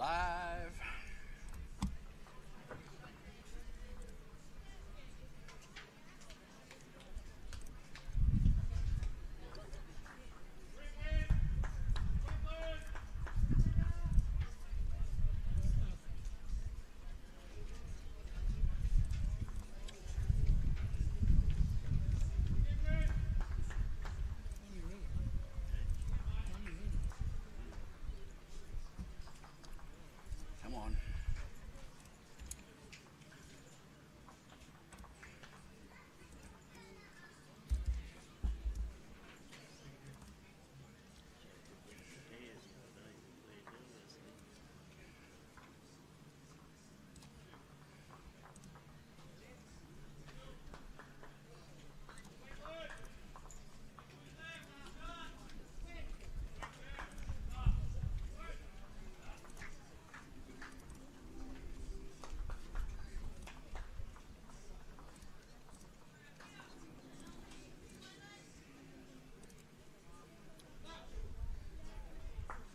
Live. Come on.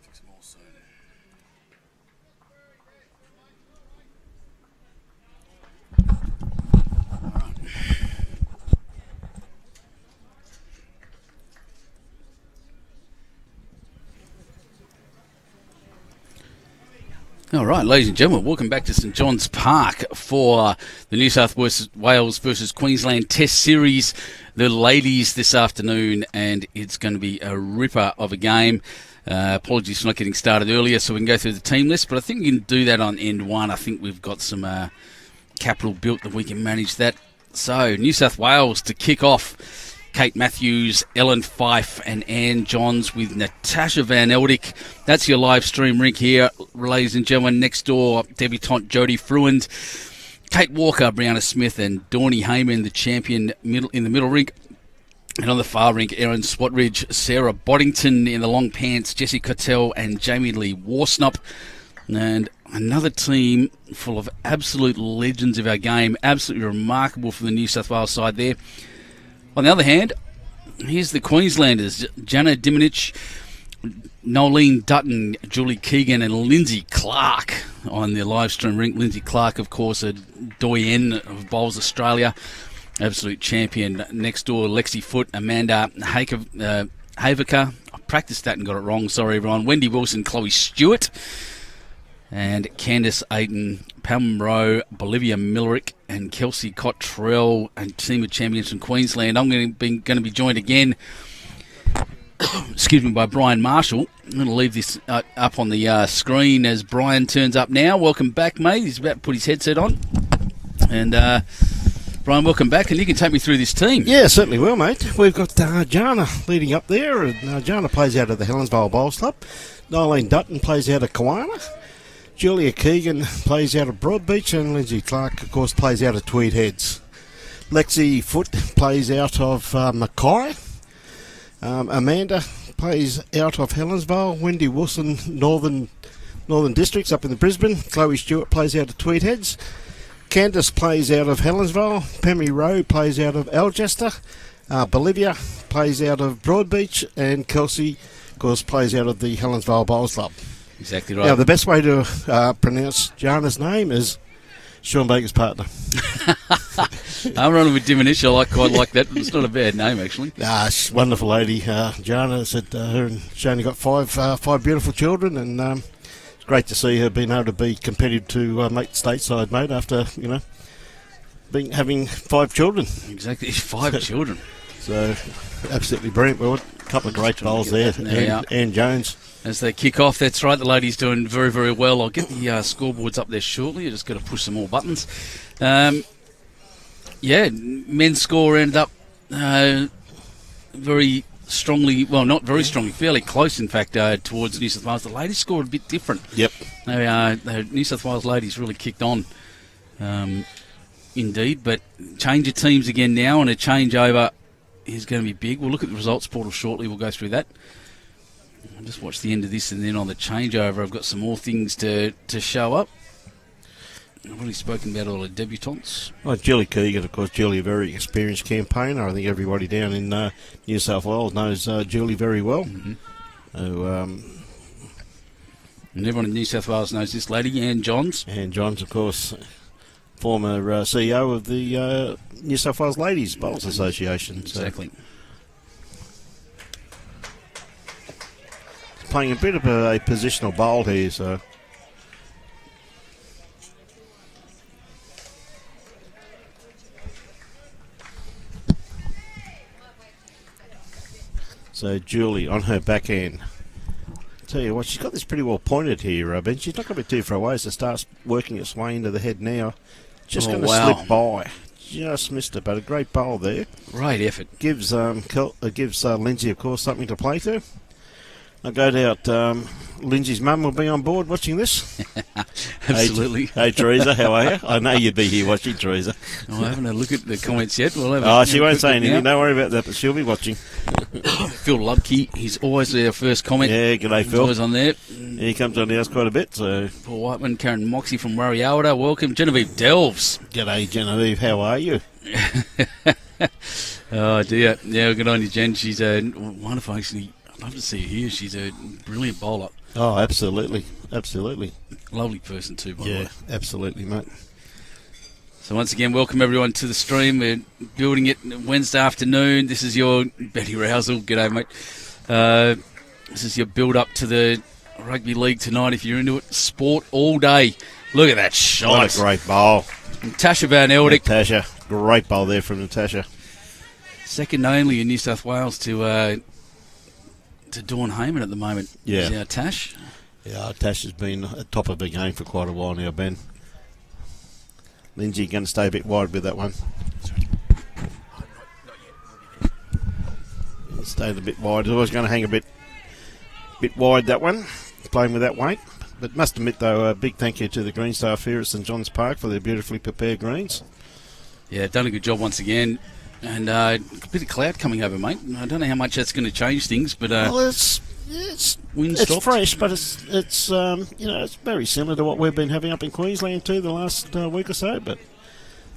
Fix them all soon. All right, ladies and gentlemen, welcome back to St John's Park for the New South Wales versus Queensland Test Series. The ladies this afternoon, and it's going to be a ripper of a game. Apologies for not getting started earlier so we can go through the team list, but I think we can do that on end one. I think we've got some capital built that we can manage that. So, New South Wales to kick off. Kate Matthews, Ellen Fife and Anne Johns with Natasha Van Eldik. That's your live stream rink here, ladies and gentlemen. Next door, debutante Jodie Fruand, Kate Walker, Brianna Smith and Dawnie Hayman, the champion in the middle rink. And on the far rink, Erin Swatridge, Sarah Boddington in the long pants, Jessie Cottell and Jamie Lee Warsnop. And another team full of absolute legends of our game. Absolutely remarkable for the New South Wales side there. On the other hand, here's the Queenslanders, Jannah, Dymnycz, Noelene, Dutton, Julie Keegan and Lynsey Clarke on the live stream rink. Lynsey Clarke, of course, a doyen of Bowls Australia, absolute champion. Next door, Lexi Foote, Amanda 𝐒𝐭𝐬. I practiced that and got it wrong, sorry everyone. Wendy Wilson, Chloe Stewart, and Candice Ayton, Pam Rowe, Bolivia Millerick and Kelsey Cottrell, a team of champions from Queensland. I'm going to be joined again excuse me, by Brian Marshall. I'm going to leave this up on the screen as Brian turns up now. Welcome back, mate. He's about to put his headset on. And Brian, welcome back, and you can take me through this team. Yeah, certainly will, mate. We've got Jannah leading up there. And, Jannah plays out of the Helensvale Bowls Club. Noelene Dutton plays out of Kawana. Julia Keegan plays out of Broadbeach, and Lynsey Clarke, of course, plays out of Tweed Heads. Lexi Foote plays out of Mackay. Amanda plays out of Helensvale. Wendy Wilson, Northern Districts up in the Brisbane. Chloe Stewart plays out of Tweed Heads. Candice plays out of Helensvale. Pammy Rowe plays out of Alcester. Bolivia plays out of Broadbeach, and Kelsey, of course, plays out of the Helensvale Bowls Club. Exactly right. Now, the best way to pronounce Jannah's name is Sean Baker's partner. I'm running with Dymnycz. I quite like that. It's not a bad name, actually. She's a wonderful lady. Jannah said her and Shani got five beautiful children, and it's great to see her being able to be competitive to make the stateside, mate, after, having 5 children. Exactly, 5 children. So, absolutely brilliant. Well, a couple of great bowls there. Anne Jones. As they kick off, that's right, the ladies doing very, very well. I'll get the scoreboards up there shortly. I've just got to push some more buttons. Men's score ended up very strongly, well, not very strongly, fairly close, in fact, towards New South Wales. The ladies scored a bit different. Yep. The New South Wales ladies really kicked on, indeed. But change of teams again now, and a changeover is going to be big. We'll look at the results portal shortly. We'll go through that. I'll just watch the end of this, and then on the changeover, I've got some more things to show up. I've already spoken about all the debutantes. Well, Julie Keegan, of course, Julie, a very experienced campaigner. I think everybody down in New South Wales knows Julie very well. Mm-hmm. So, And everyone in New South Wales knows this lady, Ann Johns. And Johns, of course, former CEO of the New South Wales Ladies Bowls Association. Exactly. Playing a bit of a positional bowl here, so. So Julie on her backhand. Tell you what, she's got this pretty well pointed here, Ben. She's not going to be too far away, so starts working its way into the head now. Just going to slip by. Just missed it, but a great bowl there. Great effort. Gives Lynsey, of course, something to play to. I go doubt Lynsey's mum will be on board watching this. Absolutely. Hey, Teresa, how are you? I know you'd be here watching, Teresa. Oh, I haven't had a look at the comments yet. She won't say anything. Don't worry about that, but she'll be watching. Phil Lubke, he's always our first comment. Yeah, g'day, Phil. Always on there. He comes on the house quite a bit. So Paul Whiteman, Karen Moxie from Warriawada, welcome. Genevieve Delves. G'day, Genevieve. How are you? Oh dear. Yeah, good on you, Jen. She's wonderful. Actually, I'd love to see her here. She's a brilliant bowler. Oh, absolutely, absolutely. Lovely person too, by the way. Yeah, absolutely, mate. So once again, welcome everyone to the stream. We're building it Wednesday afternoon. This is your Betty Rousel. G'day, mate. This is your build-up to the rugby league tonight. If you're into it, sport all day. Look at that shot. What a great bowl. Natasha van Eldik. Natasha, great bowl there from Natasha. Second only in New South Wales to Dawn Heyman at the moment. Yeah. Is our Tash. Yeah, Tash has been at top of the game for quite a while now, Ben. Lynsey going to stay a bit wide with that one. Stayed a bit wide. He's always going to hang a bit wide, that one, playing with that weight. But must admit, though, a big thank you to the green staff here at St John's Park for their beautifully prepared greens. Yeah, done a good job once again. And a bit of cloud coming over, mate. I don't know how much that's going to change things, but well, it's fresh, but it's very similar to what we've been having up in Queensland too the last week or so. But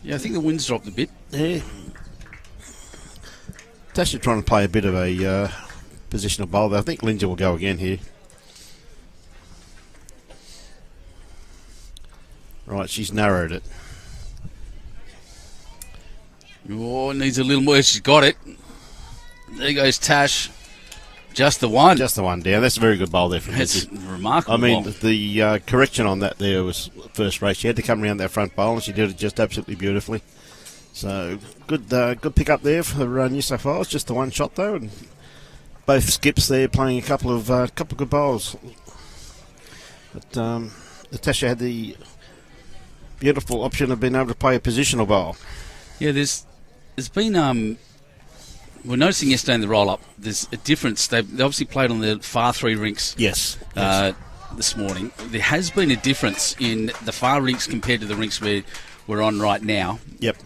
yeah, I think the wind's dropped a bit. Yeah, Tasha trying to play a bit of a positional bowl. I think Lynsey will go again here. Right, she's narrowed it. Oh, needs a little more. She's got it. There goes Tash. Just the one. Just the one down. That's a very good bowl there from That's Lynsey. remarkable. I mean, bowl. the correction on that there was first rate. She had to come around that front bowl, and she did it just absolutely beautifully. So, good pick up there for New South Wales. Just the one shot, though, and both skips there playing a couple of good bowls. But Natasha had the beautiful option of being able to play a positional bowl. Yeah, there's been we're noticing yesterday in the roll-up, there's a difference. They obviously played on the far three rinks. Yes. This morning. There has been a difference in the far rinks compared to the rinks we're on right now. Yep.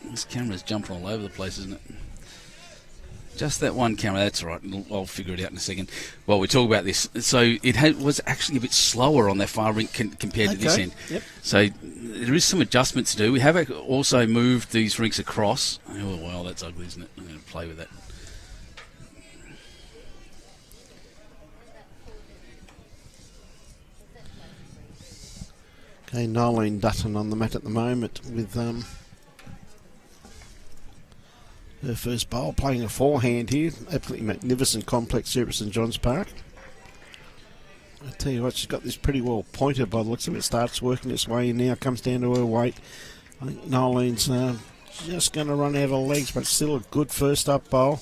This camera's jumping all over the place, isn't it? Just that one camera, that's all right. I'll figure it out in a second while we talk about this. So it was actually a bit slower on that far rink compared to this end. Yep. So there is some adjustments to do. We have also moved these rinks across. Oh, well, that's ugly, isn't it? I'm going to play with that. Okay, Noelene Dutton on the mat at the moment with her first bowl, playing a forehand here. Absolutely magnificent complex here at St John's Park. I tell you what, she's got this pretty well pointed by the looks of it. Starts working its way in now, comes down to her weight. I think Nolene's just going to run out of legs, but still a good first up bowl.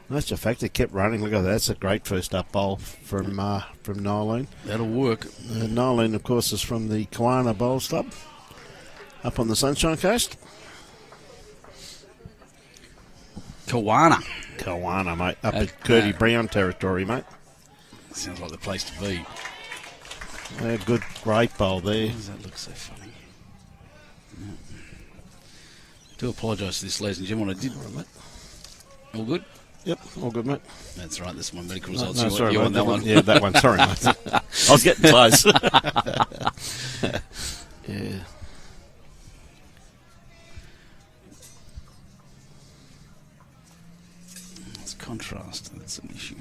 That's the fact it kept running. Look at that. That's a great first up bowl from Noelene. That'll work. Noelene, of course, is from the Kiwana Bowls Club up on the Sunshine Coast. Kiwana, mate. Up at Curdy Brown territory, mate. Sounds like the place to be. A good, great bowl there. Why does that look so funny? Yeah. Do apologise for this, ladies and gentlemen. I did. All good? Yep, all good, mate. That's right. That's my medical results. No, sorry, you mate. want that one? Yeah, that one. Sorry, mate. I was getting close. Yeah. It's contrast. That's an issue.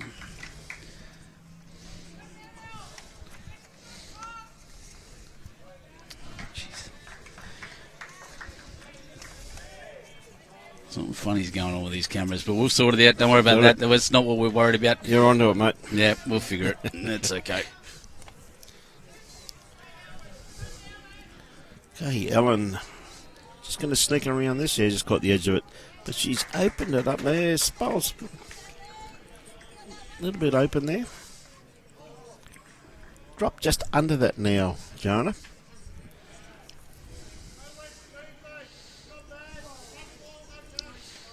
Something funny's going on with these cameras, but we'll sort it out. Don't worry about that. That's not what we're worried about. You're onto it, mate. Yeah, we'll figure it. That's okay. Okay, Ellen. Just going to sneak around this. Yeah, just caught the edge of it. But she's opened it up there. Bowls. A little bit open there. Drop just under that now, Jannah.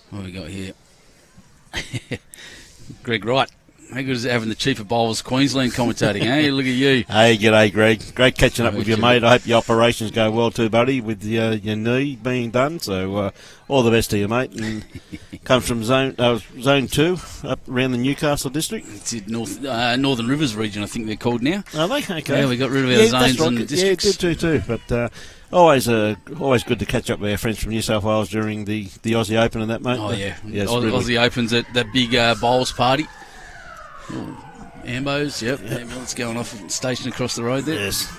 What have we got here? Greg Wright. How good is it having the chief of bowls Queensland commentating, eh? Look at you. Hey, g'day, Greg. Great catching up with you, mate. I hope your operations go well too, buddy, with your knee being done. So all the best to you, mate. And comes from Zone 2 up around the Newcastle district. It's in Northern Rivers region, I think they're called now. Are they? Okay. Yeah, we got rid of our zones right. and districts. Yeah, good too. But always good to catch up with our friends from New South Wales during the Aussie Open and that, mate. Oh, yeah. Really. Aussie Opens at that big bowls party. Ambos, yep. Ambulance going off at the station across the road there. Yes.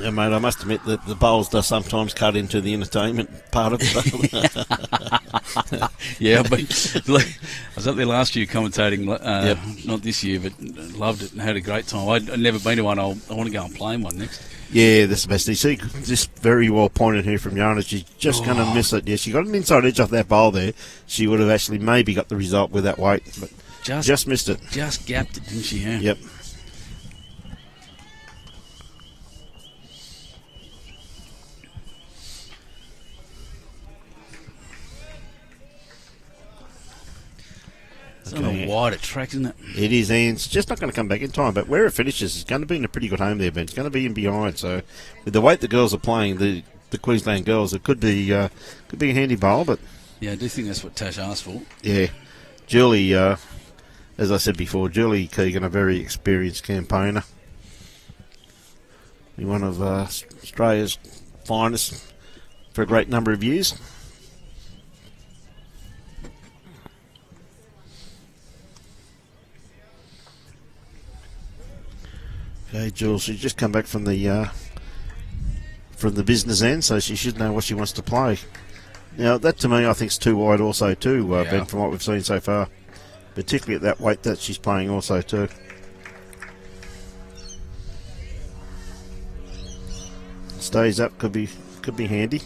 Yeah, mate, I must admit that the bowls does sometimes cut into the entertainment part of it. Yeah, but I was up there last year commentating, not this year, but loved it and had a great time. I'd never been to one. I want to go and play in one next. Yeah, that's the best. You see, just very well pointed here from Jannah. She's just going to miss it. Yeah, she got an inside edge off that bowl there. She would have actually maybe got the result with that weight, but just missed it. Just gapped it, didn't she? Yeah. Yep. It's on a wider track, isn't it? It is, and it's just not going to come back in time. But where it finishes, it's going to be in a pretty good home there, Ben. It's going to be in behind. So, with the weight the girls are playing, the Queensland girls, it could be a handy bowl. But yeah, I do think that's what Tash asked for. Yeah, Julie, as I said before, Julie Keegan, a very experienced campaigner. One of Australia's finest for a great number of years. Okay, Jules, she's just come back from the business end, so she should know what she wants to play. Now, that to me, I think is too wide also too, Ben, from what we've seen so far. Particularly at that weight that she's playing also too. Stays up, could be handy.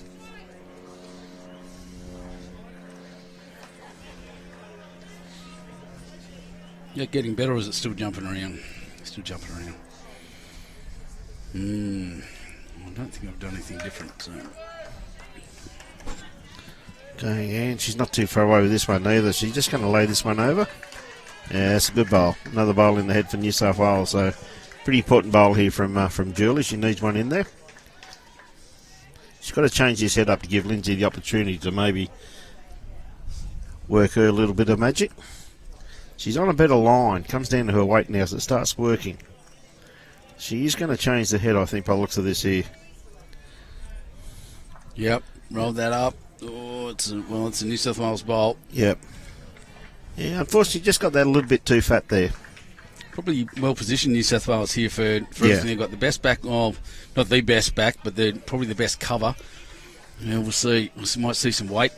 Yeah, getting better, or is it still jumping around? Still jumping around. I don't think I've done anything different. So. Okay, and she's not too far away with this one either. She's just going to lay this one over. Yeah, it's a good bowl. Another bowl in the head for New South Wales. So, pretty important bowl here from Julie. She needs one in there. She's got to change this head up to give Lynsey the opportunity to maybe work her a little bit of magic. She's on a better line. Comes down to her weight now as it starts working. She is going to change the head, I think, by the looks of this here. Yep, roll that up. Oh, it's a New South Wales bowl. Yep. Yeah, unfortunately, just got that a little bit too fat there. Probably well positioned New South Wales here for everything. They've got the best back, not the best back, but they're probably the best cover. Yeah, we'll see. We might see some weight.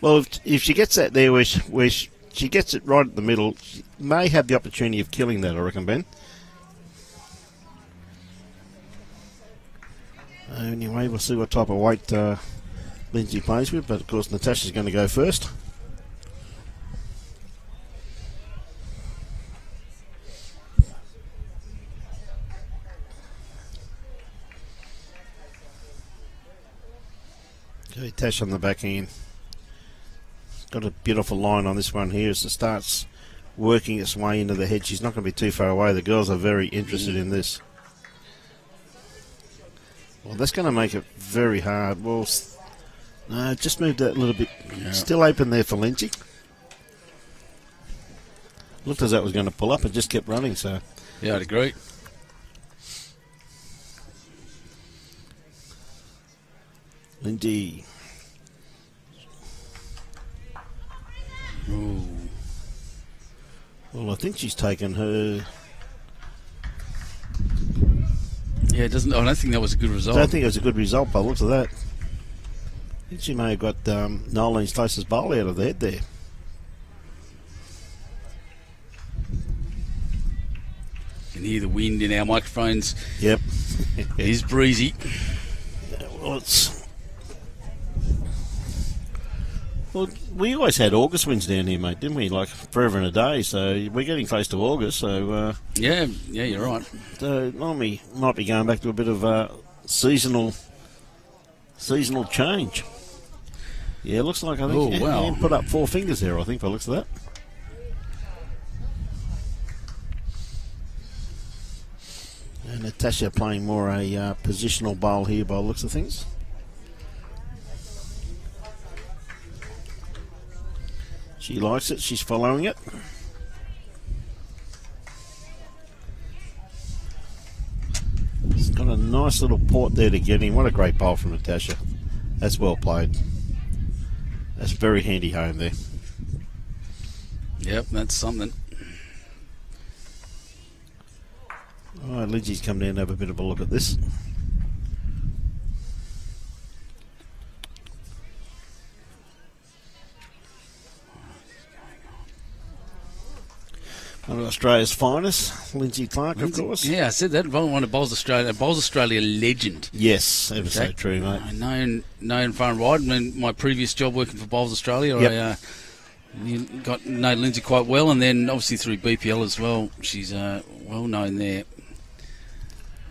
Well, if she gets that there where she gets it right at the middle, she may have the opportunity of killing that, I reckon, Ben. Anyway, we'll see what type of weight Lynsey plays with, but of course Natasha's going to go first. Okay, Tash on the back end. Got a beautiful line on this one here as it starts working its way into the head. She's not going to be too far away. The girls are very interested in this. Well, that's going to make it very hard. Well, no, just moved that a little bit. Yeah. Still open there for Lynsey. Looked as though it was going to pull up and just kept running. So yeah, I'd agree. Lynsey. Ooh. Well, I think she's taken her. Yeah, I don't think that was a good result. I don't think it was a good result by the looks of that. think she may have got Nolene's closest bowl out of the head there. You can hear the wind in our microphones. Yep. It is breezy. Well, we always had August winds down here, mate, didn't we? Like forever and a day. So we're getting close to August. So yeah, you're right. So we might be going back to a bit of seasonal change. Yeah, looks like I think Anne put up 4 fingers there. I think by the looks of that. And Natasha playing more a positional bowl here by the looks of things. She likes it. She's following it. It's got a nice little port there to get in. What a great bowl from Natasha. That's well played. That's very handy home there. Yep, that's something. All right, Lynsey's come down to have a bit of a look at this. One of Australia's finest, Lynsey Clarke, of course. Yeah, I said that. One of Bowls Australia legend. Yes, ever so true, mate. Known far and wide. I mean, my previous job working for Bowls Australia, I got to know Lynsey quite well, and then obviously through BPL as well. She's well known there,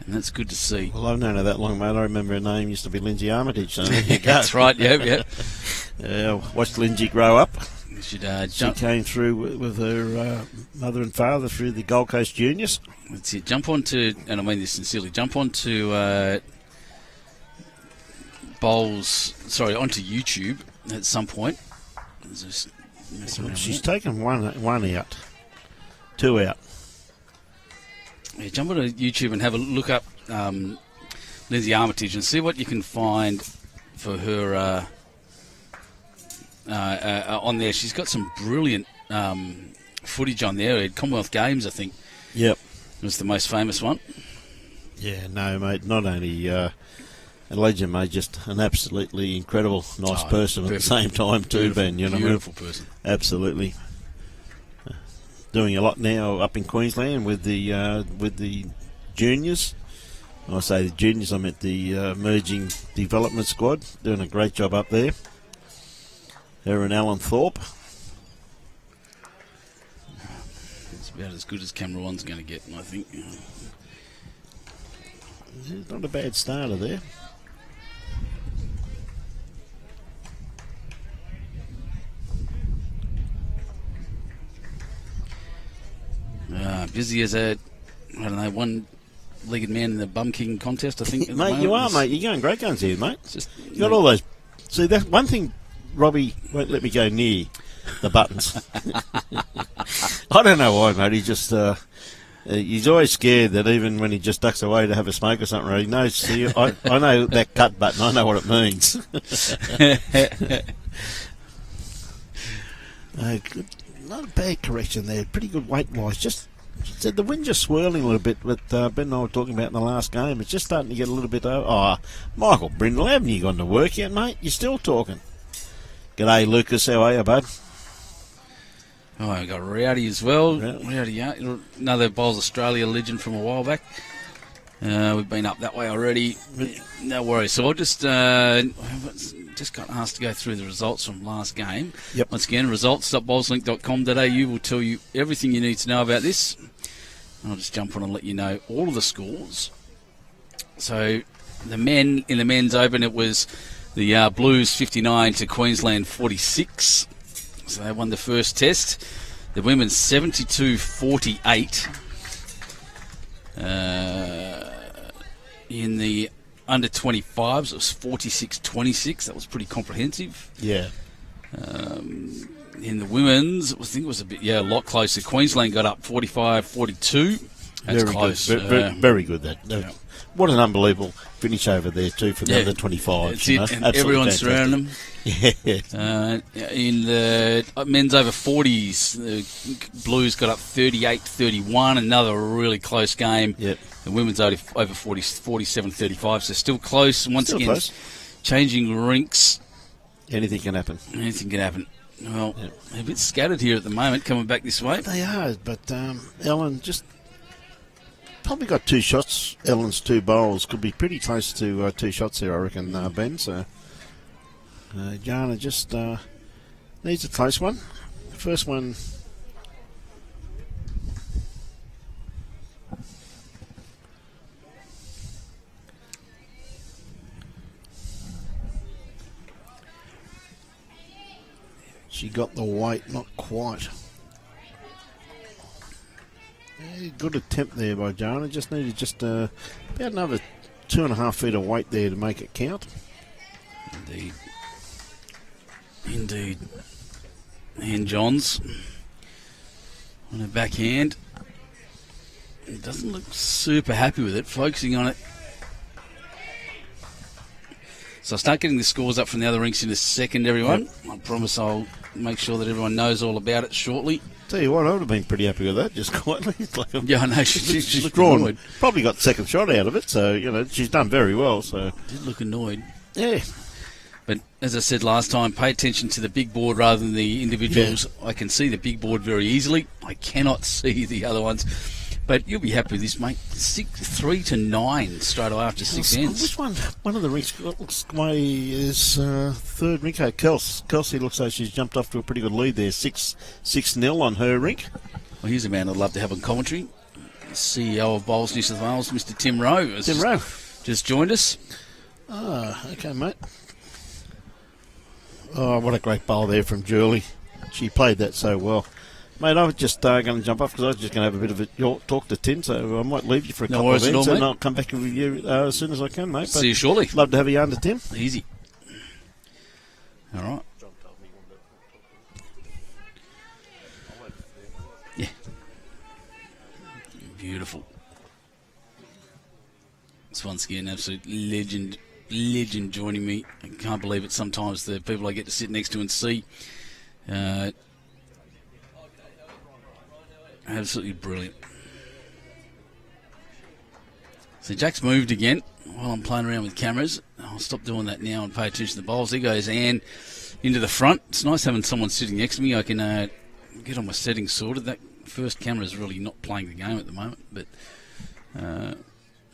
and that's good to see. Well, I've known her that long, mate. I remember her name used to be Lynsey Armitage. So there you go. That's right. Yeah. Watched Lynsey grow up. She came through with her mother and father through the Gold Coast Juniors. That's it. Jump onto, and I mean this sincerely, onto YouTube at some point. She's taken one out, 2 out. Yeah, jump onto YouTube and have a look up Lynsey Armitage and see what you can find for her on there. She's got some brilliant footage on there. At Commonwealth Games, I think. Yep. Was the most famous one. Yeah, no, mate. Not only a legend, mate, just an absolutely incredible, nice person at the same time too, Ben. You know, beautiful person. Absolutely. Doing a lot now up in Queensland with the juniors. When I say the juniors, I meant the emerging development squad. Doing a great job up there. Her and Alan Thorpe. It's about as good as Cameron's going to get, I think. Not a bad starter there. Busy as one-legged man in the bum kicking contest, I think. Mate, you are, mate. You're going great guns here, mate. You got all those. See, that's one thing. Robbie won't let me go near the buttons. I don't know why, mate. He just he's always scared that even when he just ducks away to have a smoke or something, he knows. See, I know that cut button. I know what it means. Not a bad correction there. Pretty good weight-wise. Just said the wind just swirling a little bit. With Ben and I were talking about in the last game. It's just starting to get a little bit over. Oh, Michael Brindle, haven't you gone to work yet, mate? You're still talking. G'day, Lucas. How are you, bud? Oh, I got Rowdy as well. Rowdy, another Bowls Australia legend from a while back. We've been up that way already. No worries. So I'll just got asked to go through the results from last game. Yep. Once again, results.bowlslink.com.au will tell you everything you need to know about this. And I'll just jump on and let you know all of the scores. So in the men's open, it was the Blues 59 to Queensland 46. So they won the first test. The women's 72-48. In the under 25s, it was 46-26. That was pretty comprehensive. Yeah. In the women's, I think it was a lot closer. Queensland got up 45-42. That's very close. Good. Very good. Yeah. What an unbelievable finish over there too for the under 25s. That's it. And everyone's surrounding them. Yeah. In the men's over 40s, the Blues got up 38-31. Another really close game. Yep. The women's over 40, 47-35, so still close. And once again, close. Changing rinks Anything can happen. Anything can happen. Well, a bit scattered here at the moment, coming back this way. They are, but Ellen just probably got 2 shots. Ellen's 2 bowls could be pretty close to 2 shots there, I reckon, Ben. So Jannah just needs a close one. The first one. She got the weight, not quite. Yeah, good attempt there by Jannah. Just needed about another 2.5 feet of weight there to make it count. Indeed. And Johns on her backhand. He doesn't look super happy with it, focusing on it. So I'll start getting the scores up from the other rinks in a second, everyone. Yep. I promise I'll make sure that everyone knows all about it shortly. Tell you what, I would have been pretty happy with that, just quietly. Yeah, I know. She's drawn. Probably got second shot out of it, so, she's done very well. So did look annoyed. Yeah. But as I said last time, pay attention to the big board rather than the individuals. Yeah. I can see the big board very easily. I cannot see the other ones. But you'll be happy with this, mate. 3 to 9 straight away after 6 ends. Which one? One of the rinks looks like is third rink. Kelsey looks like she's jumped off to a pretty good lead there. 6-0 on her rink. Well, here's a man I'd love to have on commentary. CEO of BowlsNSW, Mr. Tim Rowe. Just joined us. Okay, mate. Oh, what a great bowl there from Julie. She played that so well. Mate, I was just going to jump off because I was just going to have a bit of a talk to Tim, so I might leave you for a couple of minutes and I'll come back with you as soon as I can, mate. See you shortly. Love to have you under, Tim. Easy. All right. Yeah. Beautiful. It's once again an absolute legend joining me. I can't believe it sometimes, the people I get to sit next to and see. Absolutely brilliant. So Jack's moved again while I'm playing around with cameras. I'll stop doing that now and pay attention to the bowls. There goes Anne into the front. It's nice having someone sitting next to me. I can get on my settings sorted. That first camera is really not playing the game at the moment, but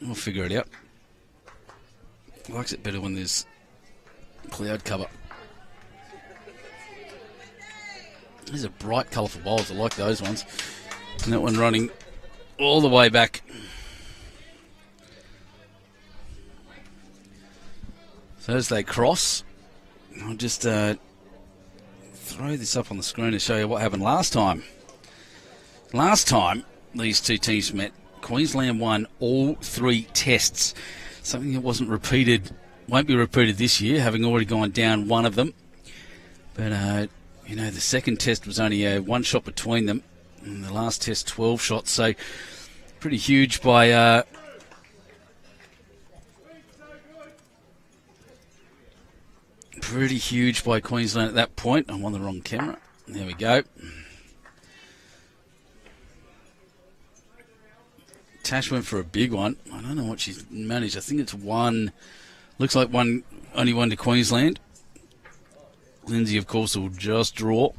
we'll figure it out. Likes it better when there's cloud cover. These are bright, colourful bowls. I like those ones. And that one running all the way back. So as they cross, I'll just throw this up on the screen to show you what happened last time. Last time these two teams met, Queensland won all 3 tests. Something that wasn't repeated, won't be repeated this year, having already gone down one of them. But, the second test was only 1 shot between them. And the last test, 12 shots. So, pretty huge by... pretty huge by Queensland at that point. I'm on the wrong camera. There we go. Tash went for a big one. I don't know what she's managed. I think it's 1. Looks like only one to Queensland. Lynsey, of course, will just draw.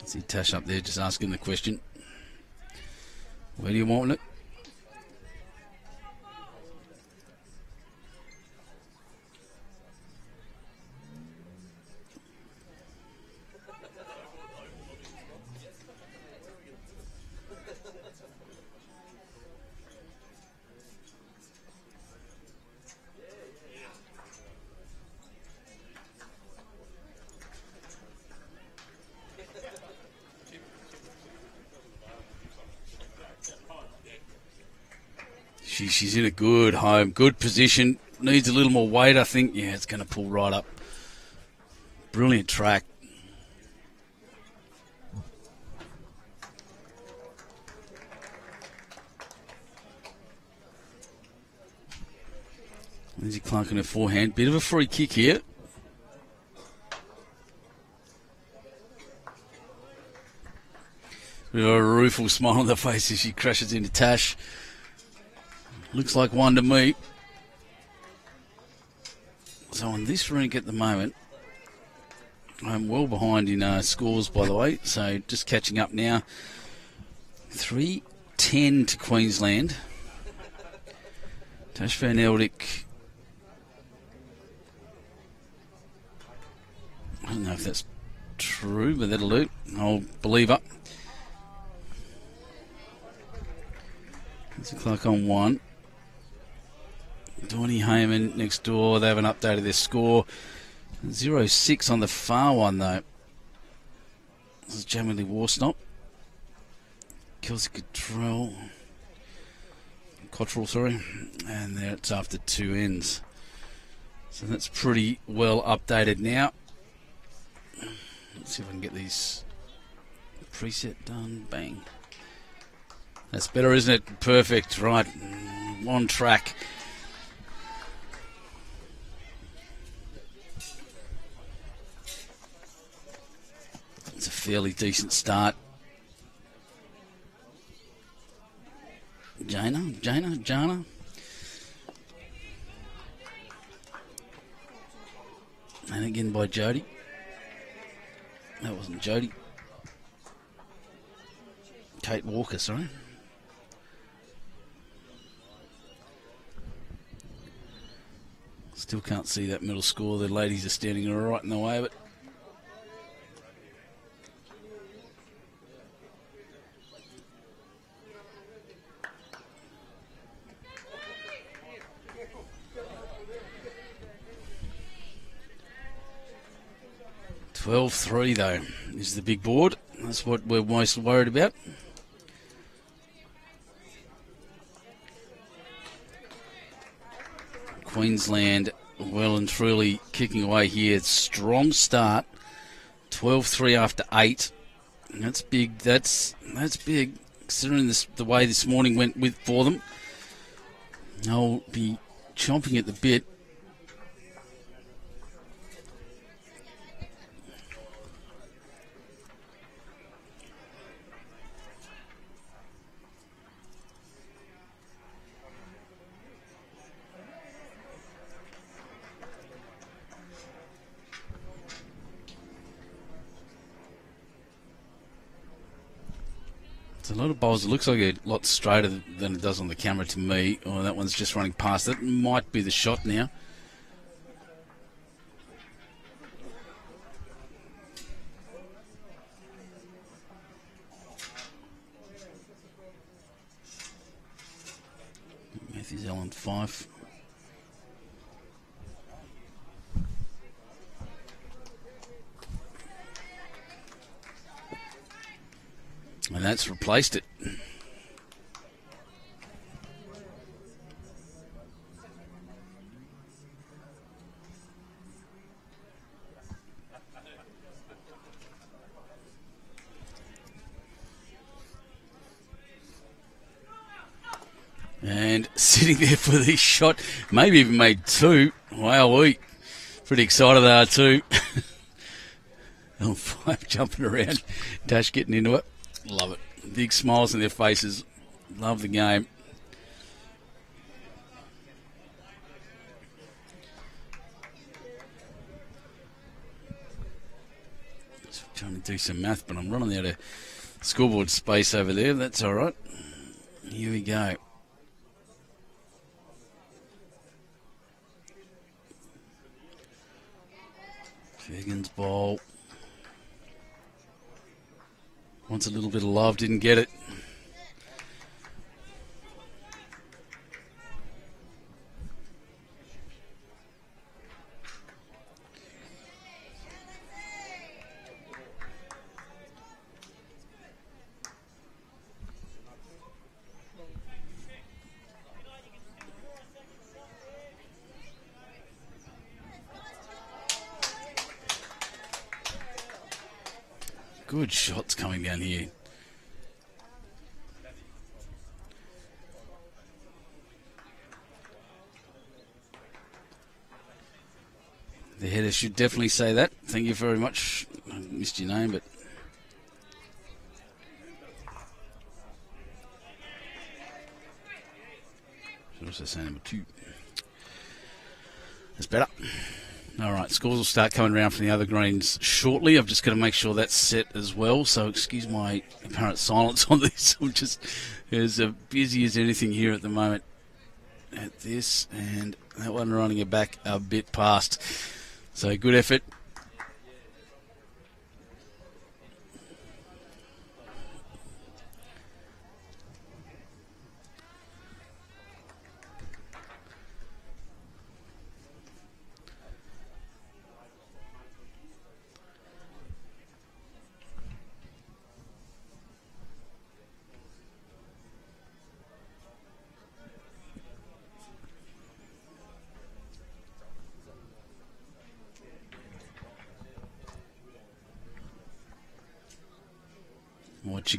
See Tash up there just asking the question. Where do you want it? She's in a good home, good position. Needs a little more weight, I think. Yeah, it's going to pull right up. Brilliant track. Lynsey Clarke in her forehand. Bit of a free kick here. With a rueful smile on the face as she crashes into Tash. Looks like one to me. So on this rank at the moment, I'm well behind in scores, by the way. So just catching up now. 3-10 to Queensland. Tash van Eldik. I don't know if that's true, but that'll do. I'll believe up. It's Clarke on 1. Donny Heyman next door. They haven't updated their score. 0-6 on the far one, though. This is Jamily Warsnop. Kelsey Cottrell, sorry. And there it's after 2 ends. So that's pretty well updated now. Let's see if I can get these preset done. Bang. That's better, isn't it? Perfect. Right. On track. It's a fairly decent start. Jannah. And again by Jody. That wasn't Jody. Kate Walker, sorry. Still can't see that middle score. The ladies are standing right in the way of it. $12-3 though is the big board. That's what we're most worried about. Queensland well and truly kicking away here. Strong start. 12-3 after 8. That's big. That's big considering the way this morning went for them. They'll be chomping at the bit. It's a lot of bowls. It looks like a lot straighter than it does on the camera to me. Oh, that one's just running past. That might be the shot now. Matthews Allen Fife. And that's replaced it. And sitting there for the shot, maybe even made 2. Wow, pretty excited they are too. Five jumping around, Dash getting into it. Love it. Big smiles on their faces. Love the game. Just trying to do some math, but I'm running out of scoreboard space over there. That's all right. Here we go. Keegan's ball. Wants a little bit of love, didn't get it. Good shots coming down here. The header should definitely say that. Thank you very much. I missed your name, but was I saying? Number 2. That's better. All right, scores will start coming around from the other greens shortly. I've just got to make sure that's set as well. So excuse my apparent silence on this. I'm just as busy as anything here at the moment at this. And that one running it back a bit past. So good effort.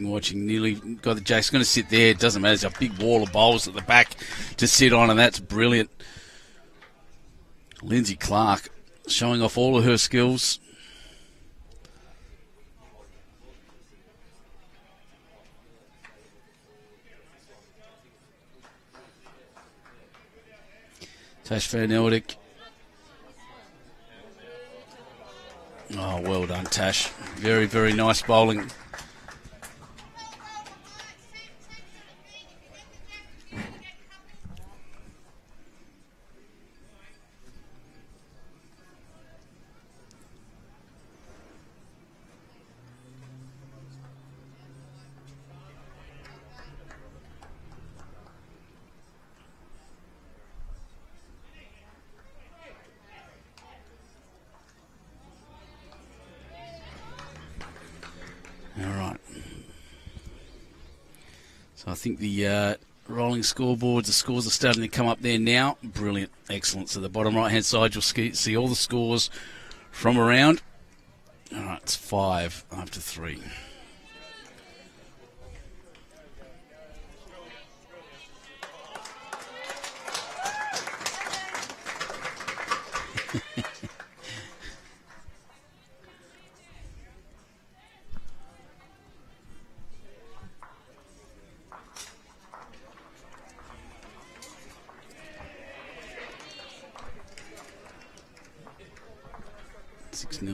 Watching, nearly got the Jack's going to sit there. It doesn't matter. There's a big wall of bowls at the back to sit on, and that's brilliant. Lynsey Clarke showing off all of her skills. Tash van Eldik. Oh, well done, Tash. Very, very nice bowling. So I think the rolling scoreboards, the scores are starting to come up there now. Brilliant. Excellent. So the bottom right-hand side, you'll see all the scores from around. All right, it's 5 after 3.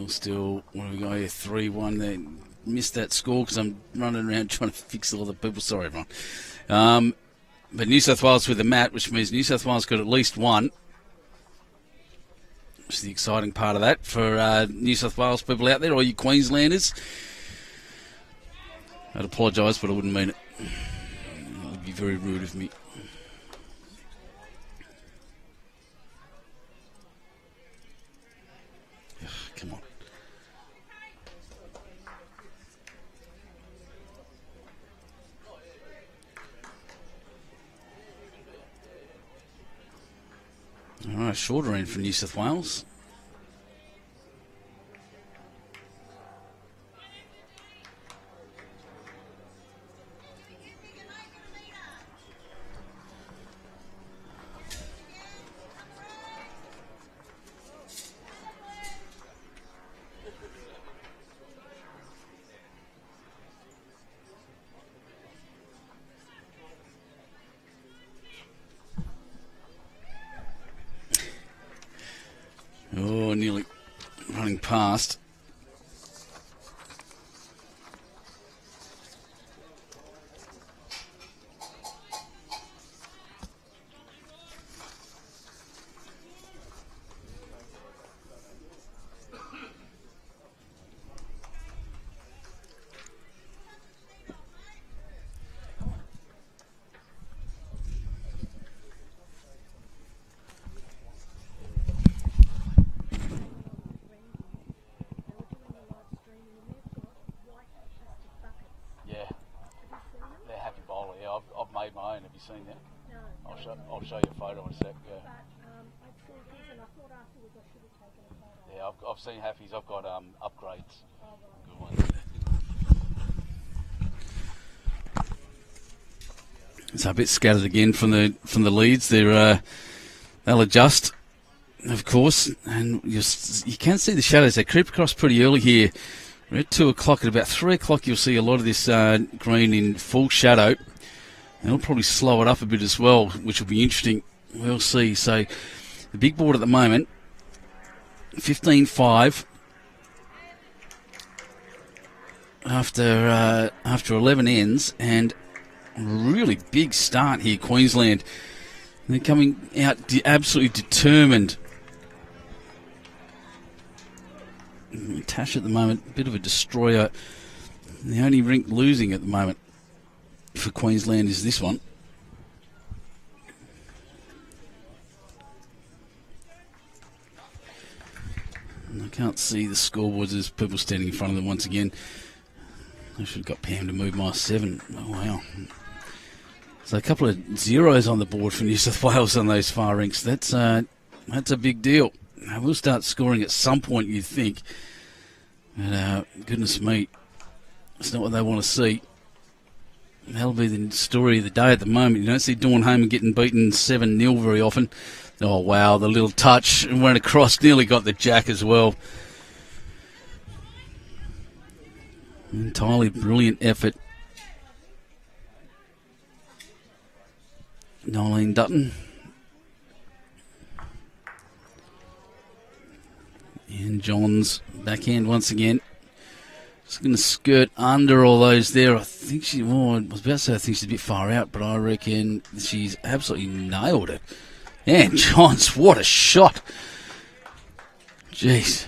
Still, what do we got here? 3-1. They missed that score because I'm running around trying to fix all the people. Sorry, everyone. But New South Wales with the mat, which means New South Wales got at least one. Which is the exciting part of that for New South Wales people out there, all you Queenslanders. I'd apologise, but I wouldn't mean it. It would be very rude of me. Come on. All right, shorter end for New South Wales. Oh, nearly running past. Seen that? No. I'll show you a photo in a sec. Yeah. Yeah, I've seen Haffies. I've got upgrades. Good ones. It's a bit scattered again from the leads. They'll adjust, of course, and you can see the shadows. They creep across pretty early here. We're at 2 o'clock. At about 3 o'clock, you'll see a lot of this green in full shadow. And it'll probably slow it up a bit as well, which will be interesting We'll see. So the big board at the moment, 15-5 after 11 ends, and really big start here, Queensland. They're coming out absolutely determined. Natasha at the moment, a bit of a destroyer. The only rink losing at the moment for Queensland is this one. And I can't see the scoreboards as people standing in front of them once again. I should have got Pam to move my 7. Oh, wow. So a couple of zeros on the board for New South Wales on those far rinks. That's a big deal. We'll start scoring at some point, you'd think. But goodness me, it's not what they want to see. That'll be the story of the day at the moment. You don't see Dawn Homan getting beaten 7-0 very often. Oh, wow, the little touch and went across, nearly got the jack as well. Entirely brilliant effort. Noelene Dutton. And John's backhand once again. Just going to skirt under all those there. I think I was about to say I think she's a bit far out, but I reckon she's absolutely nailed it. And Johns, what a shot. Jeez.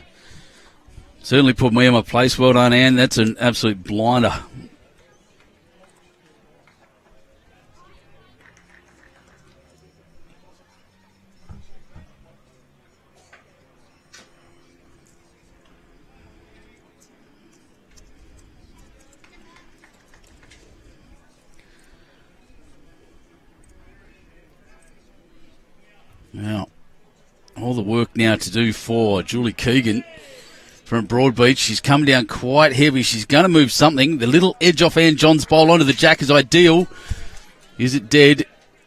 Certainly put me in my place. Well done, Anne. That's an absolute blinder. Now, all the work now to do for Julie Keegan from Broadbeach. She's come down quite heavy. She's going to move something. The little edge off Ann John's bowl onto the jack is ideal. Is it dead?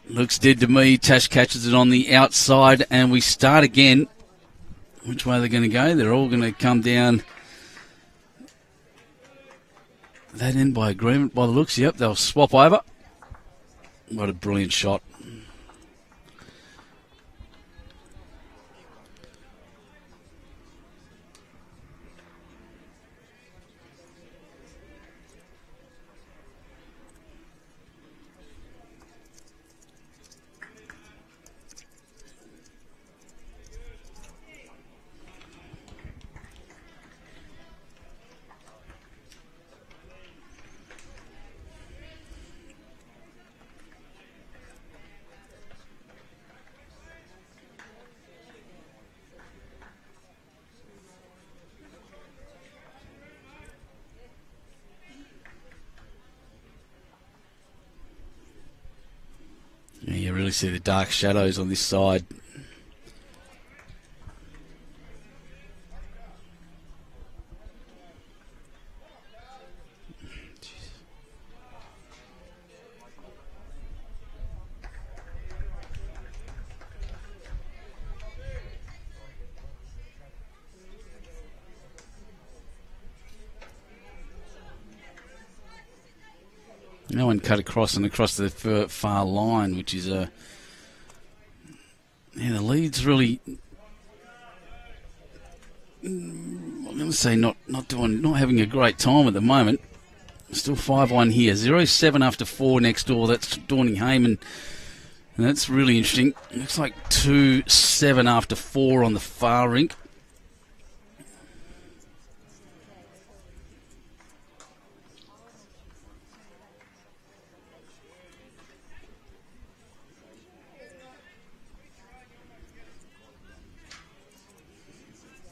Looks dead to me. Tash catches it on the outside, and we start again. Which way are they going to go? They're all going to come down that end by agreement by the looks. Yep, they'll swap over. What a brilliant shot. Yeah, you really see the dark shadows on this side. No one cut across and across the far line, which is the lead's really, I'm going to say not having a great time at the moment. Still 5-1 here, 0-7 after 4 next door. That's Dawn Homan, and that's really interesting. Looks like 2-7 after 4 on the far rink.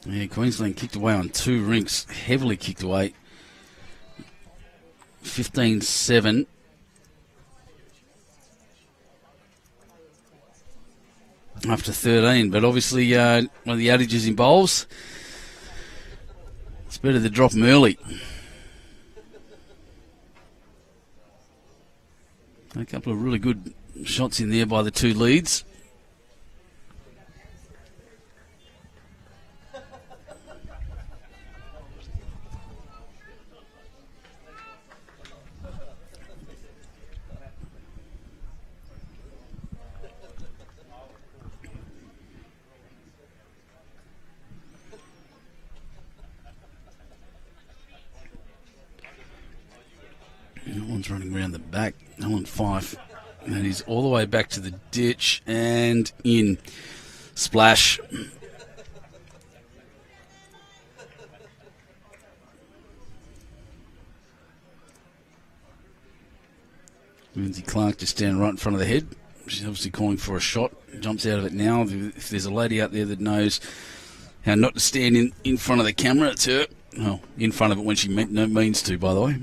Yeah, Queensland kicked away on 2 rinks, heavily kicked away. 15-7. After 13, but obviously one of the outages in bowls. It's better to drop them early. A couple of really good shots in there by the 2 leads. One's running around the back. Ellen Fife. And he's all the way back to the ditch and in. Splash. Lynsey Clarke just standing right in front of the head. She's obviously calling for a shot. Jumps out of it now. If there's a lady out there that knows how not to stand in front of the camera, it's her. Well, in front of it when she means to, by the way.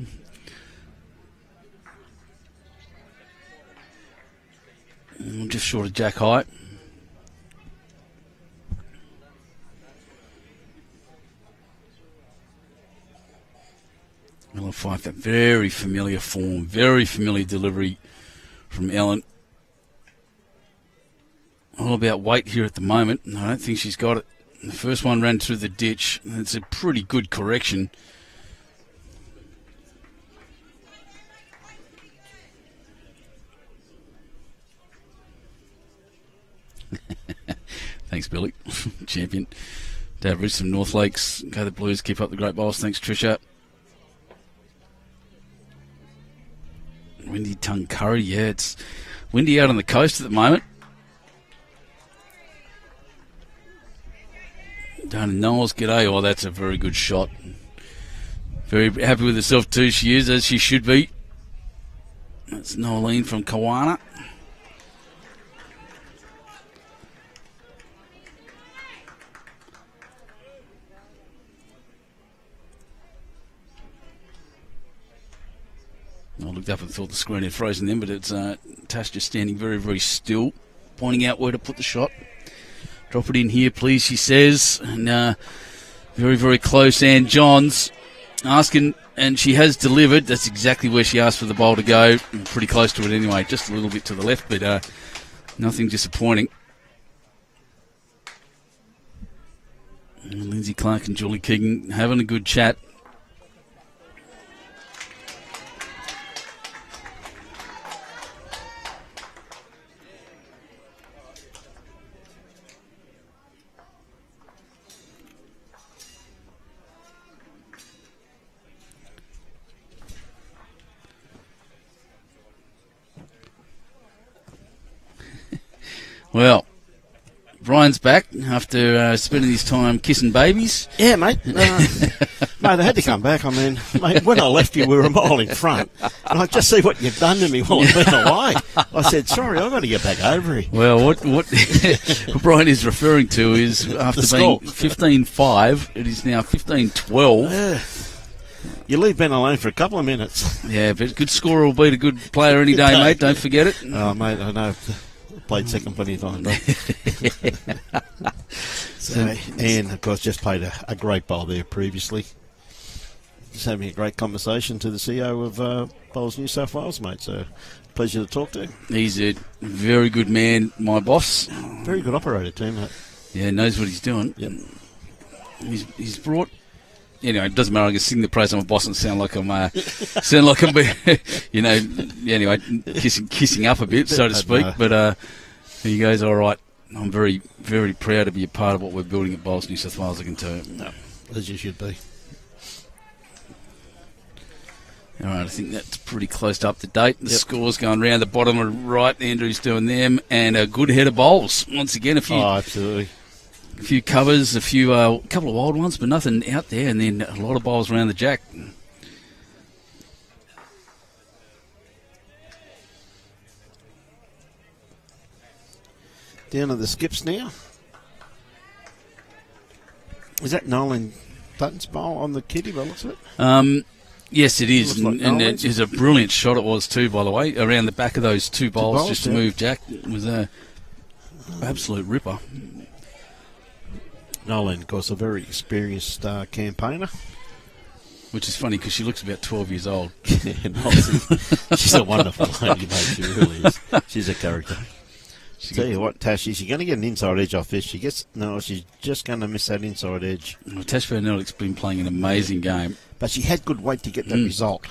Just short of jack height. Ellen Fife, that very familiar form, very familiar delivery from Ellen. All about weight here at the moment. I don't think she's got it. The first one ran through the ditch. It's a pretty good correction. Thanks, Billy. Champion. Dave Rich from North Lakes. Go the Blues. Keep up the great bowls. Thanks, Trisha. Windy tongue curry. Yeah, it's windy out on the coast at the moment. Down in Knowles, g'day. Oh, that's a very good shot. Very happy with herself too. She is, as she should be. That's Noelene from Kawana. I looked up and thought the screen had frozen then, but it's Tash just standing very, very still, pointing out where to put the shot. Drop it in here, please, she says. And very, very close. And Johns asking, and she has delivered. That's exactly where she asked for the bowl to go. Pretty close to it anyway, just a little bit to the left, but nothing disappointing. And Lynsey Clarke and Julie Keegan having a good chat. Well, Brian's back after spending his time kissing babies. Yeah, mate. Mate, I had to come back. I mean, mate, when I left you, we were a mile in front. And I just see what you've done to me while I've been away. I said, sorry, I've got to get back over here. Well, what Brian is referring to is after being 15-5, it is now 15-12. You leave Ben alone for a couple of minutes. Yeah, but good scorer will beat a good player any day, mate. Don't forget it. Oh, mate, I know. Played second plenty of times. And, of course, just played a great bowl there previously. Just having a great conversation to the CEO of Bowls New South Wales, mate. So, pleasure to talk to. He's a very good man, my boss. Very good operator too, mate. Yeah, knows what he's doing. Yep. He's brought... Anyway, it doesn't matter. I can sing the praise of my boss and sound like I'm, you know, anyway, kissing up a bit, so to speak. But he goes, all right, I'm very, very proud to be a part of what we're building at Bowls New South Wales, I can tell you. No, as you should be. All right, I think that's pretty close to up to date. The score's going round the bottom right. Andrew's doing them, and a good head of bowls. Once again, a few... Oh, absolutely. A few covers, a few, couple of wild ones, but nothing out there, and then a lot of bowls around the jack. Down to the skips now. Is that Noelene Dutton's bowl on the kitty by the looks of it? Yes, it is, Like and it is a brilliant shot it was too, by the way, around the back of those two bowls just to move jack. It was an absolute ripper. Noelene, of course, a very experienced campaigner. Which is funny because she looks about 12 years old. She's a wonderful lady, mate. She really is. She's a character. Tell you what, Tash, is she going to get an inside edge off this? She's just going to miss that inside edge. Well, Tash Bernaldic's been playing an amazing game. But she had good weight to get that result.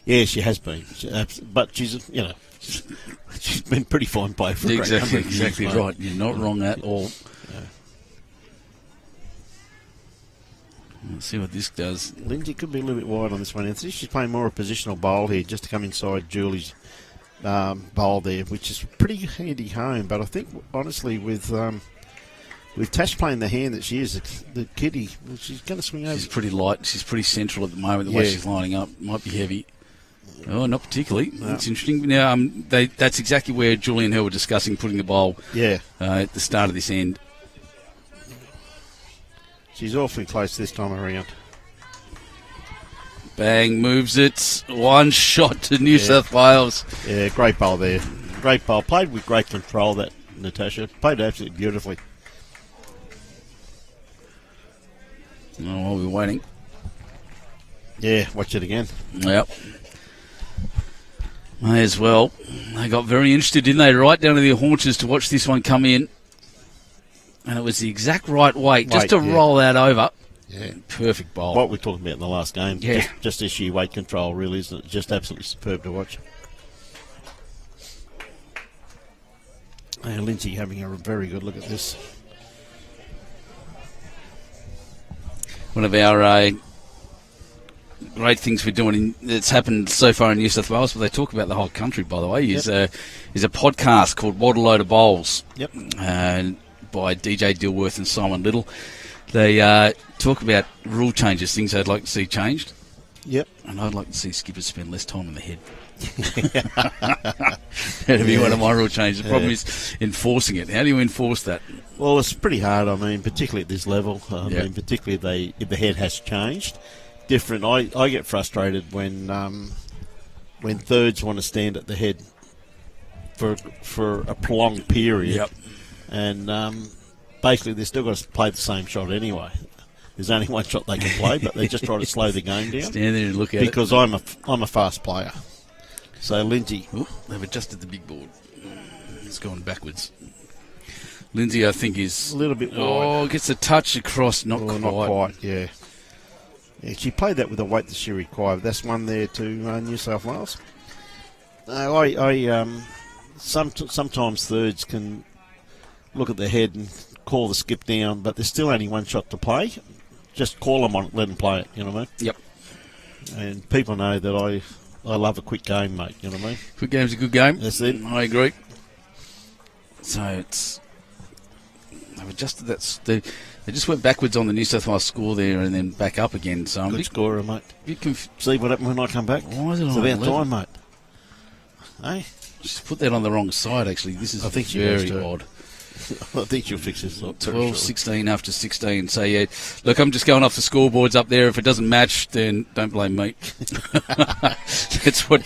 Yeah, she has been. But she's, you know, she's been pretty fine play for Exactly right. You're not wrong at all. Let's see what this does. Lynsey could be a little bit wide on this one. I think she's playing more a positional bowl here, just to come inside Julie's bowl there, which is pretty handy home. But I think, honestly, with Tash playing the hand that she is, the kitty, she's going to swing over. She's pretty light. She's pretty central at the moment, the way she's lining up. Might be heavy. Oh, not particularly. No. That's interesting. Now, that's exactly where Julie and her were discussing putting the bowl at the start of this end. She's awfully close this time around. Bang, moves it. One shot to New South Wales. Yeah, great bowl there. Great bowl. Played with great control, that Natasha. Played absolutely beautifully. Oh, while we're waiting. Yeah, watch it again. Yep. May as well. They got very interested, didn't they? Right down to their haunches to watch this one come in. And it was the exact right weight just to roll that over. Yeah. Perfect bowl. What we're talking about in the last game. Yeah. Just this sheer weight control, really, isn't it? Just absolutely superb to watch. And Lynsey having a very good look at this. One of our great things we're doing that's happened so far in New South Wales, but they talk about the whole country, by the way, is a podcast called What a Load of Bowls. Yep. By DJ Dilworth and Simon Little. They talk about rule changes, things they'd like to see changed. Yep. And I'd like to see skippers spend less time in the head. That'd be one of my rule changes. The problem is enforcing it. How do you enforce that? Well, it's pretty hard, I mean, particularly at this level. I mean, particularly if the head has changed. Different. I get frustrated when thirds want to stand at the head for a prolonged period. Yep. And basically, they've still got to play the same shot anyway. There's only one shot they can play, but they just try to slow the game down. Stand there and look at because I'm a fast player. So Lynsey, they've adjusted the big board. It's going backwards. Lynsey, I think, is a little bit wide. Oh, gets a touch across, not quite. Not quite. Yeah. Yeah, she played that with a weight that she required. That's one there to New South Wales. Sometimes thirds can look at the head and call the skip down, but there's still only one shot to play. Just call them on it, let them play it, you know what I mean? Yep. And people know that I love a quick game, mate, you know what I mean? Quick game's a good game. That's it. I agree. So they've adjusted that. They just went backwards on the New South Wales score there and then back up again. So I'm good scorer, mate. See what happened when I come back? Why is it it's on about time, mate. Hey? Just put that on the wrong side, actually. This is very odd. I think she'll fix this. 12-16 after 16. So, yeah, look, I'm just going off the scoreboards up there. If it doesn't match, then don't blame me. That's what...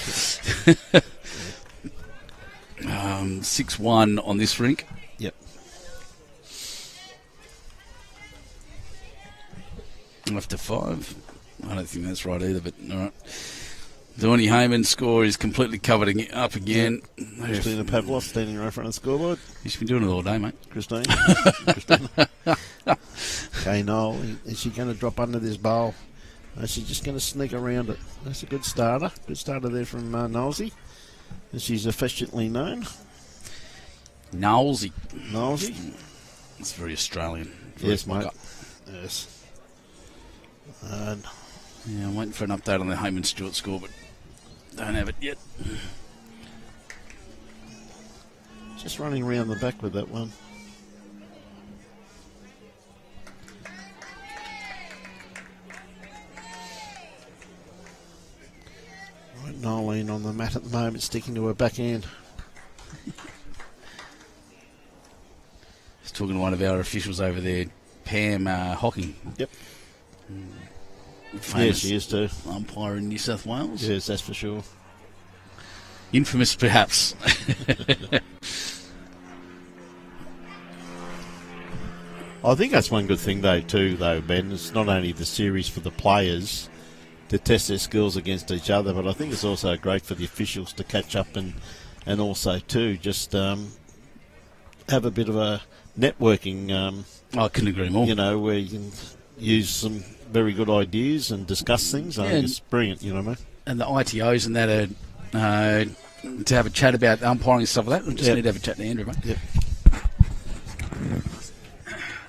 6-1 on this rink. Yep. After 5. I don't think that's right either, but all right. Donny Heyman's score is completely covered up again. Christina Pavlov standing right in front of the scoreboard. She's been doing it all day, mate. Christine. Okay, Noel, is she going to drop under this bowl? Is she just going to sneak around it? That's a good starter. Good starter there from Noelsey, as she's affectionately known. Noelsey. It's very Australian. Yes, mate. Yes. Yeah, I'm waiting for an update on the Heyman Stewart score, but don't have it yet. Just running around the back with that one. Right, Noelene on the mat at the moment, sticking to her back end. Just talking to one of our officials over there, Pam Hocking. Yep. Famous yeah, she is too. Umpire in New South Wales. Yes, that's for sure. Infamous, perhaps. I think that's one good thing, Ben. It's not only the series for the players to test their skills against each other, but I think it's also great for the officials to catch up and also, too, just have a bit of a networking. I couldn't agree more. Where you can use some very good ideas and discuss things. I think it's brilliant, you know what I mean? And the ITOs and that to have a chat about umpiring and stuff like that. We just need to have a chat to Andrew, mate. Yep.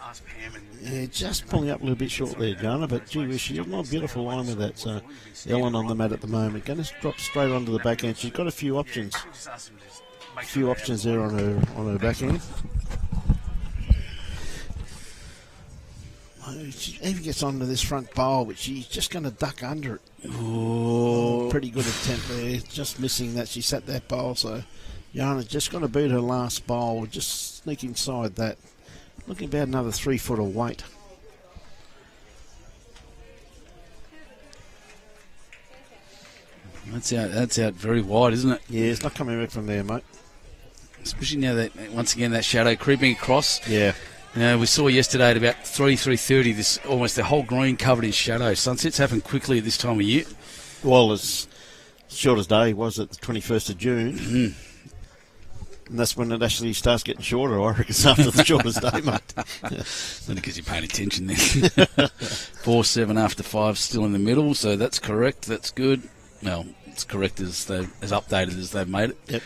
Ask Pam. Yeah, Yeah, just pulling up a little bit short there, Jannah, but gee whiz, she's got a beautiful line with that. So Ellen on the mat at the moment. Going to drop straight onto the backhand. She's got a few options. A few options there on her backhand. She even gets onto this front bowl, but she's just going to duck under it. Oh. Pretty good attempt there. Just missing that. She sat that bowl, so Jannah's just got to beat her last bowl. Just sneak inside that. Looking about another 3 foot of weight. That's out very wide, isn't it? Yeah, it's not coming back from there, mate. Especially now that, once again, that shadow creeping across. Yeah. We saw yesterday at about 3:30, this almost the whole green covered in shadow. Sunsets happen quickly at this time of year. Well, as short as day was it the 21st of June. Mm. And that's when it actually starts getting shorter, I reckon, it's after the shortest day, mate. Only because you're paying attention then. 4-7 after 5 still in the middle, so that's correct. That's good. Well, it's correct as updated as they've made it. Yep.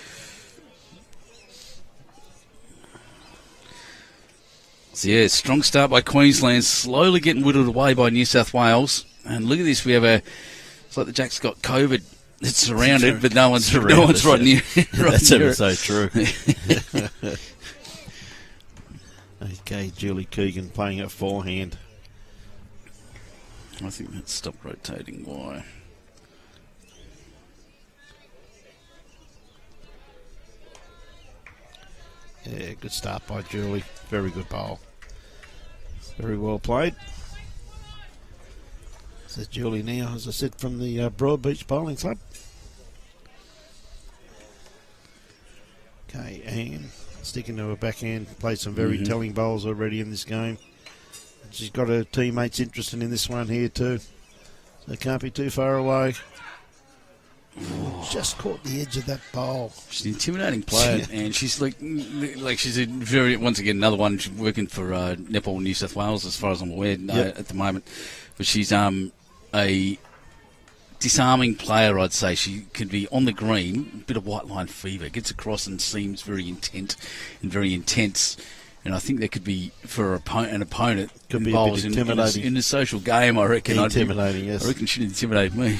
So, yeah, strong start by Queensland, slowly getting whittled away by New South Wales. And look at this, we have it's like the Jack's got COVID. It's surrounded, but no one's right near. That's ever so true. Okay, Julie Keegan playing at forehand. I think that's stopped rotating. Why? Yeah, good start by Julie. Very good bowl. Very well played. So Julie now, as I said, from the Broadbeach Bowling Club. Okay, and sticking to her backhand. Played some very telling bowls already in this game. She's got her teammates interested in this one here too. So can't be too far away. Just caught the edge of that bowl. She's an intimidating player, and she's like she's a very, once again, another one. She's working for Netball New South Wales, as far as I'm aware, at the moment. But she's a disarming player, I'd say. She could be on the green, a bit of white line fever, gets across and seems very intent and very intense. And I think that could be, for an opponent, could be a bit intimidating. In a social game, I reckon. Intimidating, yes. I reckon she'd intimidate me.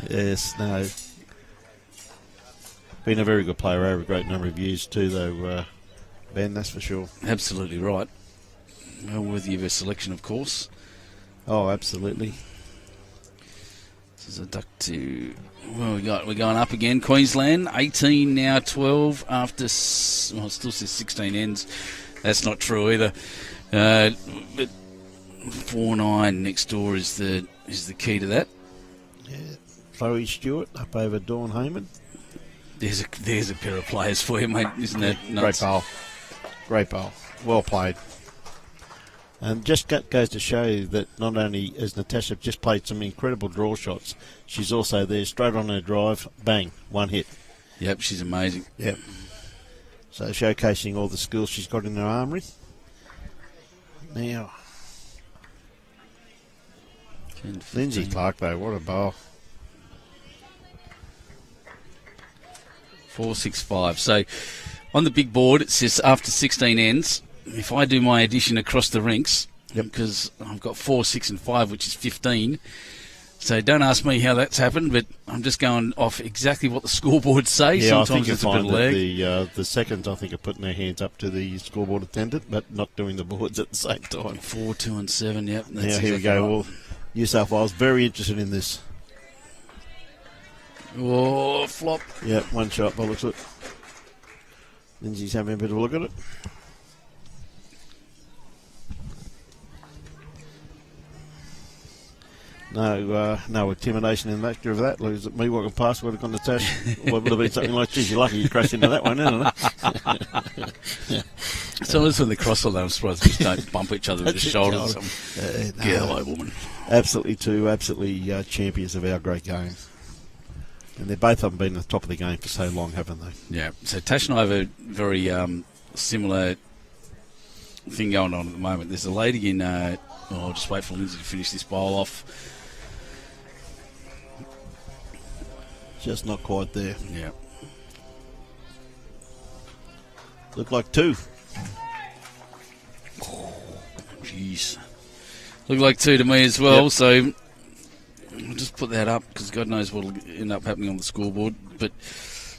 Yes, no. Been a very good player over a great number of years too, though, Ben, that's for sure. Absolutely right. Well worthy of her selection, of course. Oh, absolutely. This is a duck to... Well, we're going up again. Queensland, 18 now, 12 after... Well, it still says 16 ends. That's not true either. But 4-9 next door is the key to that. Yeah. Chloe Stewart up over Dawn Heyman. There's a pair of players for you, mate. Isn't that nuts? Great bowl. Great bowl. Well played. And just goes to show you that not only has Natasha just played some incredible draw shots, she's also there straight on her drive, bang, one hit. Yep, she's amazing. Yep. So showcasing all the skills she's got in her armoury. Now, Lynsey Clarke, though, what a bowl. 4-6-5. So on the big board, it says after 16 ends. If I do my addition across the rinks, because I've got 4, 6, and 5, which is 15. So don't ask me how that's happened, but I'm just going off exactly what the scoreboards say. Yeah, sometimes I think it's a bit of lag. The seconds, I think, are putting their hands up to the scoreboard attendant, but not doing the boards at the same time. 4, 2, and 7. Yep. That's now here exactly we go. Right. Well, New South Wales very interested in this. Oh, flop. Yep, one shot by the looks of it. Lynsey's having a bit of a look at it. No intimidation in the nature of that. Lose at me walking past would have gone to Tash. Would have been something like, geez, you're lucky you crashed into that one, isn't it? So that's when they cross all that. I'm surprised they just don't bump each other with the shoulders. Hello, woman. Absolutely champions of our great game. And they've both of them been at the top of the game for so long, haven't they? Yeah. So Tash and I have a very similar thing going on at the moment. There's a lady in... I'll just wait for Lynsey to finish this bowl off. Just not quite there. Yeah. Looked like 2. Jeez. Looked like 2 to me as well, Yep. so we'll just put that up because God knows what will end up happening on the scoreboard. But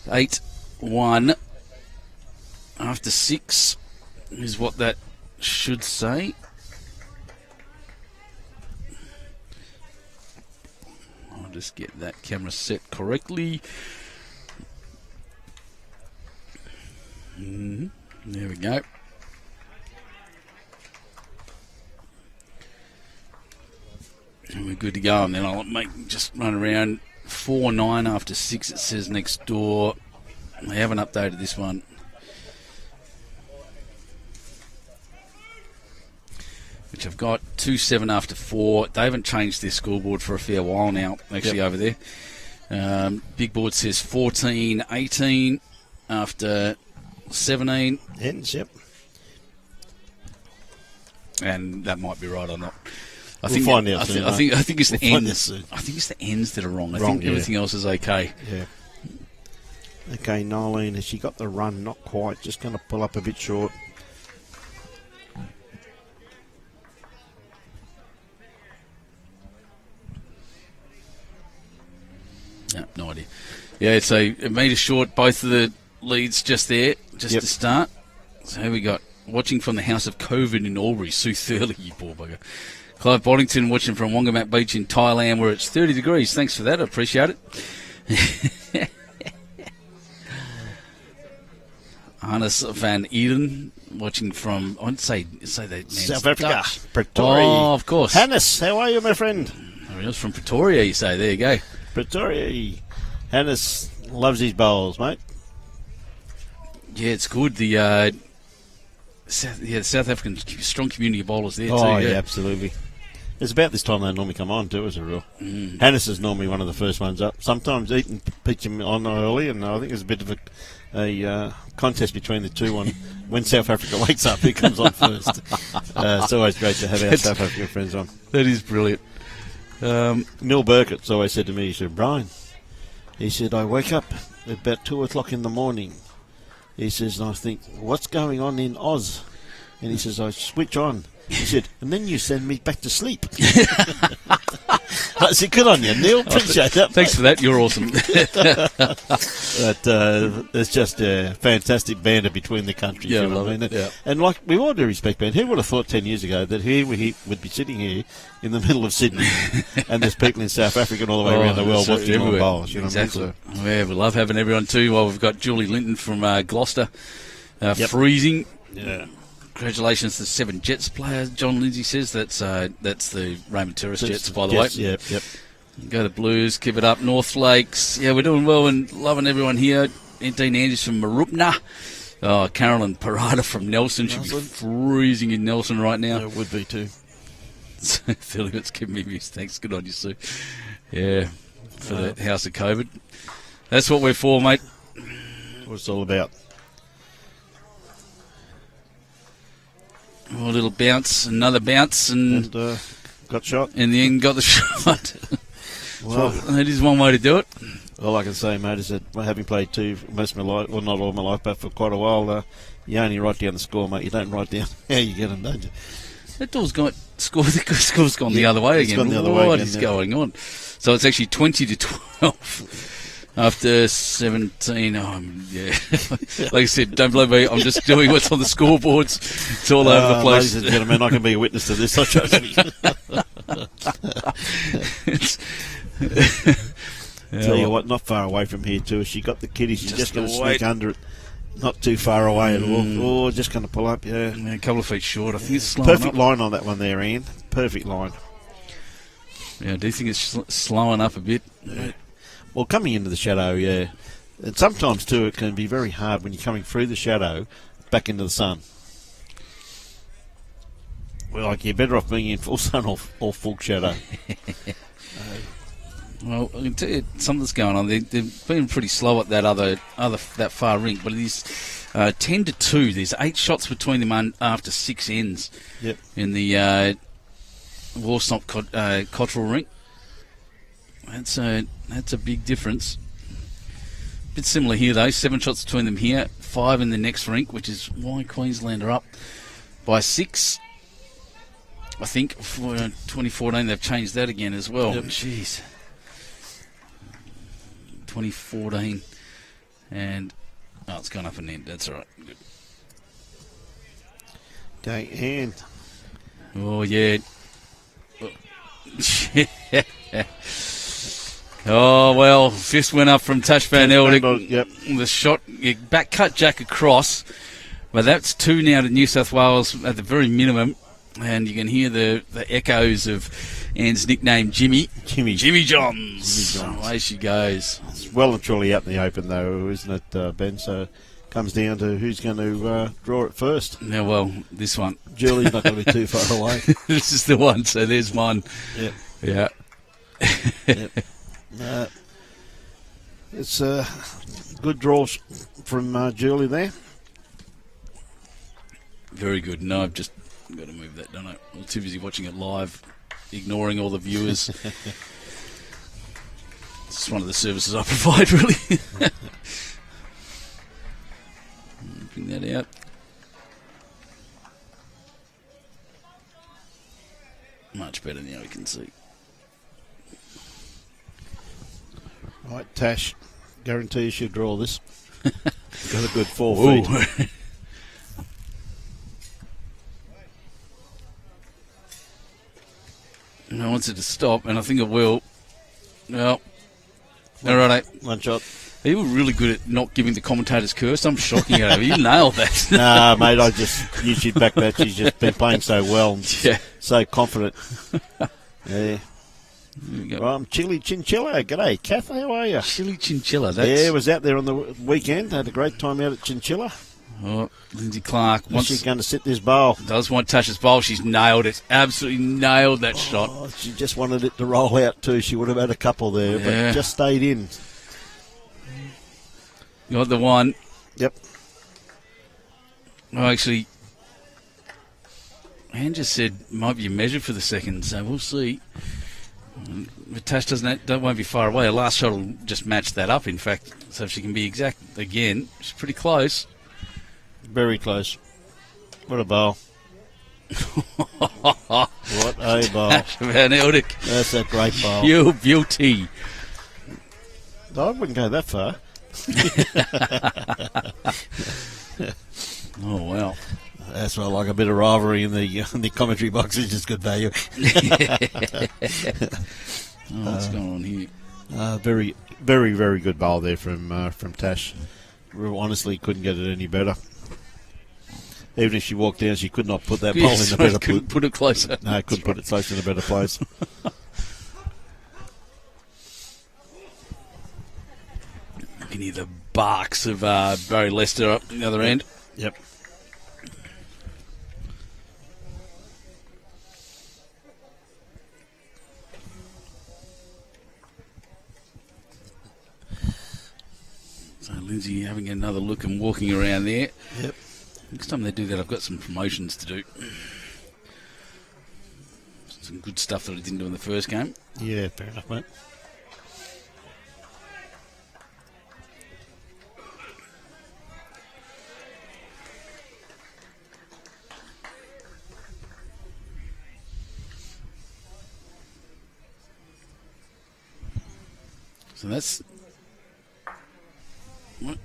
8-1 after 6 is what that should say. I'll just get that camera set correctly. There we go. And we're good to go. And then I'll just run around 4-9 after 6. It says next door. They haven't updated this one. Which I've got 2-7 after 4. They haven't changed their scoreboard for a fair while now, actually, over there. Big board says 14-18 after 17. Ends, yep. And that might be right or not. We'll find out soon, I think it's the We'll find ends. out soon. I think it's the ends that are wrong. I Wrong, think everything else is okay. Yeah. Okay, Noelene, has she got the run? Not quite. Just going to pull up a bit short. No idea. Yeah, so a metre short, both of the leads just there, just to start. So here we got, watching from the house of COVID in Albury, Sue Thurley, you poor bugger. Clive Boddington watching from Wongamat Beach in Thailand where it's 30 degrees. Thanks for that, I appreciate it. Hannes van Eden watching from, I'd say that man's South Africa, Dutch. Pretoria. Oh, of course. Hannes, how are you, my friend? I was from Pretoria, you say. There you go. Pretoria. Hannes loves his bowls, mate. Yeah, it's good. The South African strong community of bowlers there too. Oh, yeah, absolutely. It's about this time they normally come on too, as a rule. Hannes is normally one of the first ones up. Sometimes Eaton pitch him on early, and I think there's a bit of a contest between the two on when South Africa wakes up, who comes on first. It's always great to have our South African friends on. That is brilliant. Neil Burkett's always said to me, he said, Brian, he said, I wake up at about 2 o'clock in the morning. He says, and I think, what's going on in Oz? And he says, I switch on. He said, and then you send me back to sleep. I said, good on you, Neil. Appreciate that. Thanks for that. You're awesome. But it's just a fantastic banter between the countries. Yeah, you know I what I love mean? it, yeah. And like, with all due respect, man, who would have thought 10 years ago that he would be sitting here in the middle of Sydney and there's people in South Africa and all the way around the world so watching all bowls. You know exactly. what I mean? Yeah, we love having everyone too. Well, we've got Julie Linton from Gloucester, freezing. Yeah. Congratulations to 7 Jets players. John Lynsey says that's the Raymond Terrace Jets, by the way. Yep. Go to Blues, keep it up. North Lakes, yeah, we're doing well and loving everyone here. Dean Andrews from Marupna. Oh, Carolyn Parada from Nelson. Should be freezing in Nelson right now. Yeah, it would be too. Philly, it's giving me views. Thanks, good on you, Sue. Yeah, for the house of COVID. That's what we're for, mate. What it's all about. Oh, a little bounce, another bounce, and got shot. in the end got the shot. Well, that is one way to do it. All I can say, mate, is that having played two most of my life, well, not all my life, but for quite a while, you only write down the score, mate. You don't write down how you get them, don't you? That door's gone. Score's gone the other way it's again. gone the other way What again, is yeah. going on? So it's actually 20-12 after 17. Yeah. Like I said, don't believe me. I'm just doing what's on the scoreboards. It's all over the place. Ladies and gentlemen, I can be a witness to this. I trust me. Tell you what, not far away from here too. She got the kitty. She's just going to sneak under it. Not too far away at all. Oh, just going to pull up, yeah. A couple of feet short. I think it's slowing Perfect up. line on that one there, Ian. Perfect line. Yeah, I do think it's slowing up a bit. Yeah. Well, coming into the shadow, yeah. And sometimes, too, it can be very hard when you're coming through the shadow back into the sun. Well, like, you're better off being in full sun or full shadow. Well, I can tell you something's going on. They've been pretty slow at that far rink, but it is 10-2. There's 8 shots between them after 6 ends. Yep. In the Worsnop Cottrell rink. That's a big difference. Bit similar here though. 7 shots between them here, 5 in the next rink, which is why Queensland are up by 6. I think for 2014 they've changed that again as well. Yep. Jeez. 2014. And, it's gone up and in. That's all right. Good. Okay, and Oh, yeah. Oh, well, fist went up from Tash Van Eldik. Yep. The shot, back cut Jack across. But that's 2 now to New South Wales at the very minimum. And you can hear the echoes of Anne's nickname, Jimmy. Jimmy Johns. Away she goes. It's well and truly out in the open, though, isn't it, Ben? So it comes down to who's going to draw it first. Yeah, well, this one. Julie's not going to be too far away. This is the one, so there's one. Yep. Yeah. Yep. It's a good draw from Julie there. Very good. No, I've just got to move that, don't I? I'm too busy watching it live, ignoring all the viewers. It's one of the services I provide, really. Bring that out. Much better now, we can see. Right, Tash, guarantee you should draw this. Got a good 4 feet. I wants it to stop, and I think it will. Well, all right. One shot. You were really good at not giving the commentators curse. I'm shocking you over. You nailed that. Nah, mate, I just knew she'd back that. She's just been playing so well and so confident. Yeah. Well, I'm Chili Chinchilla. G'day, Kath. How are you? Chili Chinchilla. Yeah, was out there on the weekend. Had a great time out at Chinchilla. Oh, Lynsey Clarke. She's going to sit this bowl. Does want Tasha's bowl. She's nailed it. Absolutely nailed that shot. She just wanted it to roll out too. She would have had a couple there, but just stayed in. Got the one. Yep. Oh, actually, Anne just said might be a measure for the second, so we'll see. But Tash won't be far away. Her last shot will just match that up, in fact. So if she can be exact again, she's pretty close. Very close. What a bowl. What a bowl. Van Eldik. That's a great bowl. You beauty. I wouldn't go that far. Oh, wow. That's why I like a bit of rivalry in the commentary box. It's just good value. What's going on here? Very, very, very good bowl there from Tash. Honestly, couldn't get it any better. Even if she walked down, she could not put that bowl in a better place. Put it closer. No, couldn't put it closer in a better place. You can hear the barks of Barry Lester up the other end. Yep. So Lynsey having another look and walking around there. Yep. Next time they do that, I've got some promotions to do. Some good stuff that I didn't do in the first game. Yeah, fair enough, mate. So that's... What?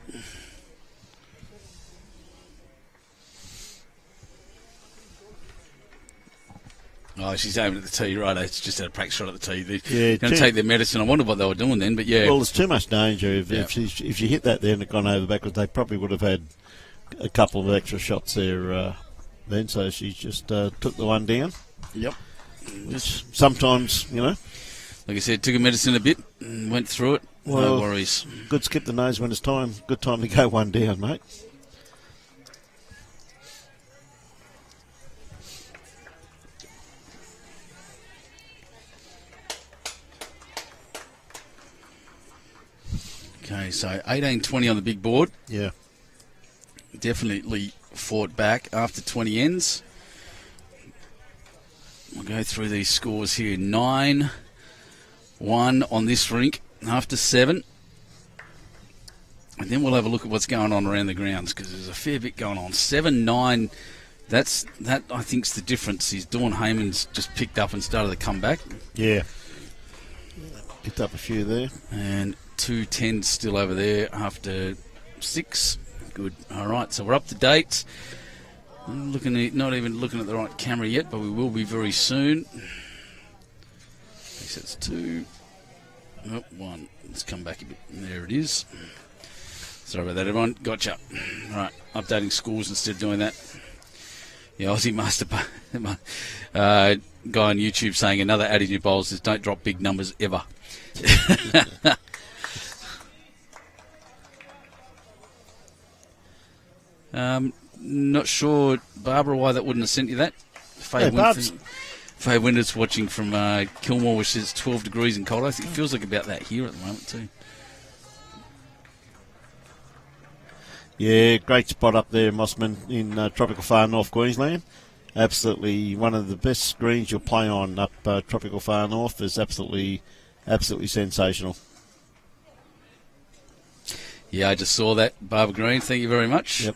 Oh, she's aiming at the tee, right? It's just had a practice shot at the tee. They're going to take their medicine. I wondered what they were doing then, but yeah. Well, there's too much danger. If she hit that there and it gone over backwards, they probably would have had a couple of extra shots there then. So she just took the one down. Yep. Which sometimes, like I said, took her medicine a bit and went through it. Well, no worries. Good skip the nose when it's time. Good time to go one down, mate. Okay, so 18-20 on the big board. Yeah. Definitely fought back after 20 ends. We'll go through these scores here. 9-1 on this rink after 7. And then we'll have a look at what's going on around the grounds because there's a fair bit going on. 7-9 That I think's the difference. Is Dawn Heyman's just picked up and started to come back. Yeah. Picked up a few there. And 2:10 still over there after 6. Good. All right, so we're up to date. I'm not even looking at the right camera yet, but we will be very soon. I guess that's 2. Oh, 1. Let's come back a bit. There it is. Sorry about that, everyone. Gotcha. All right, updating scores instead of doing that. The Aussie Master guy on YouTube saying another attitude bowls is don't drop big numbers ever. Not sure, Barbara, why that wouldn't have sent you that. Faye Winter's watching from Kilmore, which is 12 degrees and cold. I think it feels like about that here at the moment too. Yeah, great spot up there, Mossman, in tropical far north Queensland. Absolutely one of the best greens you'll play on up tropical far north. Is absolutely sensational. Yeah, I just saw that, Barbara Green. Thank you very much. Yep.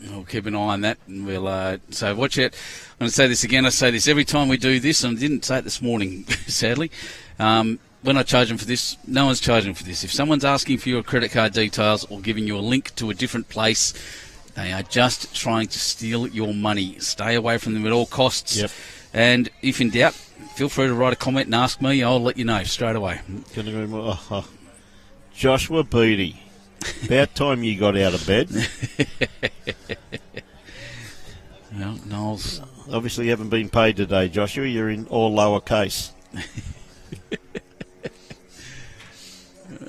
We'll keep an eye on that, and we'll so watch it. I'm going to say this again. I say this every time we do this, and I didn't say it this morning, sadly. When I charge them for this, no one's charging for this. If someone's asking for your credit card details or giving you a link to a different place, they are just trying to steal your money. Stay away from them at all costs. Yep. And if in doubt, feel free to write a comment and ask me. I'll let you know straight away. Joshua Beattie. About time you got out of bed. Well, Noel's... Obviously you haven't been paid today, Joshua. You're in all lowercase.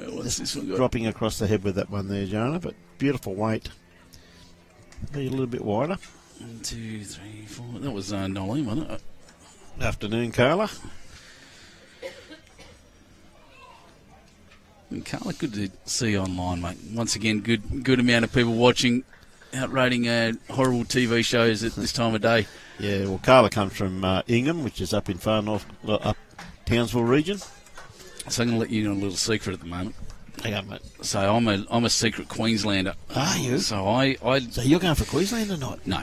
What's this one got? Dropping across the head with that one there, Jannah, but beautiful weight. Be a little bit wider. 1, 2, 3, 4. That was Noelene, wasn't it? Afternoon, Carla. And Carla, good to see you online, mate. Once again, good amount of people watching, outrating horrible TV shows at this time of day. Yeah, well, Carla comes from Ingham, which is up in far north, up Townsville region. So I'm going to let you know a little secret at the moment. Hang on, mate. So I'm a secret Queenslander. Are you? So So you're going for Queensland or not? No.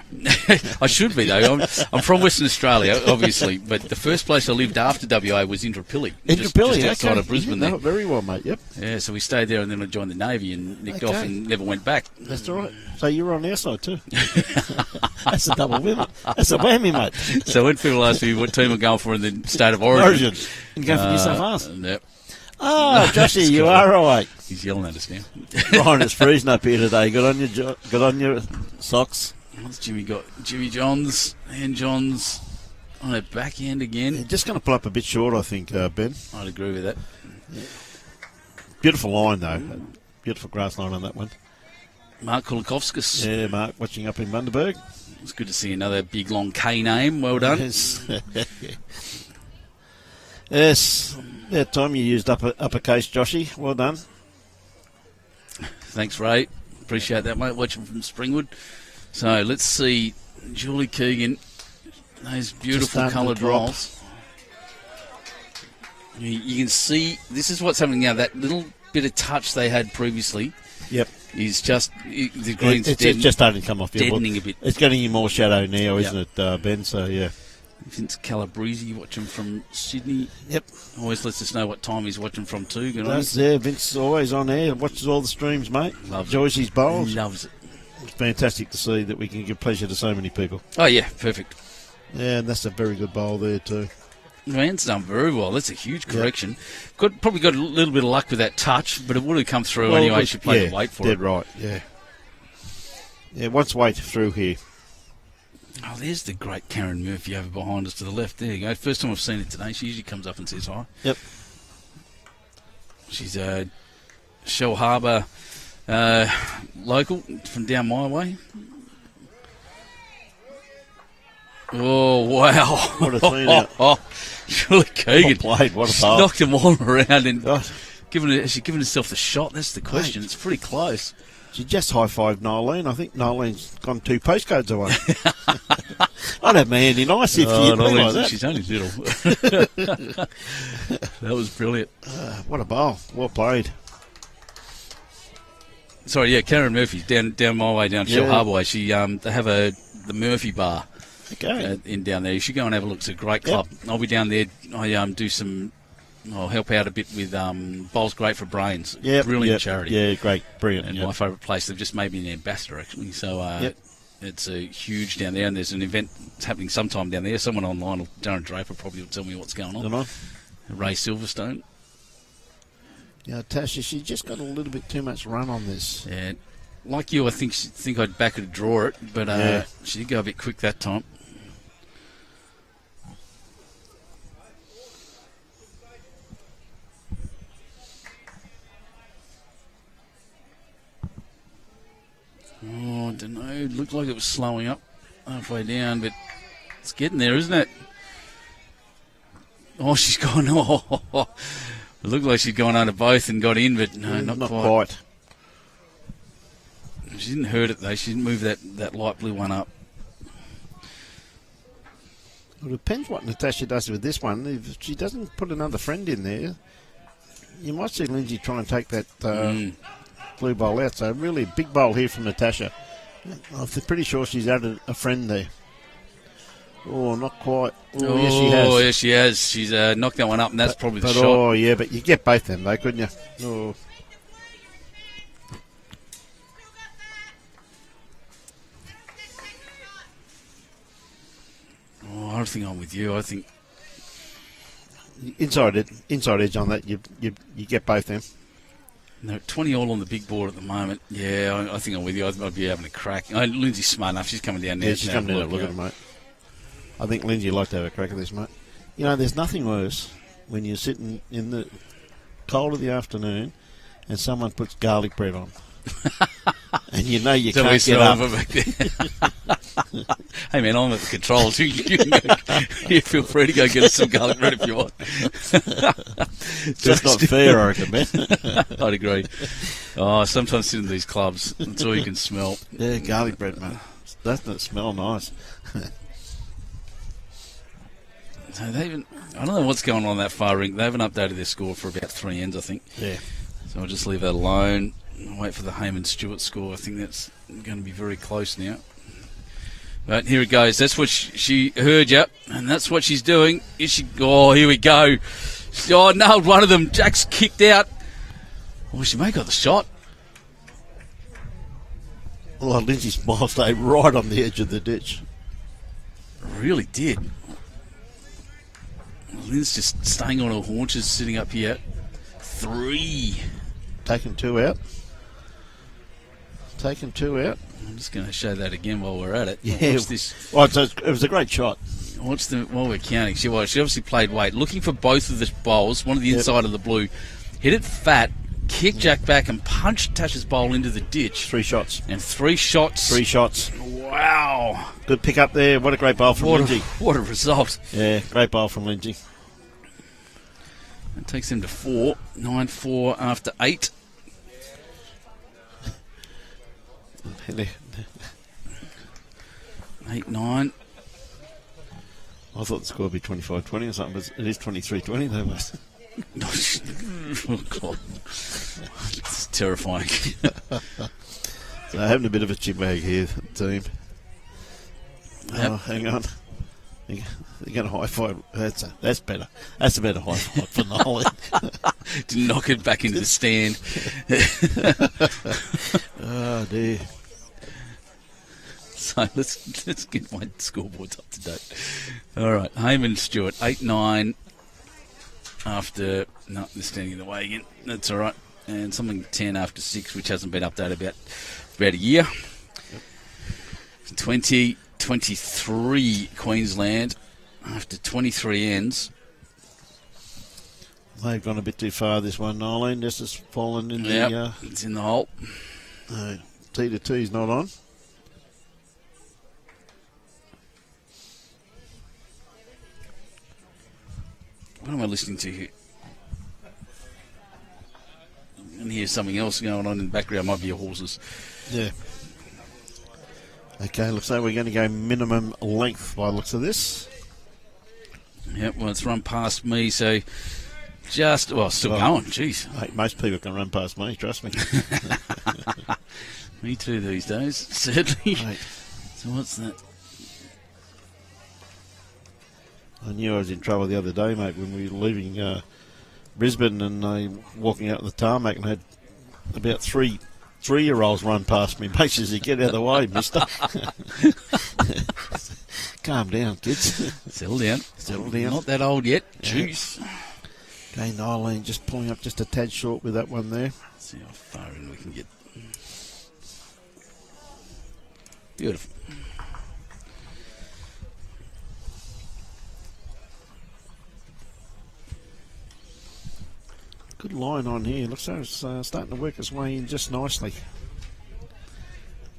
I should be, though. I'm from Western Australia, obviously, but the first place I lived after WA was Indooroopilly. Just outside of Brisbane there. Very well, mate, yep. Yeah, so we stayed there and then I joined the Navy and nicked off and never went back. That's all right. So you were on our side too. That's a double win. That's a whammy, mate. So when people ask me what team I'm going for in the state of Origin. And go for New South Wales. Yep. Oh, Joshy, you are all right. He's yelling at us now. Ryan, it's freezing up here today. Good on your socks. What's Jimmy got? Jimmy Johns and Johns on a backhand again. Yeah, just going to pull up a bit short, I think, Ben. I'd agree with that. Yeah. Beautiful line, though. Beautiful grass line on that one. Mark Kulikovskis. Yeah, Mark, watching up in Bundaberg. It's good to see another big, long K name. Well done. Yes. Yes. That time you used uppercase, Joshy. Well done. Thanks, Ray. Appreciate that, mate. Watching from Springwood. So let's see Julie Keegan. Those beautiful coloured rolls. You can see this is what's happening now. That little bit of touch they had previously. Yep. Is just the green's it's just starting to come off. Deadening a bit. It's getting you more shadow now, isn't it, Ben? So yeah. Vince Calabrese watching from Sydney. Yep. Always lets us know what time he's watching from too. Good on him. Vince is always on air. Watches all the streams, mate. Enjoys his bowls. Loves it. It's fantastic to see that we can give pleasure to so many people. Oh, yeah. Perfect. Yeah, and that's a very good bowl there too. Man's done very well. That's a huge correction. Yep. Probably got a little bit of luck with that touch, but it would have come through anyway. She played the weight for it. Dead right, yeah. Yeah, once weight through here. Oh, there's the great Karen Murphy over behind us to the left. There you go. First time I've seen it today. She usually comes up and says hi. Yep. She's a Shell Harbour local from down my way. Oh, wow. What a clean out. Julie Keegan. Well played. What a ball. Knocked them all around and she given herself the shot? That's the question. It's pretty close. She just high-fived Noelene. I think Nolene's gone 2 postcodes away. I'd have my handy nice if she'd be like that. She's only little. That was brilliant. What a bowl. Well played. Sorry, yeah, Karen Murphy's down my way, down Shell Harbour way. They have the Murphy Bar in down there. You should go and have a look. It's a great club. Yep. I'll be down there. I'll help out a bit with Bowls Great for Brains. Yeah, brilliant charity. Yeah, great, brilliant. And my favourite place. They've just made me an ambassador actually. So it's a huge down there, and there's an event happening sometime down there. Someone online, Darren Draper, probably will tell me what's going on. Ray Silverstone. Yeah, Tasha, she just got a little bit too much run on this. Yeah, like you, I think I'd back her to draw it, but she did go a bit quick that time. Oh, I don't know. It looked like it was slowing up halfway down, but it's getting there, isn't it? Oh, she's gone. Oh, it looked like she'd gone under both and got in, but no, not quite. She didn't hurt it, though. She didn't move that light blue one up. Well, it depends what Natasha does with this one. If she doesn't put another friend in there, you might see Lynsey try and take that blue bowl out. So really big bowl here from Natasha. I'm pretty sure she's added a friend there. Oh, not quite. Oh, yes, she has. Oh, yes, she has. She's knocked that one up, and that's probably the shot. Oh, yeah, but you get both them, though, couldn't you? Oh. Oh, I don't think I'm with you. I think inside edge on that, you get both them. No, 20 all on the big board at the moment. Yeah, I think I'm with you. I'd be having a crack. Lynsey's smart enough. She's coming down there. Yeah, she's coming down to look at it, mate. I think Lynsey would like to have a crack at this, mate. You know, there's nothing worse when you're sitting in the cold of the afternoon and someone puts garlic bread on. And you know you can't get up. Hey, man, I'm at the controls. You feel free to go get us some garlic bread if you want. Just not fair, I reckon, man. I'd agree. Oh, sometimes sitting in these clubs, that's all you can smell. Yeah, garlic bread, mate. Doesn't it smell nice? So I don't know what's going on that far ring. They haven't updated their score for about 3 ends, I think. Yeah. So I'll just leave that alone. I'll wait for the Heyman Stewart score. I think that's going to be very close now. But here it goes. That's what she heard you, and that's what she's doing. Is she? Oh, here we go. Oh, nailed one of them. Jack's kicked out. Oh, she may have got the shot. Well, Lynsey's ball stayed right on the edge of the ditch. Really did. Lynn's just staying on her haunches, sitting up here. 3. Taking 2 out. Taking 2 out. I'm just going to show that again while we're at it. Yeah. Watch this. Oh, it was a great shot. While we're counting. She obviously played weight. Looking for both of the bowls, one of the inside of the blue. Hit it fat, kicked Jack back and punched Tasha's bowl into the ditch. 3 shots. And 3 shots. 3 shots. Wow. Good pick up there. What a great bowl from Lynsey. What a result. Yeah, great bowl from Lynsey. That takes them to 4. 9-4 after 8. 8-9. I thought the score would be 25-20 or something, but it is 23-20 though, mate. Oh, God. It's terrifying. So having a bit of a chip bag here, team. Yep. Oh, hang on. They're going to high five. That's better. That's a better high five for Noelene. To knock it back into the stand. Oh, dear. So let's get my scoreboards up to date. All right, Heyman Stewart, 8-9 after... No, they're standing in the way again. That's all right. And something 10 after 6, which hasn't been updated about a year. Yep. 2023 Queensland after 23 ends. They've gone a bit too far, this one, Noelene. This has fallen in the... It's in the hole. T to T's not on. What am I listening to here? can hear something else going on in the background. Might be your horses. Yeah. Okay, looks like we're going to go minimum length by the looks of this. Yep, well, it's run past me, so still going. Jeez. Mate, most people can run past me, trust me. Me too these days, certainly. Mate. So what's that? I knew I was in trouble the other day, mate, when we were leaving Brisbane and walking out the tarmac and had about three-year-olds run past me. Mate says, get out of the way, mister. Calm down, kids. Settle down. Settle down. Not that old yet. Jeez. Okay, Noelene just pulling up just a tad short with that one there. Let's see how far in we can get. Beautiful. Good line on here. Looks like it's starting to work its way in just nicely.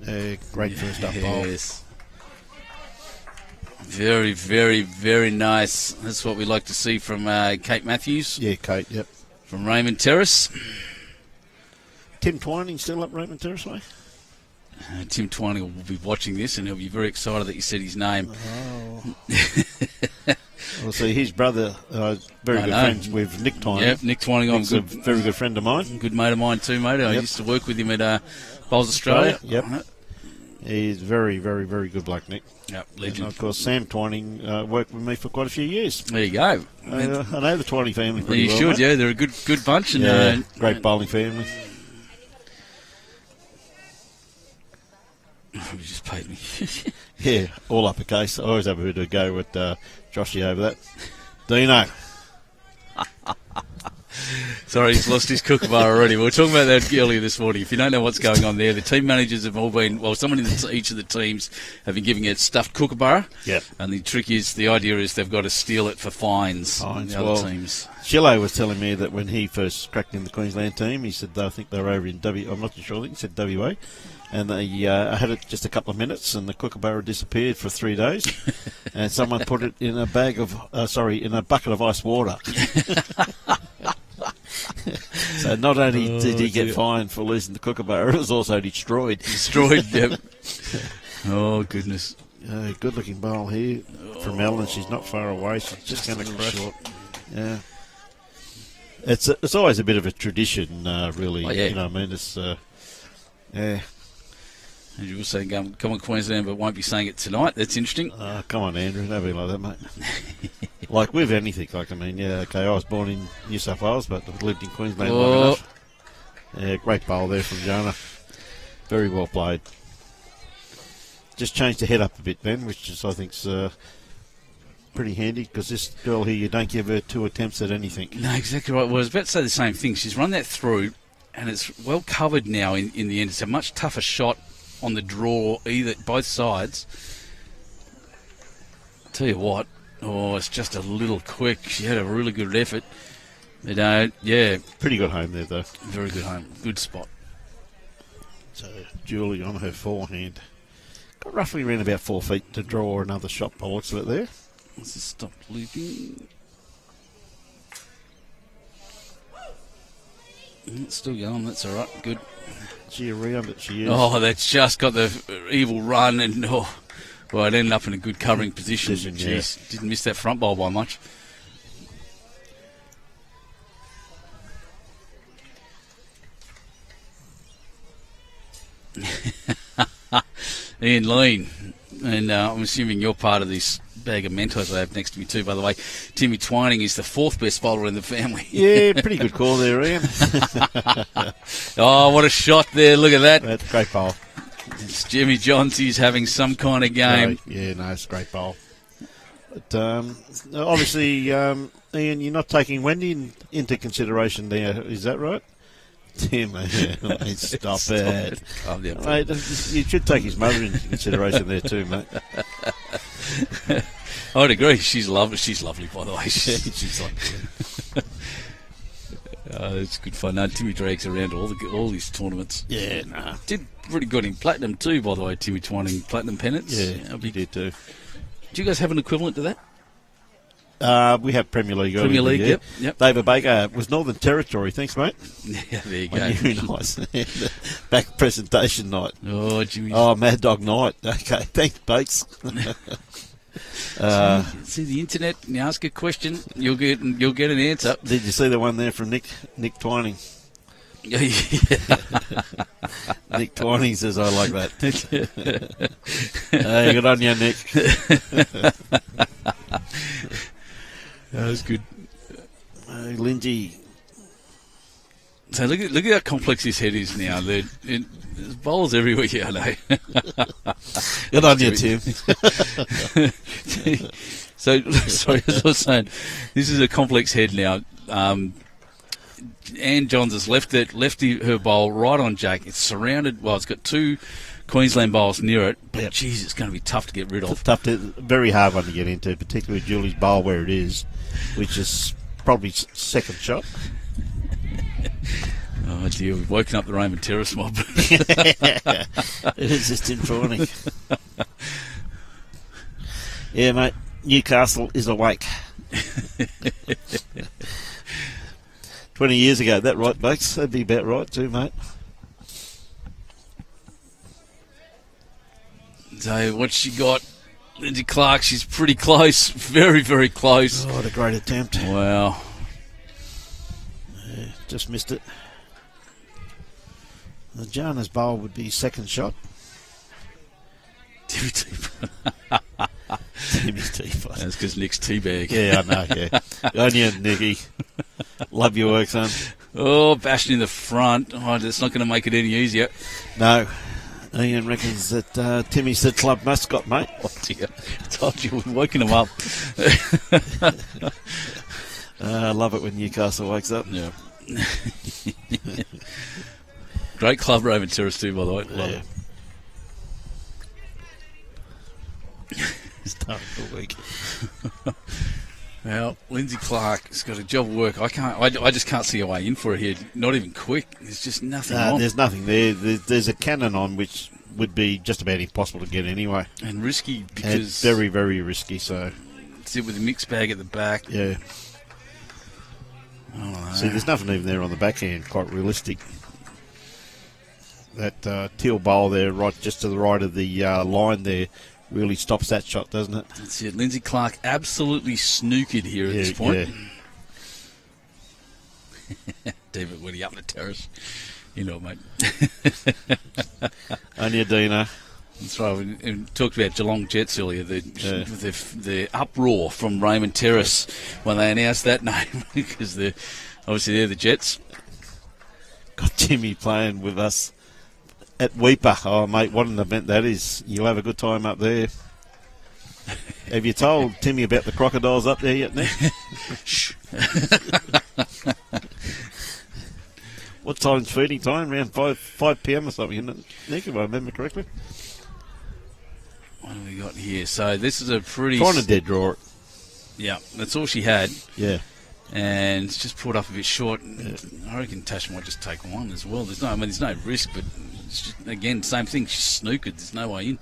Great first up bowl. Yes. Very, very, very nice. That's what we like to see from Kate Matthews. Yeah, Kate, yep. From Raymond Terrace. Tim Twining still up Raymond Terrace way? Tim Twining will be watching this and he'll be very excited that you said his name. Oh. Well, see, his brother, very good friends with Nick Twining. Yep, Nick Twining. I'm a very good friend of mine. Good mate of mine too, mate. I used to work with him at Bowls Australia. Yep. He's very, very, very good bloke, Nick. Yep, legend. And of course, Sam Twining worked with me for quite a few years. There you go. I know the Twining family pretty you well. should, mate. yeah. They're a good bunch. And, great bowling family. You just paid me. Yeah, all uppercase. I always have a bit of a go with Joshy over that. Dino. Sorry, he's lost his kookaburra already. We were talking about that earlier this morning. If you don't know what's going on there, the team managers have all been, someone in each of the teams have been giving it stuffed kookaburra. Yep. And the idea is they've got to steal it for fines. The other teams. Shillo was telling me that when he first cracked in the Queensland team, he said, I think they were over in I'm not too sure, I think he said WA. And they had it just a couple of minutes, and the kookaburra disappeared for 3 days. And someone put it in a in a bucket of ice water. So not only did he get fined for losing the kookaburra, it was also destroyed. Yep. Oh, goodness. Good-looking bowl here from Ellen. She's not far away. She's just going to crush. Short. Yeah. It's always a bit of a tradition, really. Oh, yeah. You know what I mean? It's, yeah. As you were saying, come on Queensland, but won't be saying it tonight. That's interesting. Come on, Andrew. Don't be like that, mate. Like with anything. I was born in New South Wales, but I've lived in Queensland long enough. Yeah, great bowl there from Jannah. Very well played. Just changed the head up a bit then, which is, I think, pretty handy, because this girl here, you don't give her 2 attempts at anything. No, exactly right. Well, I was about to say the same thing. She's run that through, and it's well covered now in the end. It's a much tougher shot on the draw, both sides. Tell you what, it's just a little quick. She had a really good effort. But, yeah. Pretty good home there, though. Very good home. Good spot. So, Julie on her forehand. Got roughly around about 4 feet to draw another shot by the looks of it there. Let's just stop looping. It's still going. That's all right. Good. She around it, she is. Oh, that's just got the evil run, and it ended up in a good covering position. Jeez, yeah. Didn't miss that front bowl by much. Ian Lean, and I'm assuming you're part of this bag of Mentos I have next to me too, by the way. Timmy Twining is the 4th best bowler in the family. Yeah, pretty good call there, Ian. Oh, what a shot there. Look at that. That's a great bowl. It's Jimmy Johns. He's having some kind of game. It's a great bowl. But obviously, Ian, you're not taking Wendy into consideration there. Is that right? Tim, stop it. Mate, you should take his mother into consideration there too, mate. I'd agree. She's lovely. She's lovely, by the way. She's like, it's good fun. No, Timmy drags around all these tournaments. Yeah, nah. Did pretty good in platinum too, by the way. Timmy Twining platinum pennants. Yeah, he did too. Do you guys have an equivalent to that? We have Premier League. Premier League, yeah. yep. David Baker was Northern Territory. Thanks, mate. Yeah, there you go. Very nice. Back presentation night. Oh, Jimmy. Oh, Mad Dog night. Okay, thanks, Bakes. See the internet and you ask a question, you'll get an answer. Did you see the one there from Nick Twining? Yeah. Nick Twining says, I like that. Hey, good on you, Nick. That was good. Lynsey. So look at how complex his head is now. There's bowls everywhere, yeah, I know. Good on you, Tim. So, sorry, as I was saying, this is a complex head now. Ann Johns has left her bowl right on Jake. It's surrounded, well, it's got two Queensland bowls near it, but geez, it's going to be tough to get rid of. Very hard one to get into, particularly with Julie's bowl where it is, which is probably second shot. Oh dear, we've woken up the Raymond Terrace mob. It is just informing. Yeah, mate, Newcastle is awake. 20 years ago, that right, Bakes? That'd be about right too, mate. So what she got, Lynsey Clarke, she's pretty close, very, very close. Oh, what a great attempt. Wow. Yeah, just missed it. Jannah's bowl would be second shot. Timmy's teapot. That's because Nick's teabag. Yeah, I know, yeah. On you, Nicky. Love your work, son. Oh, bashing in the front. Oh, that's not going to make it any easier. No. Ian reckons that Timmy's the club mascot, mate. Oh, dear. I told you, we've woken him up. I love it when Newcastle wakes up. Yeah. Great club, Raymond Terrace, too, by the way. Love it. Start the week. Well, Lynsey Clarke has got a job of work. I just can't see a way in for it here. Not even quick. There's just nothing on. There's nothing there. There's a cannon on which would be just about impossible to get anyway. And risky because... And very, very risky, so... Sit with a mixed bag at the back. Yeah. Oh, see, there's nothing even there on the backhand, quite realistic. That teal bowl there, right just to the right of the line there, really stops that shot, doesn't it? That's it. Lynsey Clarke absolutely snookered here at this point. Yeah. David Woody up the terrace. You know, mate. Only a Dino. That's right. We talked about Geelong Jets earlier. The uproar from Raymond Terrace when they announced that name because obviously they're the Jets. Got Timmy playing with us at Weeper. Oh, mate, what an event that is. You'll have a good time up there. Have you told Timmy about the crocodiles up there yet, Nick? Shh. What time's feeding time? Around 5 p.m. or something, isn't it, Nick, if I remember correctly? What have we got here? So this is a pretty... Trying to dead draw it. Yeah, that's all she had. Yeah. And it's just pulled up a bit short. Yeah. I reckon Tash might just take one as well. There's no risk, but it's just, again, same thing. She's snookered. There's no way in.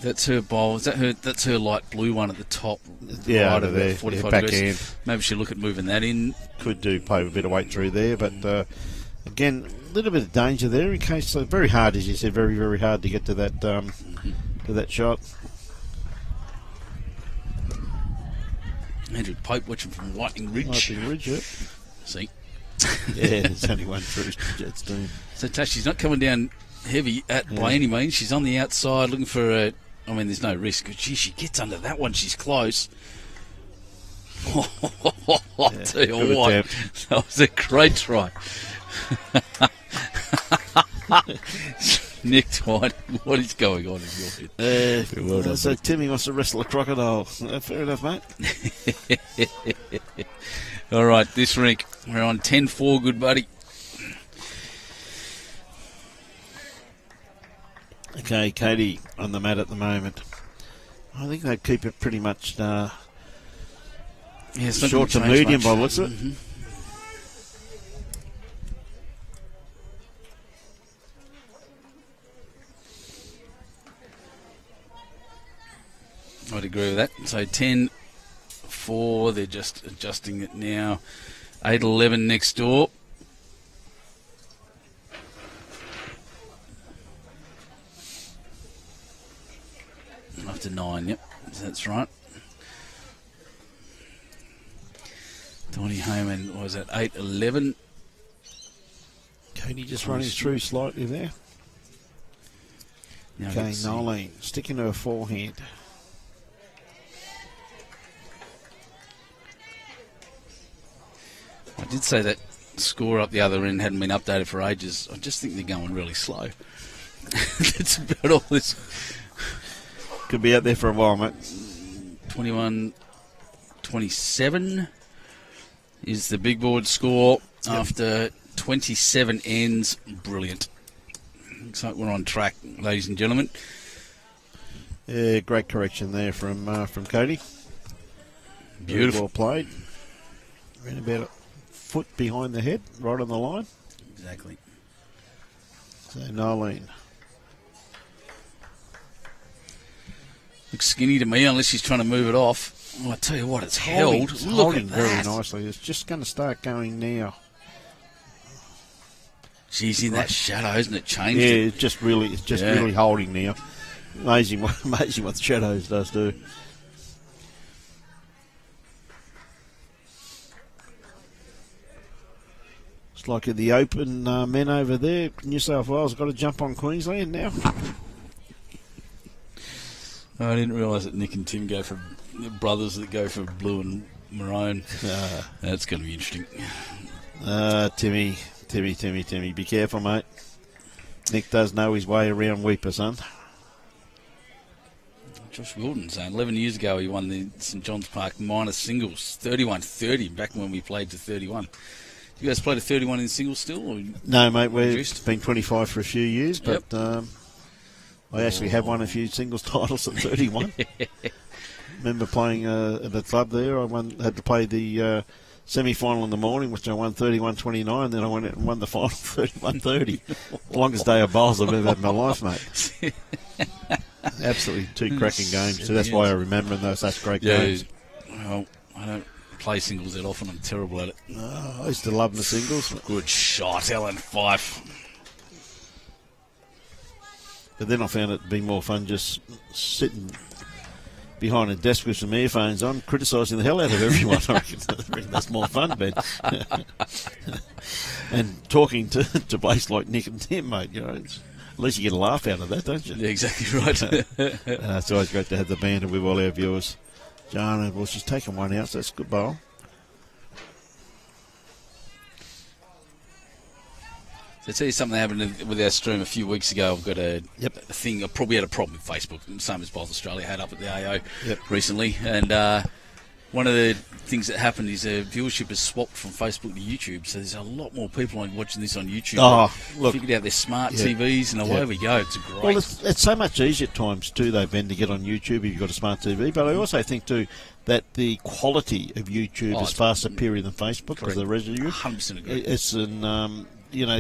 That's her bowl. That's her light blue one at the top. Yeah, right over there. 45 back degrees. end. Maybe she'll look at moving that in. Could play a bit of weight through there, but again, a little bit of danger there in case. Very hard, as you said, very, very hard to get to that to that shot. Andrew Pope watching from Lightning Ridge. Lightning Ridge, yeah. See? Yeah, there's only one through Jets team. So Tash, she's not coming down heavy by any means. She's on the outside looking for a... I mean, there's no risk. Gee, she gets under that one. She's close. I'll tell you what. Attempt. That was a great try. Nick Twine, what is going on in your head? Well done, so Timmy wants to wrestle a crocodile. Fair enough, mate. All right, this rink, we're on 10-4, good buddy. Okay, Katie on the mat at the moment. I think they keep it pretty much short to medium by the looks of it. Mm-hmm. I'd agree with that. So 10 8-4. They're just adjusting it now. 8-11 next door. After 9, yep, that's right. Donny Hayman was at 8-11. Katie just running through slightly there. Now Okay, Noelene sticking to her forehand. I did say that score up the other end hadn't been updated for ages. I just think they're going really slow. That's about all this. Could be out there for a while, mate. 21-27 is the big board score after 27 ends. Brilliant. Looks like we're on track, ladies and gentlemen. Yeah, great correction there from Cody. Beautiful. Very well played. Around about a foot behind the head, right on the line. Exactly. So Noelene. Looks skinny to me, unless she's trying to move it off. Well, I tell you what, it's held. It's Look holding at very that. nicely. It's just going to start going now. She's in that shadow, isn't it? Changed Yeah, it. it's just really holding now. Amazing what the shadows does do. It's like at the Open men over there, New South Wales got to jump on Queensland now. I didn't realise that Nick and Tim go for brothers that go for blue and maroon. That's going to be interesting. Timmy, be careful, mate. Nick does know his way around Weeper, son. Josh Wilton saying 11 years ago he won the St John's Park minor singles 31-30 back when we played to 31. You guys play to 31 in singles still? Or no, mate, we've been 25 for a few years, but I actually have won a few singles titles at 31. Remember playing at the club there. I had to play the semi-final in the morning, which I won 31-29. Then I went out and won the final 31-30. Longest day of bowls I've ever had in my life, mate. Absolutely two cracking games. So that's why I remember those such great games. Well, I don't play singles that often. I'm terrible at it. I used to love the singles. Good shot, Ellen Fife. But then I found it to be more fun just sitting behind a desk with some earphones on, criticising the hell out of everyone. I reckon that's more fun, Ben. And talking to blokes like Nick and Tim, mate, you know, at least you get a laugh out of that, don't you? Yeah, exactly right. It's always great to have the banter with all our viewers. Jannah, well, she's taken one out, so that's a good bowl. So I tell you something that happened with our stream a few weeks ago. I've got a thing. I probably had a problem with Facebook, same as Bowls Australia had up at the AO recently. And one of the things that happened is viewership has swapped from Facebook to YouTube. So there's a lot more people watching this on YouTube. Oh, look. Figured out their smart TVs, and away we go. It's great. Well, it's so much easier at times, too, though, Ben, to get on YouTube if you've got a smart TV. But I also think, too, that the quality of YouTube is far superior than Facebook because of the resolution. 100% agree. It's an...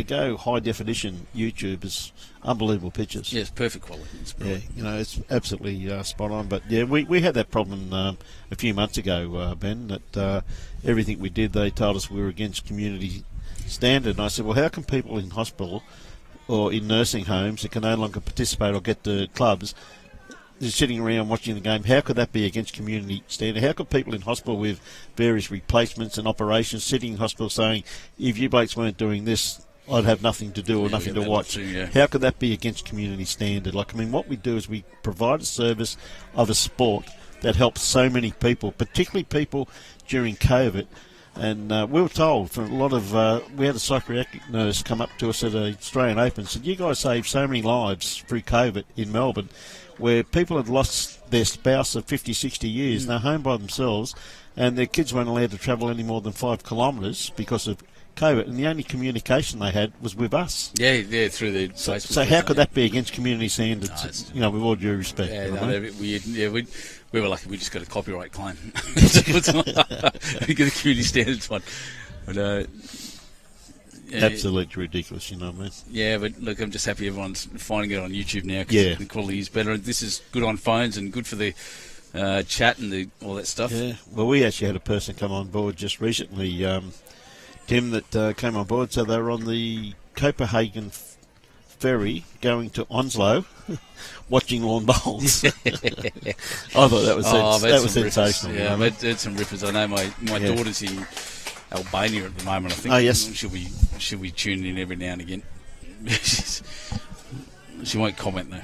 go high definition YouTube is unbelievable pictures. Yeah, it's perfect quality. It's it's absolutely spot on. But yeah, we had that problem a few months ago, Ben, that everything we did, they told us we were against community standard. And I said, well, how can people in hospital or in nursing homes that can no longer participate or get to clubs just sitting around watching the game, how could that be against community standard? How could people in hospital with various replacements and operations sitting in hospital saying, if you blokes weren't doing this, I'd have nothing to do or nothing to watch? How could that be against community standard? What we do is we provide a service of a sport that helps so many people, particularly people during COVID. And we were told from a lot of, we had a psychiatric nurse come up to us at the Australian Open and said, you guys saved so many lives through COVID in Melbourne, where people had lost their spouse of 50, 60 years, they're home by themselves, and their kids weren't allowed to travel any more than 5 kilometres because of COVID, and the only communication they had was with us. Yeah, through the Facebook. So how could that be against community standards? With all due respect. We were lucky. We just got a copyright claim. We get the community standards one. But, absolutely ridiculous, what I mean? Yeah, but look, I'm just happy everyone's finding it on YouTube now because the quality is better. This is good on phones and good for the chat and all that stuff. Yeah. Well, we actually had a person come on board just recently, Tim, that came on board. So they were on the Copenhagen ferry going to Onslow, watching lawn bowls. I thought that was sensational. Yeah, I've had some rippers. I know my daughter's in Albania at the moment, I think. Oh, yes. She'll be tuning in every now and again. She won't comment, though.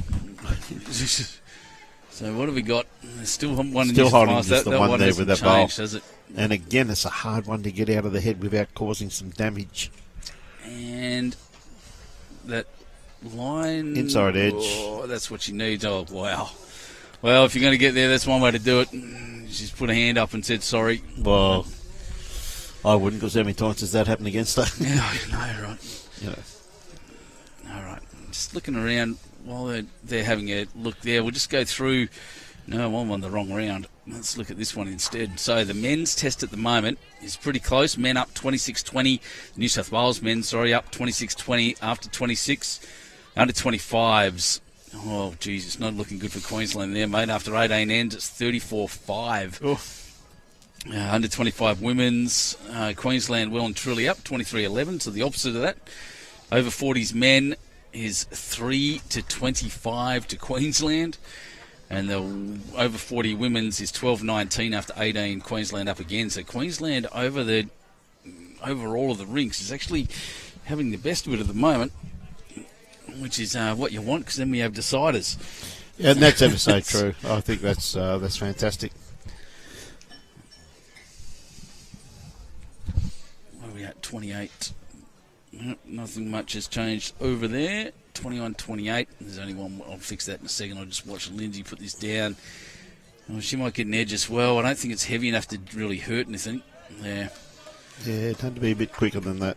So what have we got? There's still one still holding just that the one there with that bowl. Does it? And again, it's a hard one to get out of the head without causing some damage. And that line... Inside edge. Oh, that's what she needs. Oh, wow. Well, if you're going to get there, that's one way to do it. She's put a hand up and said sorry. Well, I wouldn't, because how many times has that happened against her? Yeah, I know, right. Yeah. All right. Just looking around while they're having a look there. We'll just go through... No, I'm on the wrong round. Let's look at this one instead. So the men's test at the moment is pretty close. Men up 26-20. New South Wales men, up 26-20 after 26. Under 25s. Oh, geez, it's not looking good for Queensland there, mate. After 18 ends, it's 34-5. Under 25 women's. Queensland well and truly up, 23-11. So the opposite of that. Over 40s men is 3-25 to Queensland. And the over 40 women's is 12-19 after 18. Queensland up again. So Queensland over all of the rinks is actually having the best of it at the moment, which is what you want, because then we have deciders. Yeah, and that's ever so true. I think that's fantastic. Where are we at? 28. Nothing much has changed over there. 21-28. There's only one. I'll fix that in a second. I'll just watch Lynsey put this down. Oh, she might get an edge as well. I don't think it's heavy enough to really hurt anything. Yeah. Yeah, it had to be a bit quicker than that.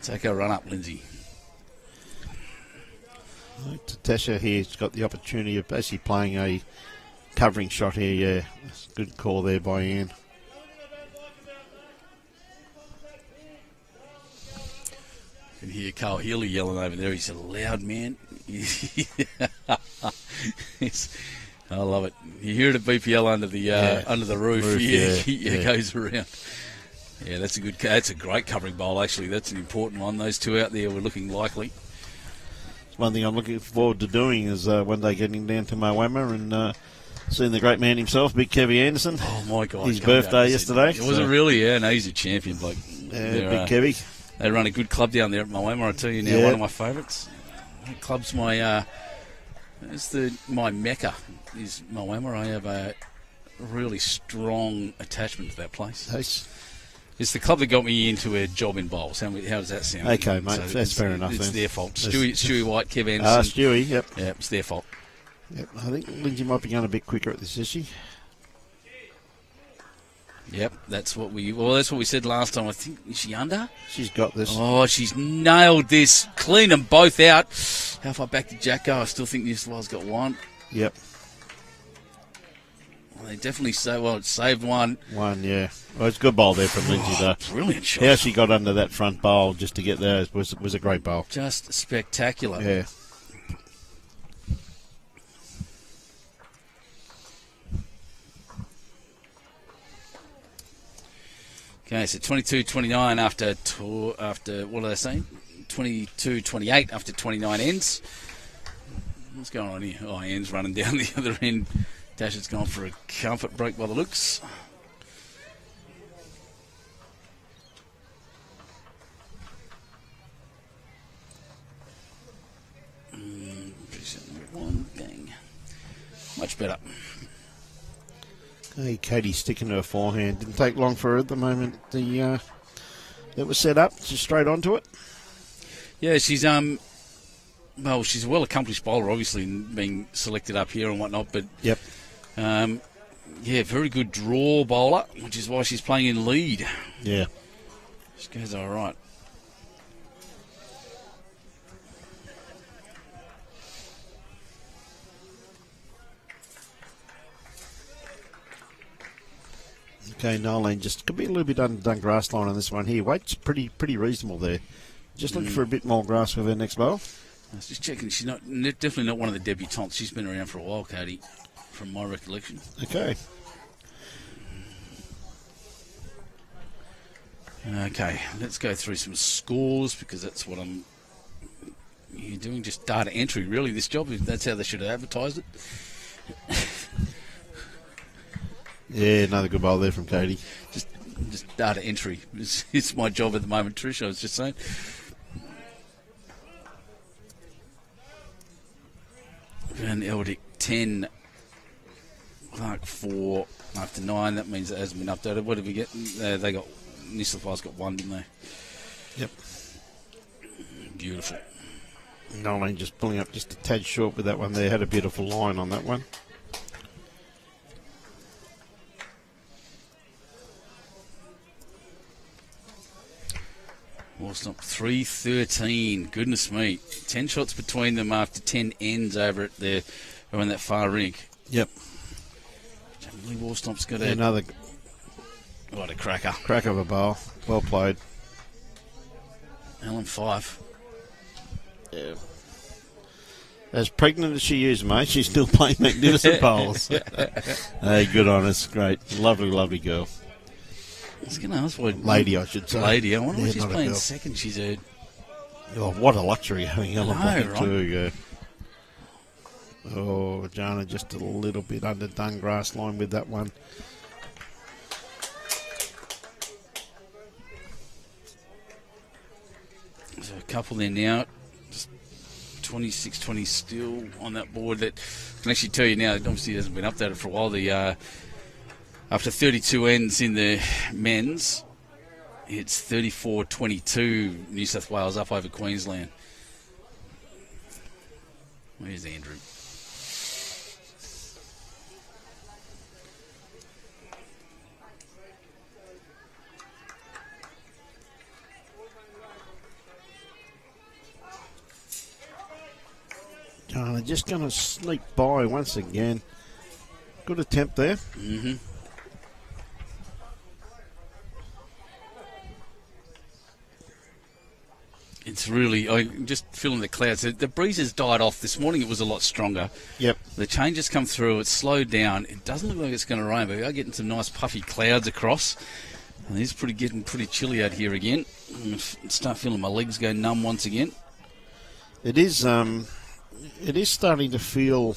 Take a run up, Lynsey. Natasha here's got the opportunity of basically playing a covering shot here. Yeah, that's a good call there by Anne. You can hear Carl Healy yelling over there. He's a loud man. I love it. You hear it at BPL under the roof. It goes around. Yeah, that's a great covering bowl, actually. That's an important one. Those two out there were looking likely. One thing I'm looking forward to doing is one day getting down to Moama and seeing the great man himself, Big Kevy Anderson. Oh, my God. His birthday yesterday. Was it really? Yeah, no, he's a champion bloke. Big Kevy. They run a good club down there at Moama, I tell you now, one of my favourites. That club's my mecca, is Moama. I have a really strong attachment to that place. Nice. It's the club that got me into a job in bowls. How does that sound? Okay, mate, so that's fair enough. It's their fault. Stewie White, Kev Anderson. Stewie, yep. Yeah, it's their fault. Yep, I think Lynsey might be going a bit quicker at this, is she? Yep, that's what we said last time. I think, is she under? She's got this. Oh, she's nailed this. Clean them both out. How far back did Jack go? I still think New South Wales got one. Yep. Well, they definitely it saved one. One, yeah. Well, it's a good bowl there from Lynsey, though. Brilliant shot. How she got under that front bowl just to get there was a great bowl. Just spectacular. Yeah. Okay, so 22-29 after what are they saying? 22-28 after 29 ends. What's going on here? Oh, Anne's running down the other end. Tasha's gone for a comfort break by the looks. Bang. Much better. Hey, Katie's sticking to her forehand. Didn't take long for her at the moment. That was set up, just straight onto it. Yeah, she's a well accomplished bowler, obviously, being selected up here and whatnot. But yep, very good draw bowler, which is why she's playing in lead. Yeah, she goes all right. Okay, Noelene just could be a little bit underdone grass line on this one here. Weight's pretty reasonable there. Just looking for a bit more grass with her next bowl. I was just checking. She's definitely not one of the debutantes. She's been around for a while, Cody, from my recollection. Okay. Okay, let's go through some scores because that's what you're doing, just data entry, really, this job. That's how they should have advertised it. Yeah, another good bowl there from Katie. Just data entry. It's my job at the moment, Trish, I was just saying. And Eldik 10, Clarke 4 after 9. That means it hasn't been updated. What did we get? They got New South Wales got 1, didn't they? Yep. Beautiful. Noelene just pulling up just a tad short with that one there. Had a beautiful line on that one. Awesome. 3-13. Goodness me. 10 shots between them after 10 ends over at their around that far rink. Yep. Jamie Warstomp's got another. What a cracker. Crack of a bowl. Well played. Alan Fife. Yeah. As pregnant as she is, mate, she's still playing magnificent bowls. Hey, good on us. Great. Lovely, lovely girl. I was going to ask what... Lady, I should say. Lady. I wonder what she's not a playing girl. second, she's heard. Oh, what a luxury having Ellen playing right? too. Yeah. Oh, Jannah just a little bit underdone grass line with that one. So a couple there now. Just 26-20 still on that board. That I can actually tell you now, it obviously hasn't been updated for a while. The after 32 ends in the men's, it's 34-22 New South Wales up over Queensland. Where's Andrew? Jannah just going to sneak by once again. Good attempt there. Mm-hmm. It's really, I'm just feeling the clouds. The breeze has died off. This morning it was a lot stronger. Yep. The changes come through. It's slowed down. It doesn't look like it's going to rain, but we are getting some nice puffy clouds across. And it's getting pretty chilly out here again. I'm going to start feeling my legs go numb once again. It is starting to feel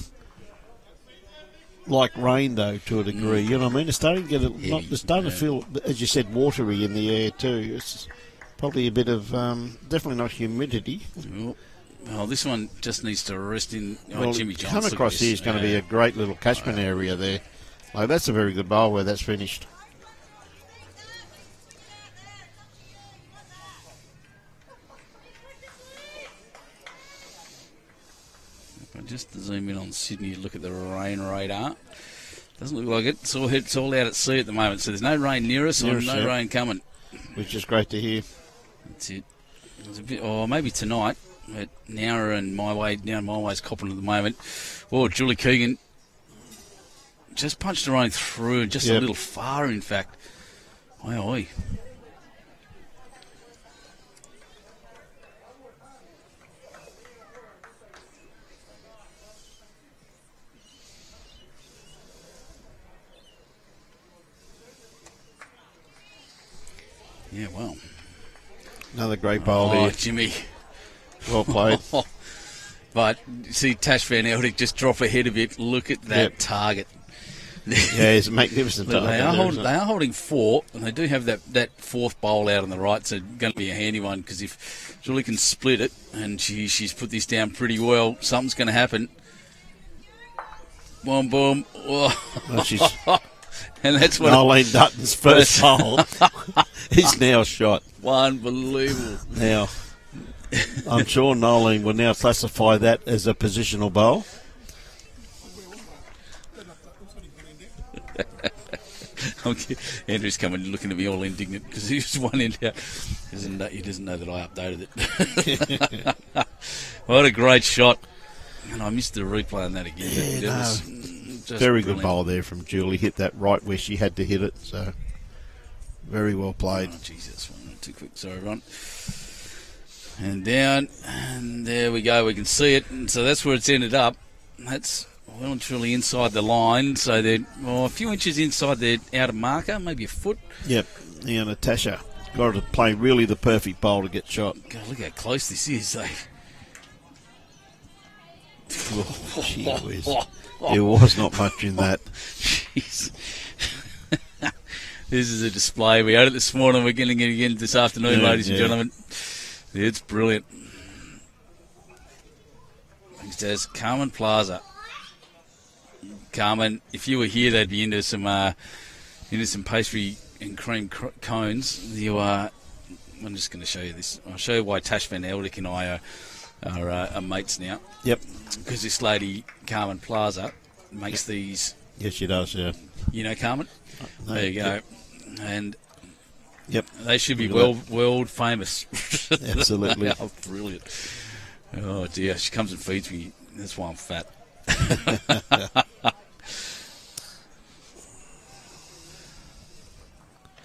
like rain, though, to a degree. You know what I mean? It's starting to get it's starting to feel, as you said, watery in the air too. It's probably a bit of definitely not humidity. Well, this one just needs to rest in. Well, Jimmy Johnson. come across here is going to be a great little catchment area there. Like, that's a very good bowl where that's finished. If I just zoom in on Sydney, look at the rain radar. Doesn't look like it. It's all out at sea at the moment, so there's no rain near us or no rain coming. Which is great to hear. That's it. There's a bit, or maybe tonight. But Nowra and my way's copping at the moment. Oh, Julie Keegan just punched her own through, just a little far, in fact. Oi. Yeah, well. Another great bowl here. Jimmy. Well played. But see Tash Van Eldik just drop ahead a bit. Look at that target. Yeah, it's a magnificent target. They are holding 4, and they do have that fourth bowl out on the right, so going to be a handy one, because if Julie can split it, and she's put this down pretty well, something's going to happen. Boom, boom. Oh. Well, and that's what Noelene Dutton's first bowl. He's now shot. Unbelievable. Now, I'm sure Noelene will now classify that as a positional bowl. Andrew's coming looking at me all indignant because he's one in here. He doesn't know that I updated it. What a great shot. And I missed the replay on that again. Very good bowl there from Julie. Hit that right where she had to hit it. So, very well played. Oh, Jesus. Too quick. Sorry, everyone. And down, and there we go. We can see it. And so that's where it's ended up. That's well and truly inside the line. So they're a few inches inside their outer marker, maybe a foot. Yep. Now Natasha got to play really the perfect bowl to get shot. God, look how close this is. Oh, gee whiz. There was not much in that. Jeez. This is a display. We had it this morning. We're getting it again this afternoon, ladies and gentlemen. It's brilliant. Thanks to Carmen Plaza. Carmen, if you were here, they'd be into some pastry and cream cones. I'm just going to show you this. I'll show you why Tash Van Eldik and I are mates now. Yep. Because this lady, Carmen Plaza, makes these. Yes, she does, yeah. You know Carmen? No, there you go. yep. And yep, they should be world famous. Absolutely. Oh, brilliant. Oh, dear. She comes and feeds me. That's why I'm fat.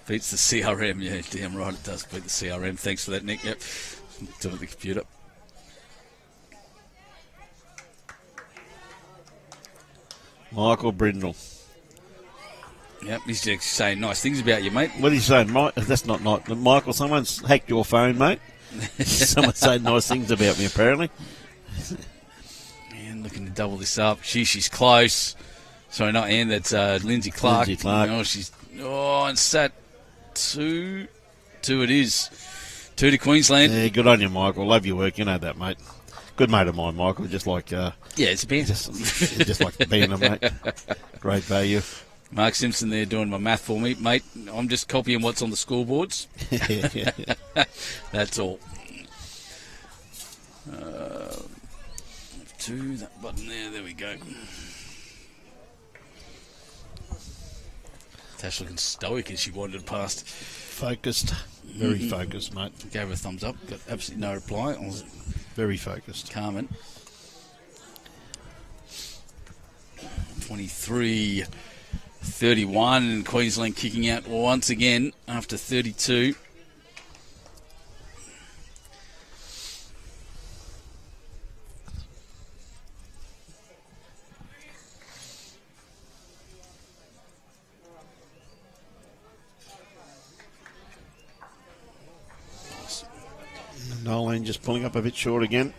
Beats the CRM. Yeah, damn right it does beat the CRM. Thanks for that, Nick. Yep. Doing it at the computer. Michael Brindle. Yep, he's just saying nice things about you, mate. What are you saying, Mike? That's not nice. Michael, someone's hacked your phone, mate. Someone's saying nice things about me, apparently. And looking to double this up. She's close. Sorry, not Anne. That's Lynsey Clarke. Lynsey Clarke. And sat 2 it is. 2 to Queensland. Yeah, good on you, Michael. Love your work. You know that, mate. Good mate of mine, Michael. Just like it's a band. just like being a mate. Great value. Mark Simpson there doing my math for me, mate. I'm just copying what's on the scoreboards. That's all. To that button there. There we go. Tash looking stoic as she wandered past. Focused. Very focused, mate. Gave her a thumbs up. Got absolutely no reply. I was very focused. Carmen. 23-31. Queensland kicking out once again after 32. Noelene just pulling up a bit short again.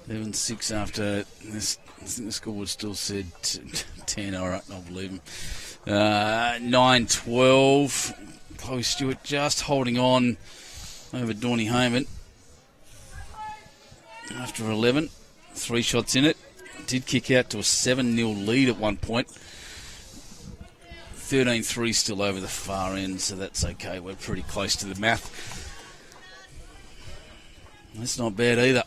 Eleven 6 after this. I think the score would still said 10. All right, I'll believe him. 9-12. Chloe Stewart just holding on over Dawny Heyman. After 11, 3 shots in it. Did kick out to a 7-0 lead at one point. 13-3 still over the far end, so that's okay. We're pretty close to the math. That's not bad either.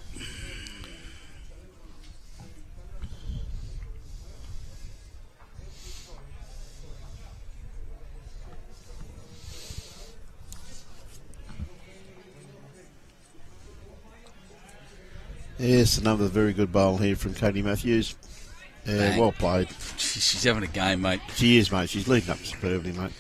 Yes, another very good bowl here from Katie Matthews. Well played. She's having a game, mate. She is, mate. She's leading up superbly, mate.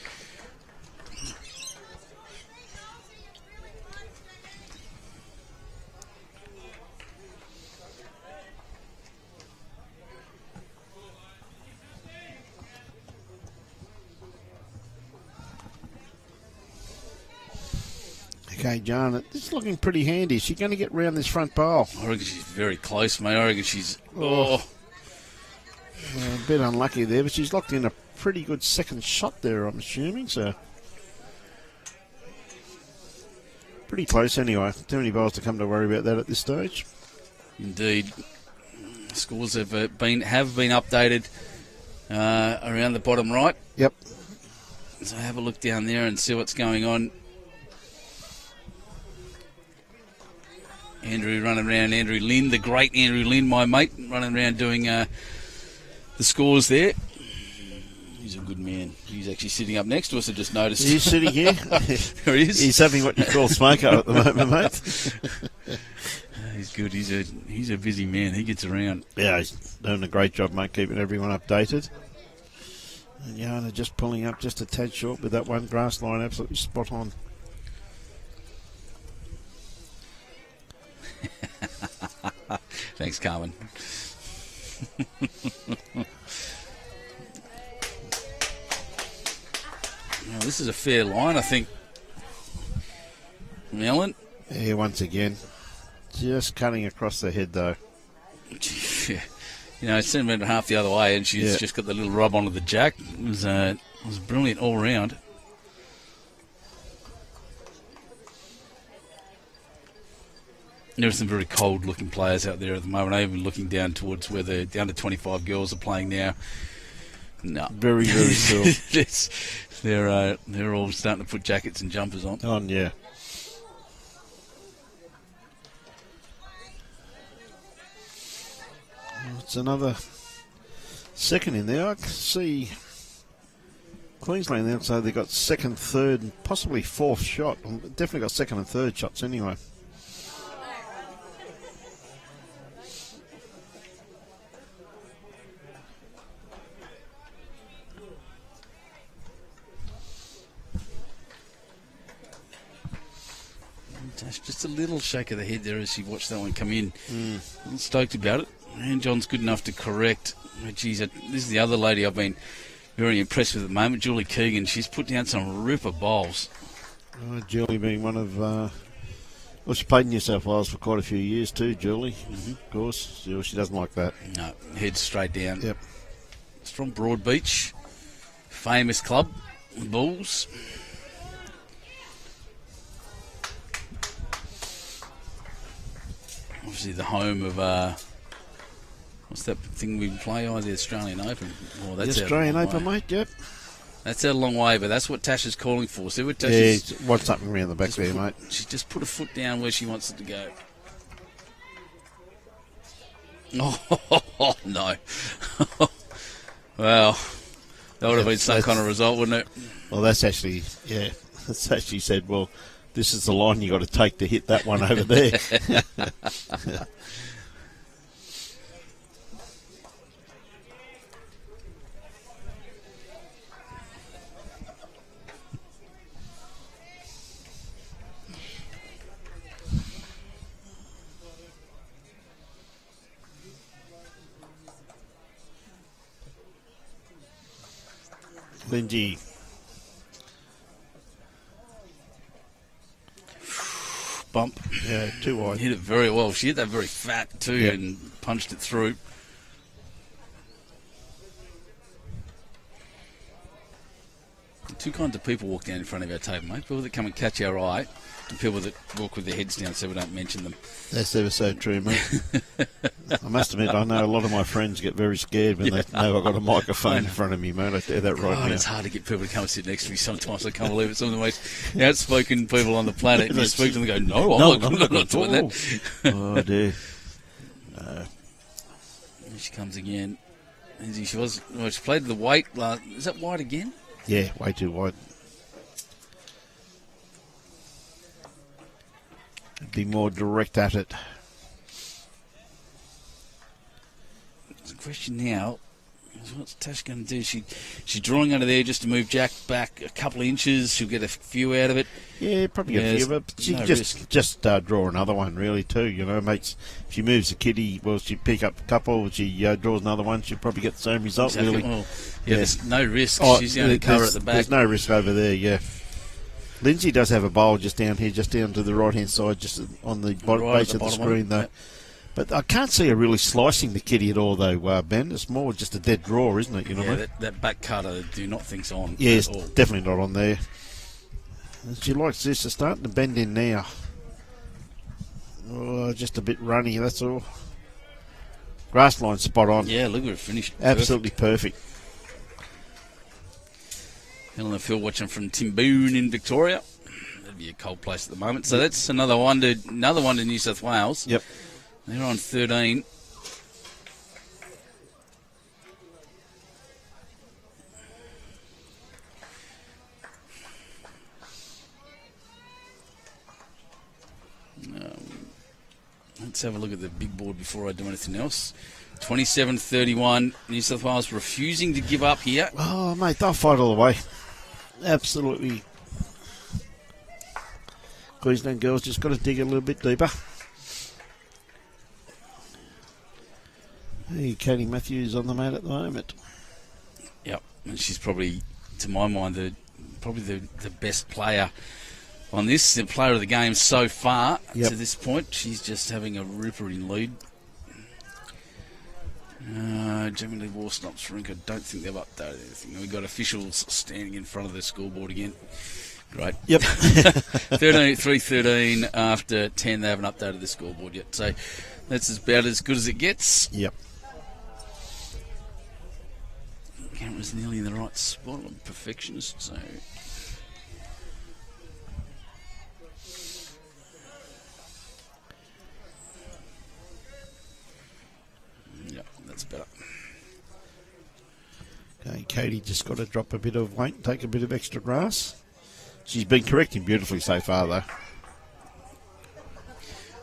Okay, Jannah, this is looking pretty handy. Is she going to get round this front bowl? I reckon she's very close, mate. I reckon she's... a bit unlucky there, but she's locked in a pretty good second shot there, I'm assuming, so... Pretty close anyway. Too many bowls to come to worry about that at this stage. Indeed. Scores have been updated around the bottom right. Yep. So have a look down there and see what's going on. Andrew running around, Andrew Lynn, the great Andrew Lynn, my mate, running around doing the scores there. He's a good man. He's actually sitting up next to us. I just noticed. He's sitting here. There he is. He's having what you call smoke at the moment, mate. good. He's a busy man. He gets around. Yeah, he's doing a great job, mate, keeping everyone updated. And Jannah just pulling up just a tad short with that one grass line, absolutely spot on. Thanks, Carmen. Now, this is a fair line, I think. Ellen? Yeah, once again. Just cutting across the head, though. Yeah. You know, it's sent half the other way, and she's just got the little rub onto the jack. It was brilliant all round. There are some very cold-looking players out there at the moment. I'm even looking down towards where the under 25 girls are playing now. No, Very, very cool. They're all starting to put jackets and jumpers on. On, yeah. It's another second in there. I can see Queensland there, so they got second, third, and possibly fourth shot. Definitely got second and third shots anyway. Just a little shake of the head there as she watched that one come in. A little stoked about it. And John's good enough to correct. Oh, geez, this is the other lady I've been very impressed with at the moment, Julie Keegan. She's put down some ripper bowls. Julie being one of... well, she played in New South Wales for quite a few years too, Julie. Of course. She doesn't like that. No, head straight down. Yep. It's from Broadbeach. Famous club, Bulls. Obviously the home of... what's that thing we play? Oh, the Australian Open. Oh, that's the Australian Open, mate, yep. That's out a long way, but that's what Tasha's calling for. See what Yeah, Tasha's... what's something around the back there, mate? She's just put a foot down where she wants it to go. Oh, no. Well, that would have been some kind of result, wouldn't it? Well, that's actually said, well, this is the line you got to take to hit that one over there. Lynsey. Bump. Yeah, too wide. Hit it very well. She hit that very fat too, Yep. and punched it through. Two kinds of people walk down in front of our table, mate. People that come and catch our eye, and people that walk with their heads down so we don't mention them. That's ever so true, mate. I must admit, I know a lot of my friends get very scared when they know I've got a microphone in front of me, mate. I tell that right God, now. it's hard to get people to come and sit next to me sometimes. I can't believe it. Some of the most outspoken people on the planet. You speak to them and go, no, I'm not doing that. Oh, dear. Here she comes again. Lynsey, she played the weight. Is that white again? Yeah, way too wide. Be more direct at it. The question now is what's Tash going to do? She's drawing under there just to move Jack back a couple of inches. She'll get a few out of it. Yeah, probably get a few, but she no just draw another one, really, too. You know, mates. If she moves the kitty, well, she pick up a couple. If she draws another one, she'll probably get the same result, Exactly. really. Well, there's no risk. Oh, She's the only cover at the back. There's no risk over there, yeah. Lynsey does have a bowl just down here, just down to the right-hand side, just on the base of the screen, though. Yep. But I can't see her really slicing the kitty at all, though, Ben. It's more just a dead draw, isn't it? You know what I mean? That back cutter, I do not think's on. Yeah, it's definitely not on there. And she likes this. It's starting to bend in now. Oh, just a bit runny, that's all. Grass line spot on. Yeah, look at it finished. Absolutely perfect. Helen and Phil watching from Timboon in Victoria. That'd be a cold place at the moment. So that's another one to New South Wales. Yep. They're on 13. Let's have a look at the big board before I do anything else. 27-31. New South Wales refusing to give up here. Oh, mate, they'll fight all the way. Absolutely. Queensland girls just got to dig a little bit deeper. Hey, Katie Matthews on the mat at the moment. Yep, and she's probably, to my mind, the best player on this, the player of the game so far to this point. She's just having a ripper in lead. Generally, Warsnop's rink, I don't think they've updated anything. We've got officials standing in front of the scoreboard again. Great. Yep. 3-13 after 10. They haven't updated the scoreboard yet. So that's about as good as it gets. Yep. Camera's nearly in the right spot. I'm a perfectionist, so... Yep, that's better. Okay, Katie just got to drop a bit of weight and take a bit of extra grass. She's been correcting beautifully so far, though.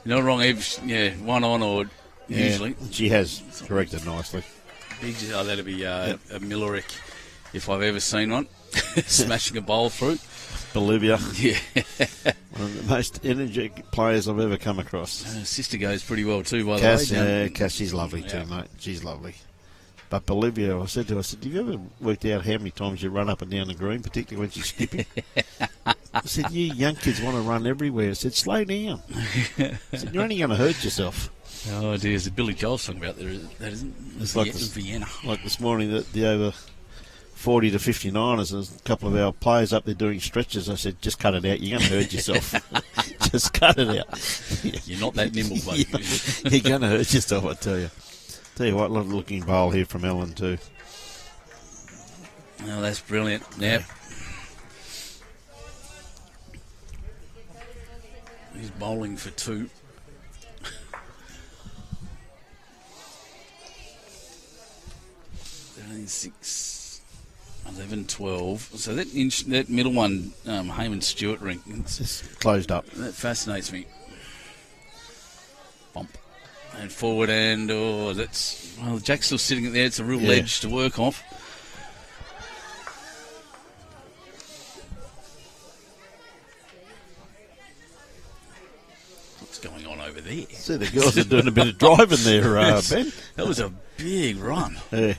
You're not wrong, Eve. Yeah, one on or usually. She has corrected nicely. Oh, that'd be a Millerick if I've ever seen one. Smashing a bowl through. Bolivia. Yeah. One of the most energetic players I've ever come across. Her sister goes pretty well too, by Cass, the way. yeah, Cass, she's lovely too, mate. She's lovely. But Bolivia, I said to her, have you ever worked out how many times you run up and down the green, particularly when she's skipping? I said, you young kids want to run everywhere. I said, slow down. I said, you're only going to hurt yourself. Oh, dear. There's a Billy Joel song about that, isn't it? It's like Vienna. Like this morning, the over 40 to 59ers, there's a couple of our players up there doing stretches. I said, just cut it out. You're going to hurt yourself. Just cut it out. You're not that nimble, mate. You're going to hurt yourself, I tell you. Tell you what, lovely looking bowl here from Ellen too. Oh, that's brilliant. Yep. He's bowling for 2. 6, 11, 12. So that middle one, Heyman Stewart rink, it's closed up. That fascinates me. Bump. And forward and, Jack's still sitting there. It's a real ledge to work off. What's going on over there? See, the girls are doing a bit of driving there, Ben. That was a big run. Yeah.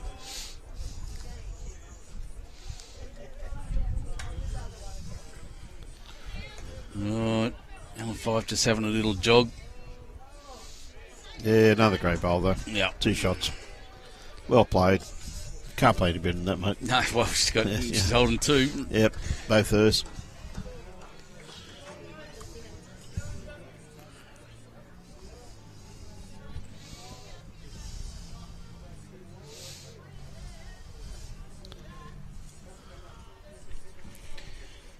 Right. Alan Fife just having a little jog. Yeah, another great bowl, though. Yeah. 2 shots. Well played. Can't play any better than that, mate. No, well, she's holding 2. Yep, both hers.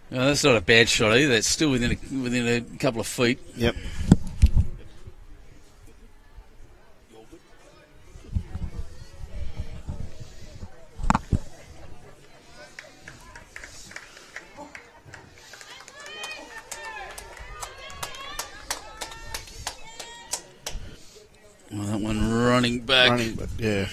No, that's not a bad shot either. It's still within a couple of feet. Yep. Well, that one running back. Yeah.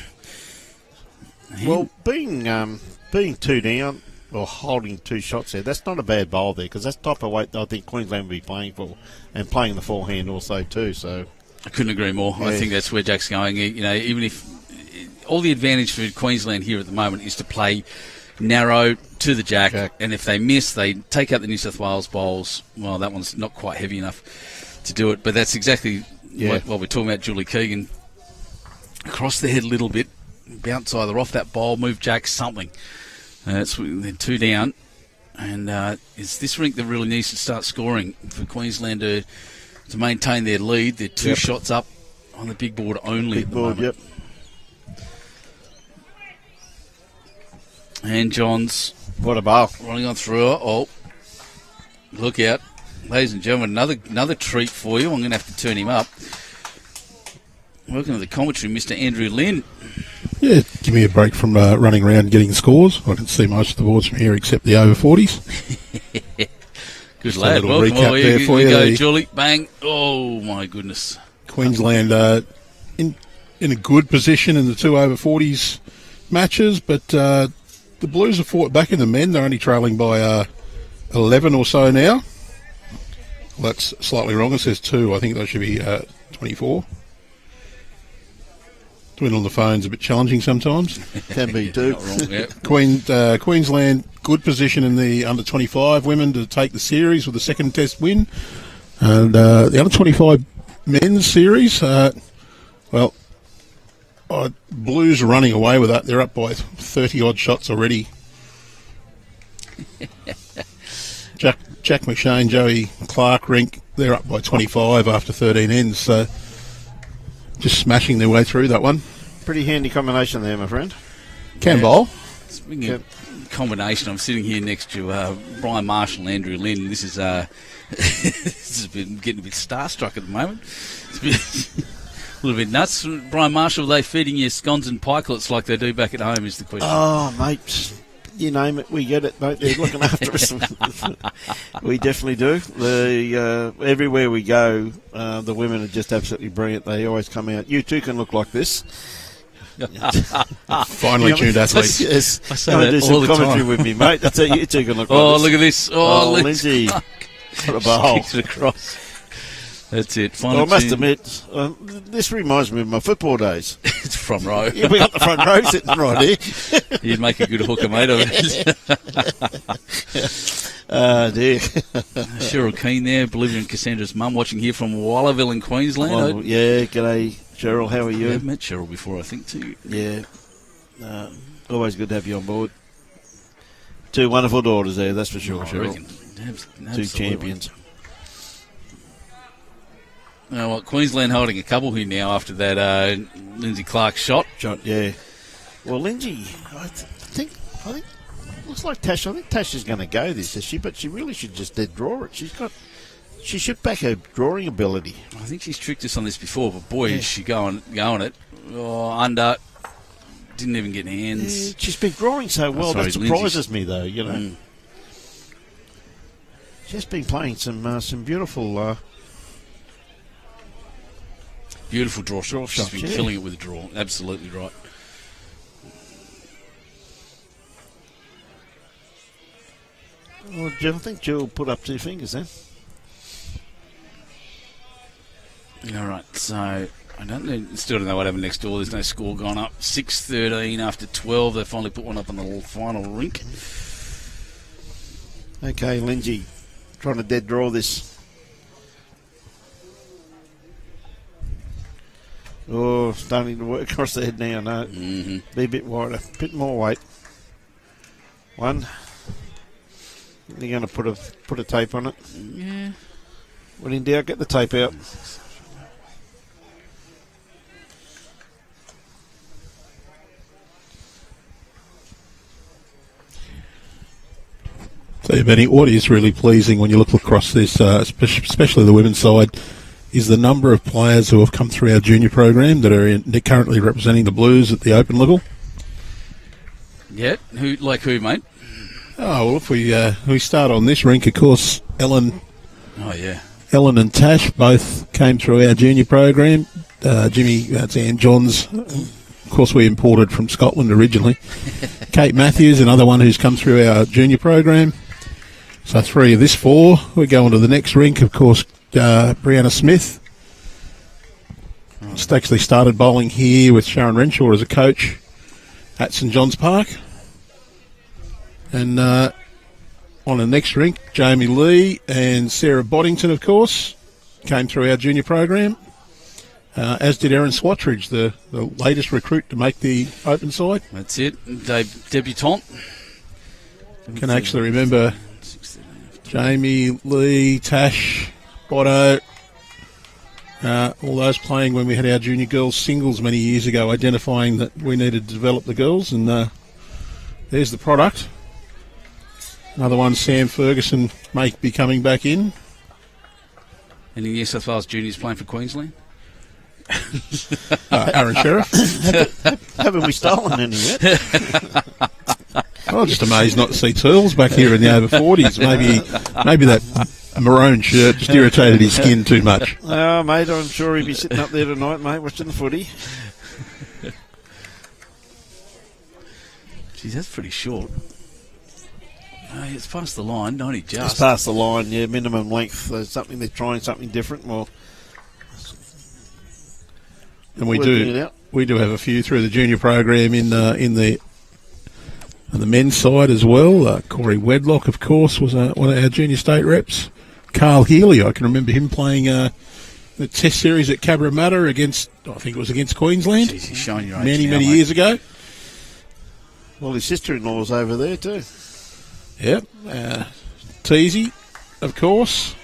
Well, being 2 down or holding 2 shots there, that's not a bad bowl there, because that's the type of weight that I think Queensland will be playing for, and playing the forehand also too. So I couldn't agree more. Yeah. I think that's where Jack's going. Even if all the advantage for Queensland here at the moment is to play narrow to the jack. And if they miss, they take out the New South Wales bowls. Well, that one's not quite heavy enough to do it, but that's exactly what we're talking about. Julie Keegan across the head a little bit, bounce either off that bowl, move jack, something. It's then 2 down, and it's this rink that really needs to start scoring for Queensland to maintain their lead. They're 2 shots up on the big board only at the moment. Yep. And Johns, what a bowl, running on through her. Oh, look out, ladies and gentlemen! Another treat for you. I'm going to have to turn him up. Welcome to the commentary, Mr. Andrew Lynn. Yeah, give me a break from running around getting scores. I can see most of the boards from here except the over 40s. Good lad. Welcome. Here we go, Julie. Bang. Oh, my goodness. Queensland in a good position in the 2 over 40s matches, but the Blues have fought back in the men. They're only trailing by 11 or so now. Well, that's slightly wrong. It says 2. I think that should be 24. Doing on the phone's a bit challenging sometimes. Can be too. Not wrong, yeah. Queensland, good position in the under-25 women to take the series with the second test win. And the under-25 men's series, Blues are running away with that. They're up by 30-odd shots already. Jack McShane, Joey Clarke, Rink, they're up by 25 after 13 ends. So just smashing their way through that one. Pretty handy combination there, my friend. Can bowl. Speaking of combination, I'm sitting here next to Brian Marshall and Andrew Lynn. This is this has been getting a bit starstruck at the moment. It's been a little bit nuts. Brian Marshall, are they feeding you scones and pikelets like they do back at home is the question. Oh, mate, you name it, we get it, mate. They're looking after us. We definitely do. Everywhere we go, the women are just absolutely brilliant. They always come out. You too can look like this. Finely tuned athletes. Yes. I say Come and that do some all the commentary time. with me, mate. That's how you two can look like Oh, this. look at this. Oh, Lynsey. Lynsey. What a bowl. Kicks it across. That's it. Well, I must admit, this reminds me of my football days. It's front row. Yeah, we got the front row sitting right here. You'd make a good hooker, mate. Of it. Dear. Cheryl Keane there, Bolivia and Cassandra's mum, watching here from Wallaville in Queensland. Well, yeah, g'day, Cheryl. How are you? I've met Cheryl before, I think, too. Yeah. Always good to have you on board. 2 wonderful daughters there, that's for sure, I Cheryl. reckon. 2 Absolutely. champions. Now, what, Queensland holding a couple here now after that Lynsey Clarke shot. Yeah. Well, Lynsey, I think, looks like Tash. I think Tash is going to go this, is she? But she really should just dead draw it. She should back her drawing ability. I think she's tricked us on this before, but boy, is she going it. Oh, under. Didn't even get hands. Yeah, she's been drawing so well. sorry, That surprises me, though, you know. She's been playing some beautiful... Beautiful draw shot. She's shots, been yeah. killing it with a draw. Absolutely right. Well, I think Jill put up 2 fingers then. All right, so I still don't know what happened next door. There's no score gone up. 6-13 after 12. They finally put one up on the final rink. Okay, Lynsey, trying to dead draw this. Oh, starting to work across the head now. No, be a bit wider, a bit more weight. 1. You're going to put a tape on it. Yeah. When in doubt, get the tape out. So, Benny, what is really pleasing when you look across this, especially the women's side, is the number of players who have come through our junior program that are they're currently representing the Blues at the open level. Yeah, who, mate? Oh, well, if we start on this rink, of course, Ellen and Tash both came through our junior program. Jimmy, that's Ann Johns. Of course, we imported from Scotland originally. Kate Matthews, another one who's come through our junior program. So 3 of this 4. We go on to the next rink, of course, Brianna Smith. Just actually started bowling here with Sharon Renshaw as a coach at St John's Park. And on the next rink, Jamie Lee and Sarah Boddington, of course, came through our junior program, as did Erin Swatridge, the latest recruit to make the open side. That's it. Debutante. Can actually remember Jamie Lee, Tash, Botto, all those playing when we had our junior girls singles many years ago, identifying that we needed to develop the girls, and there's the product. Another one, Sam Ferguson, may be coming back in. Any New South Wales juniors playing for Queensland? Aaron Sheriff. Haven't we stolen any yet? I'm just amazed not to see Turles back here in the over 40s. Maybe that a maroon shirt just irritated his skin too much. Oh, mate, I'm sure he'll be sitting up there tonight, mate, watching the footy. Geez, that's pretty short. It's past the line, not just. It's past the line, yeah, minimum length. There's something, they're trying something different. Well, and we do have a few through the junior program in the men's side as well. Corey Wedlock, of course, was one of our junior state reps. Carl Healy, I can remember him playing the Test series at Cabramatta against, I think it was against Queensland. Jeez, he's showing your age many now, years ago. Well, his sister-in-law's over there too. Yep. Teasy, of course.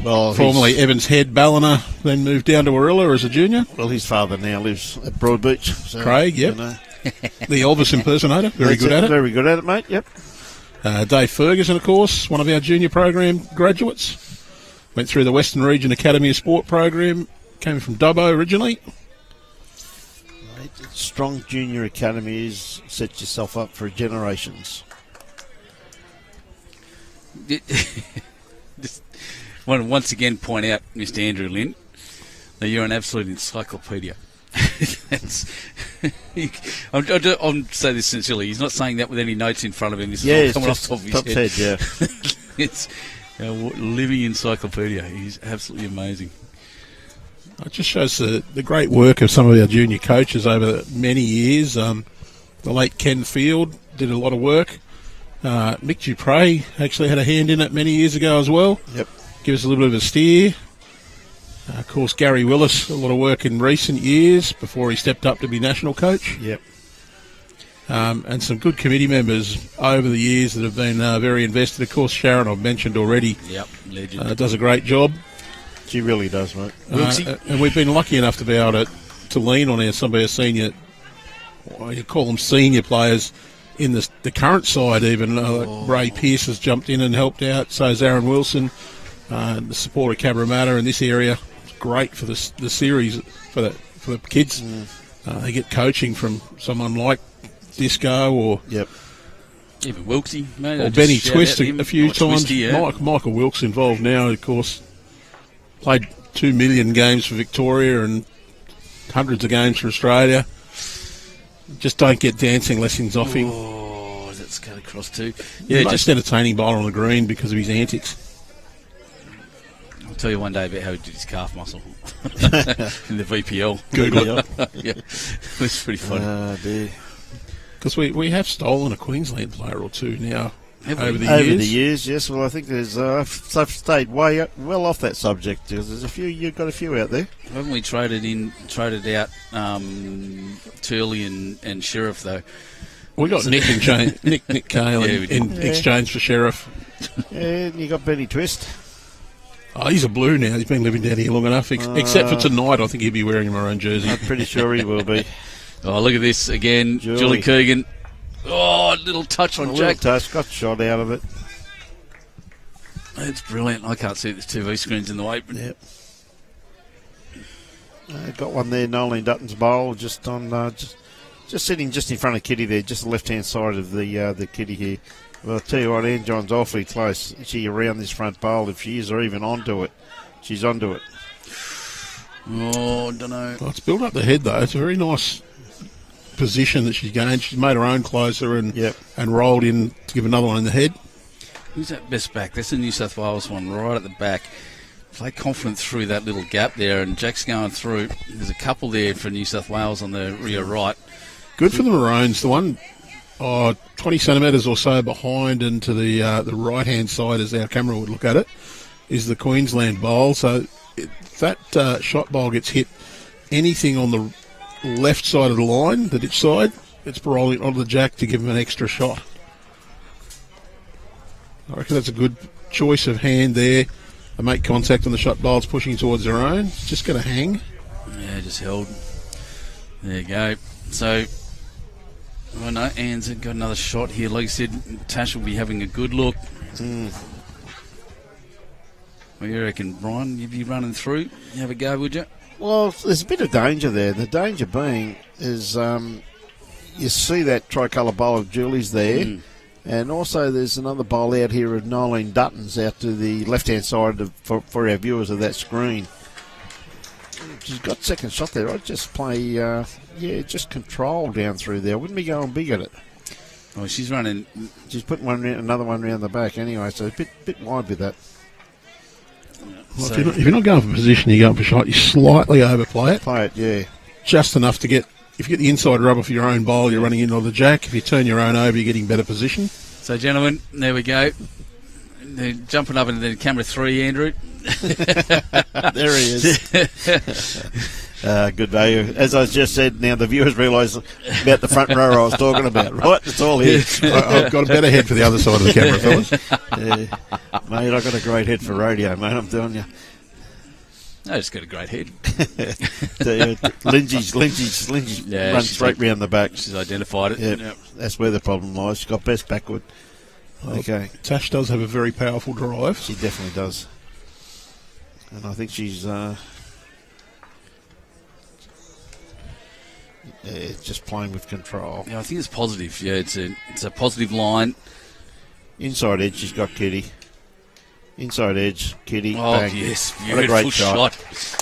Well, formerly Evans Head Ballina, then moved down to Warilla as a junior. Well, his father now lives at Broadbeach. So, Craig, yep. The Elvis impersonator, very good at it. Very good at it, mate, yep. Dave Ferguson, of course, one of our junior program graduates. Went through the Western Region Academy of Sport program, came from Dubbo originally. Mate, strong junior academies, set yourself up for generations. Just want to once again point out, Mr. Andrew Lynn, that you're an absolute encyclopedia. I'm say this sincerely. He's not saying that with any notes in front of him. This is all coming off the top of his head. Yeah. It's a living encyclopedia. He's absolutely amazing. It just shows the great work of some of our junior coaches over many years. The late Ken Field did a lot of work. Mick Dupre actually had a hand in it many years ago as well. Yep. Give us a little bit of a steer. Of course, Gary Willis, a lot of work in recent years before he stepped up to be national coach. Yep. And some good committee members over the years that have been very invested. Of course, Sharon, I've mentioned already. Yep, legend. Does a great job. She really does, mate. And we've been lucky enough to be able to lean on some of our senior, you call them senior players, in the current side even. Ray Pearce has jumped in and helped out. So has Aaron Wilson. The support of Cabramatta in this area is great for the series, for the kids. They get coaching from someone like Disco or even Wilksy, mate. Or Benny Twist a few times. Twisty, yeah. Michael Wilkes involved now, of course. Played 2 million games for Victoria and hundreds of games for Australia. Just don't get dancing lessons off him. Oh, that's cut across too. Yeah, just entertaining bowler on the green because of his antics. I'll tell you one day about how he did his calf muscle in the VPL. Google it. Yeah, it was pretty funny. Oh, dear. Because we have stolen a Queensland player or two now over the years. Yes. Well, I think there's I've stayed well off that subject. There's a few. You've got a few out there. Haven't we traded out Turley and Sheriff though? We got Nick Cale in exchange for Sheriff. And you got Benny Twist. Oh, he's a blue now. He's been living down here long enough. Except for tonight, I think he'll be wearing a maroon jersey. I'm pretty sure he will be. Oh, look at this again. Julie Keegan. Oh, a little touch on Jack. Touch, got shot out of it. It's brilliant. I can't see there's TV screens in the way. But yep. Got one there, Noelene Dutton's bowl, just on, just sitting just in front of Kitty there, just the left-hand side of the Kitty here. Well, I'll tell you what, Ann John's awfully close. Is she around this front bowl? If she is, or even onto it, she's onto it. Oh, I don't know. Well, it's built up the head, though. It's a very nice position that she's gained. She's made her own closer and rolled in to give another one in the head. Who's that best back? That's the New South Wales one right at the back. Play confident through that little gap there, and Jack's going through. There's a couple there for New South Wales on the rear right. Good for the Maroons. The one 20 centimetres or so behind and to the right-hand side, as our camera would look at it, is the Queensland bowl. So if that shot bowl gets hit anything on the left side of the line, the ditch side, it's rolling onto the Jack to give him an extra shot. I reckon that's a good choice of hand there. They make contact on the shot bowls pushing towards their own. It's just going to hang. Yeah, just held. There you go. So, I know Ann's got another shot here. Like I said, Tash will be having a good look. What do you reckon, Brian? You'd be running through? You have a go, would you? Well, there's a bit of danger there. The danger being is you see that tricolour bowl of Julie's there, And also there's another bowl out here of Noelene Dutton's out to the left-hand side for our viewers of that screen. She's got second shot there. I'd just play, just control down through there. Wouldn't be going big at it. Oh, she's running. She's putting another one round the back anyway, so a bit wide with that. Well, so if you're not going for position, you're going for shot, you slightly overplay it. Play it, yeah. Just enough to get, if you get the inside rub off your own bowl, you're running into the jack. If you turn your own over, you're getting better position. So, gentlemen, there we go. They're jumping up into the camera 3, Andrew. There he is. Good value. As I just said, now the viewers realise about the front row I was talking about, right? It's all here. I've got a better head for the other side of the camera, fellas. Mate, I've got a great head for radio, mate, I'm telling you. I just got a great head. Lynsey runs straight round the back. She's identified it. Yep. That's where the problem lies. She's got best backward. Okay. Tash does have a very powerful drive. She definitely does. And I think she's just playing with control. Yeah, I think it's positive. Yeah, it's a positive line. Inside edge, she's got Kitty. Inside edge, Kitty. Oh, bang. yes. What a great shot.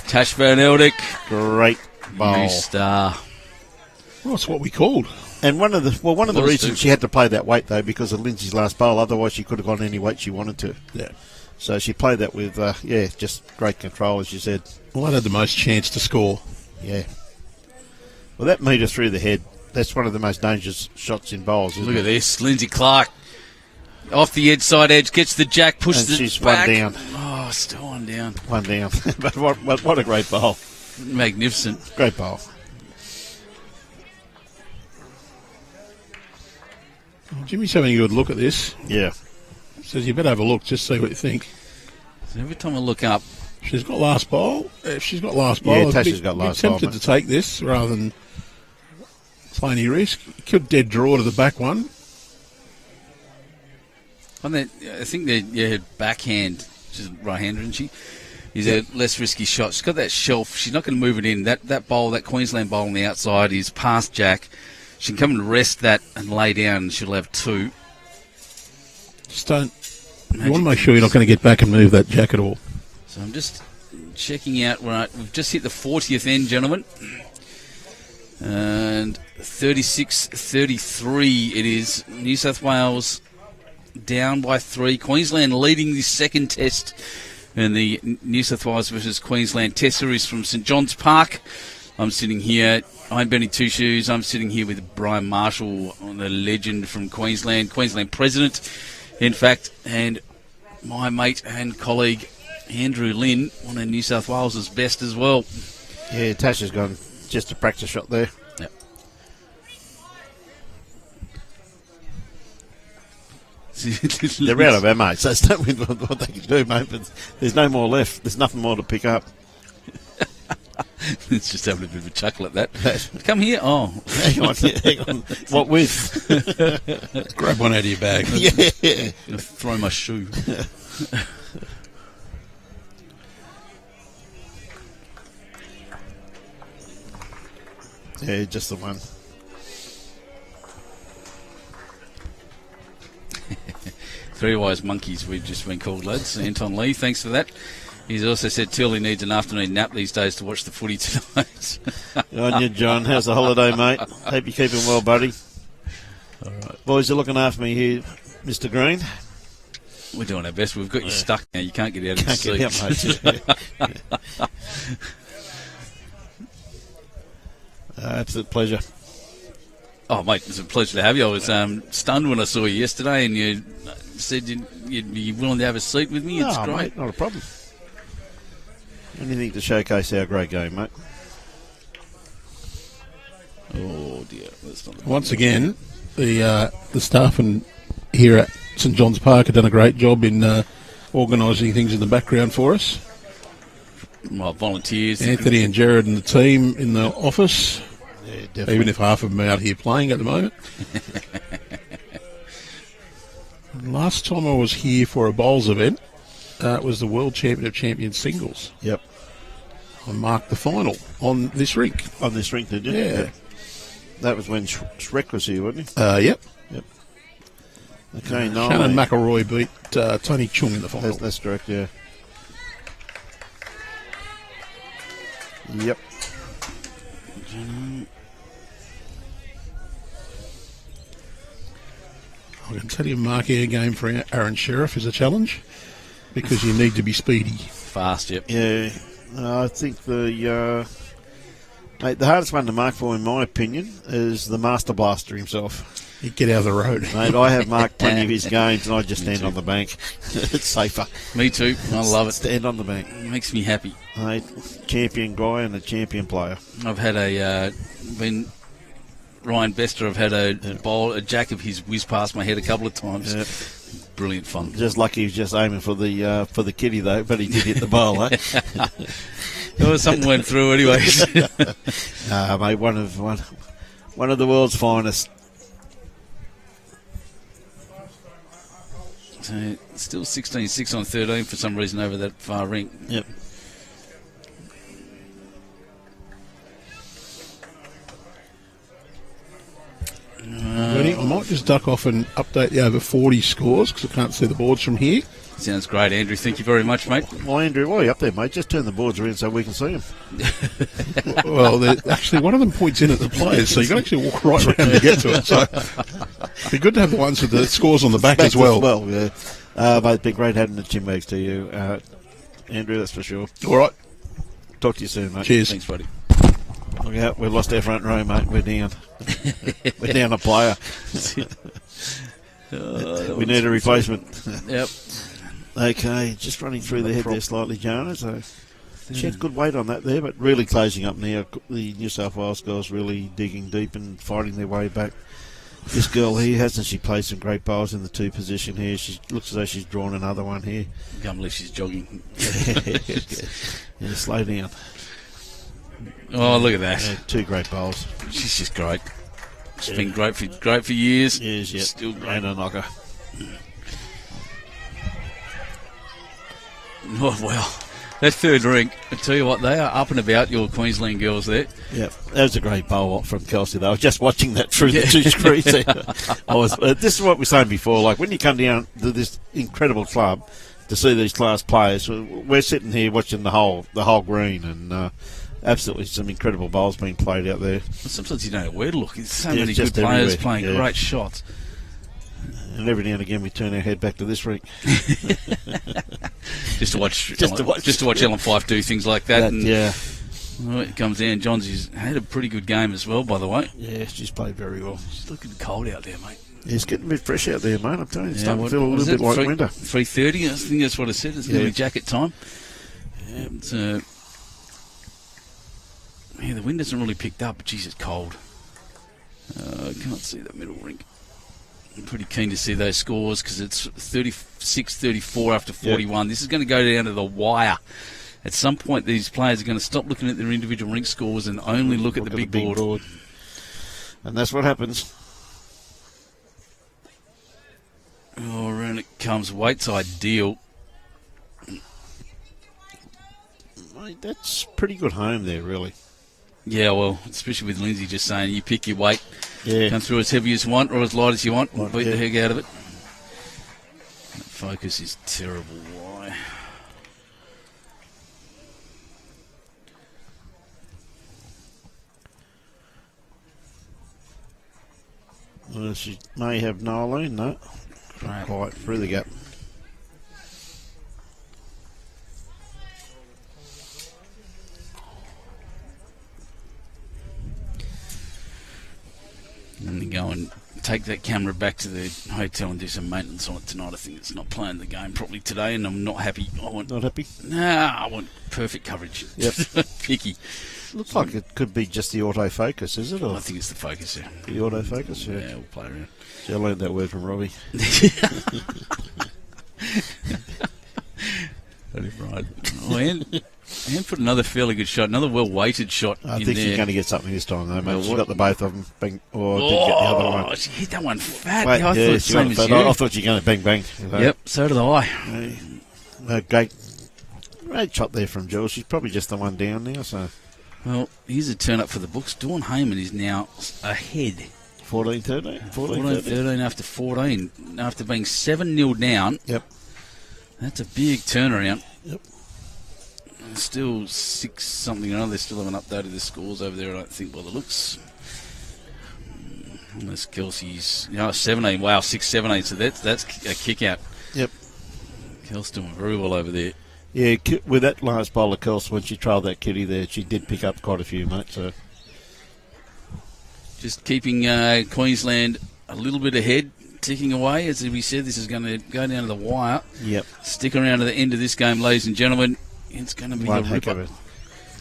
Tash van Eldik. Great bowl. New star. Well, that's what we called. And one of the reasons she had to play that weight, though, because of Lynsey's last bowl. Otherwise, she could have gone any weight she wanted to. Yeah. So she played that with, just great control, as you said. Well, that had the most chance to score. Yeah. Well, that meter through the head, that's one of the most dangerous shots in bowls, isn't Look it? at this. Lynsey Clarke. Off the inside edge, gets the jack, pushes and it she's back. one down. Oh, still one down. One down. But what a great bowl. Magnificent. Great bowl. Jimmy's having a good look at this. Yeah. Says you better have a look, just see what you think. So every time I look up, she's got last bowl. If she's got last bowl, yeah, Tasha's got last bowl. Tempted to take this rather than play any risk. Could dead draw to the back one. I think her backhand, she's right-hander, isn't she? Is a less risky shot. She's got that shelf. She's not going to move it in. That bowl, that Queensland bowl on the outside is past jack. She can come and rest that and lay down, and she'll have 2. Just don't. You want to make sure you're not going to get back and move that jack at all. So I'm just checking out. We've just hit the 40th end, gentlemen. And 36-33 it is. New South Wales down by 3. Queensland leading the second test in the New South Wales versus Queensland Test Series from St John's Park. I'm sitting here. I'm Benny Two Shoes. I'm sitting here with Brian Marshall, the legend from Queensland president, in fact, and my mate and colleague Andrew Lynn, one of New South Wales' best as well. Yeah, Tasha's gone just a practice shot there. Yep. They're out of ammo, so it's not what they can do, mate. But there's no more left. There's nothing more to pick up. It's just having a bit of a chuckle at that. Come here. Oh. Hang on. What with? Grab one out of your bag. Yeah. I'm going to throw my shoe. Yeah, just the one. Three wise monkeys we've just been called, lads. Anton Lee, thanks for that. He's also said Tilly needs an afternoon nap these days to watch the footy tonight. Good on you, John. How's the holiday, mate? Hope you're keeping well, buddy. All right. Boys are looking after me here, Mr. Green. We're doing our best. We've got you stuck now. You can't get out of the seat. Get out, mate. Absolute pleasure. Oh, mate, it's a pleasure to have you. I was stunned when I saw you yesterday and you said you'd be willing to have a seat with me. It's great. Mate, not a problem. Anything to showcase our great game, mate. Oh, dear. That's not Once again, the staff here at St John's Park have done a great job in organising things in the background for us. My volunteers. Anthony and Jared and the team in the office. Yeah, definitely. Even if half of them are out here playing at the moment. Last time I was here for a bowls event, it was the World Champion of Champions Singles. Yep. I marked the final on this rink. On this rink, did you? Yeah. That was when Shrek was here, wasn't he? Yep. Yep. Okay, Shannon McElroy beat Tony Chung in the final. That's correct, yeah. Yep. I can tell you, Mark, air game for Aaron Sheriff is a challenge because you need to be speedy. Fast, yep. Yeah. I think the hardest one to mark for, in my opinion, is the Master Blaster himself. You get out of the road. Mate, I have marked plenty of his games and I just stand on the bank. It's safer. Me too. I love it. Stand on the bank. It makes me happy. Mate, champion guy and a champion player. I've had when Ryan Bester, I've had a jack of his whiz past my head a couple of times. Yep. Brilliant fun. Just lucky he was just aiming for the kitty though, but he did hit the bowl, eh? Well, something went through anyways. Mate, one of the world's finest. So, still 16-6 on 13 for some reason over that far ring. Yep. I might just duck off and update the over 40 scores because I can't see the boards from here. Sounds great, Andrew. Thank you very much, mate. Well, Andrew, while you're up there, mate, just turn the boards around so we can see them. Well, actually, one of them points in at the players, so you can actually walk right around to get to it. So it'd be good to have the ones with the scores on the back as well. Yeah. Mate, it's been great having the chin bags to you, Andrew, that's for sure. All right. Talk to you soon, mate. Cheers. Thanks, buddy. Look out, we've lost our front row, mate. We're down. We're down a player. We need a replacement. Yep. Okay, just running through the head there slightly, Jannah. So she had good weight on that there, but really closing up now. The New South Wales girls really digging deep and fighting their way back. This girl here, hasn't she played some great bowls in the two position here? She looks as though she's drawn another one here. I can't believe she's jogging. Yeah, slow down. Oh, look at that. Yeah, two great bowls. She's just great. She's been great for years. Years, yeah. Still great. And a knocker. Oh, well, that third ring, I tell you what, they are up and about, your Queensland girls there. Yeah, that was a great bowl from Kelsey, though. I was just watching that through the two screens there. This is what we were saying before, like when you come down to this incredible club to see these class players, we're sitting here watching the whole green and absolutely some incredible bowls being played out there. Sometimes you don't know where to look. There's so many good players everywhere. playing great shots. And every now and again we turn our head back to this rink. just to watch Ellen Fife do things like that. Yeah. Well, it comes down. John's had a pretty good game as well, by the way. Yeah, she's played very well. She's looking cold out there, mate. Yeah, it's getting a bit fresh out there, mate. I'm telling you, it's starting to feel a little bit like winter. 3:30, I think that's what I said. It's nearly jacket time. Yeah, the wind hasn't really picked up, but geez, it's cold. I can't see that middle rink. I'm pretty keen to see those scores because it's 36-34 after 41. Yep. This is going to go down to the wire. At some point, these players are going to stop looking at their individual rink scores and only look at the big board. And that's what happens. Oh, around it comes. Weight's ideal. Mate, that's pretty good home there, really. Yeah, well, especially with Lynsey just saying you pick your weight. Yeah. Come through as heavy as you want or as light as you want and beat the heck out of it. That focus is terrible. Why? Well, she may have Noelene, no. Right. Quite through the gap. And then go and take that camera back to the hotel and do some maintenance on it tonight. I think it's not playing the game properly today, and I'm not happy. Not happy? I want perfect coverage. Yep. Picky. Looks like it could be just the autofocus, is it? Or I think it's the focus, yeah. The autofocus, yeah. Yeah, we'll play around. See, I learned that word from Robbie. That is right. Oh, and put another fairly good shot, another well-weighted shot I in think there. she's going to get something this time, though, mate. Well, She got the both of them. Bang, didn't get the other one. She hit that one fat. Wait, I thought the same as you. I thought she was going to bang, bang. Yep, so did I. Great shot there from Jules. She's probably just the one down now, so... Well, here's a turn up for the books. Dawn Heyman is now ahead 14-13. 14-13 after 14. After being 7-0 down. Yep. That's a big turnaround. Yep. Still 6 something or other. They still haven't updated the scores over there, I don't think, by the looks. Unless Kelsey's 17. Wow, 6-17. So that's a kick out. Yep. Kelsey's doing very well over there. Yeah, with that last bowl of Kelsey, when she trailed that kitty there, she did pick up quite a few, mate. So just keeping Queensland a little bit ahead, ticking away. As we said, this is going to go down to the wire. Yep. Stick around to the end of this game, ladies and gentlemen. It's going to be a ripper.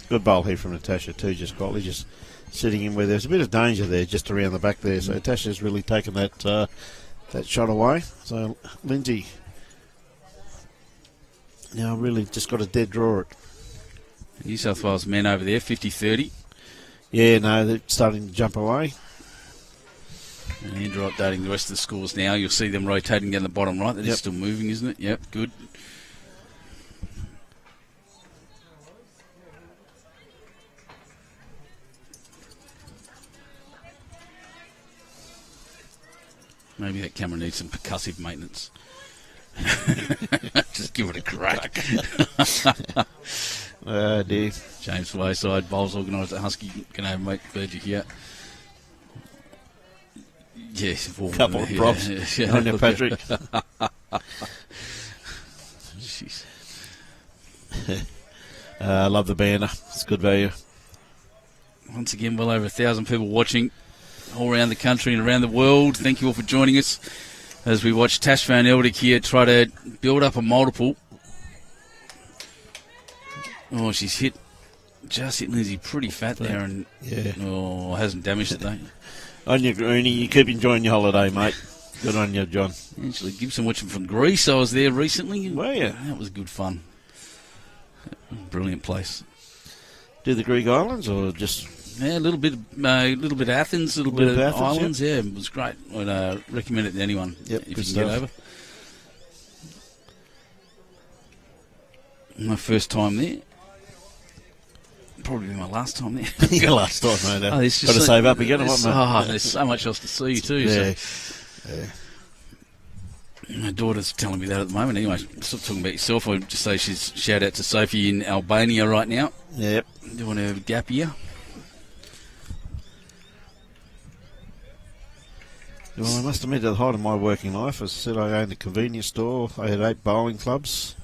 Good bowl here from Natasha too, just quietly, just sitting in where there's a bit of danger there, just around the back there. So Natasha's really taken that shot away. So Lynsey now really just got a dead draw it. New South Wales men over there, 50-30. Yeah, no, they're starting to jump away. And Andrew updating the rest of the scores now. You'll see them rotating down the bottom right. That is still moving, isn't it? Yep, good. Maybe that camera needs some percussive maintenance. Just give it a crack. Oh, dear. James Wayside, Bowls organiser, Husky, *𝐭𝐤 𝐒𝐞𝐬. Yes, couple of props on you, Patrick. Jeez. I love the banner. It's good value. Once again, well over 1,000 people watching all around the country and around the world. Thank you all for joining us as we watch Tash van Eldik here try to build up a multiple. Oh, she's just hit Lynsey pretty fat there, and hasn't damaged it though. On your greenie, you keep enjoying your holiday, mate. Good on you, John. Actually, Gibson watching from Greece. I was there recently. Were you? That was good fun. Brilliant place. Do the Greek islands or just? Yeah, a little bit of Athens, a little bit of Athens, islands. Yeah, it was great. I'd recommend it to anyone if you can get over. My first time there. Probably my last time there. Your last time, mate. Got to save up again, mate. There's so much else to see too. Yeah. My daughter's telling me that at the moment. Anyway, stop talking about yourself. I'll just say shout out to Sophie in Albania right now. Yep. Doing her gap year. Well, I must admit, at the height of my working life, as I said, I owned a convenience store. I had 8 bowling clubs.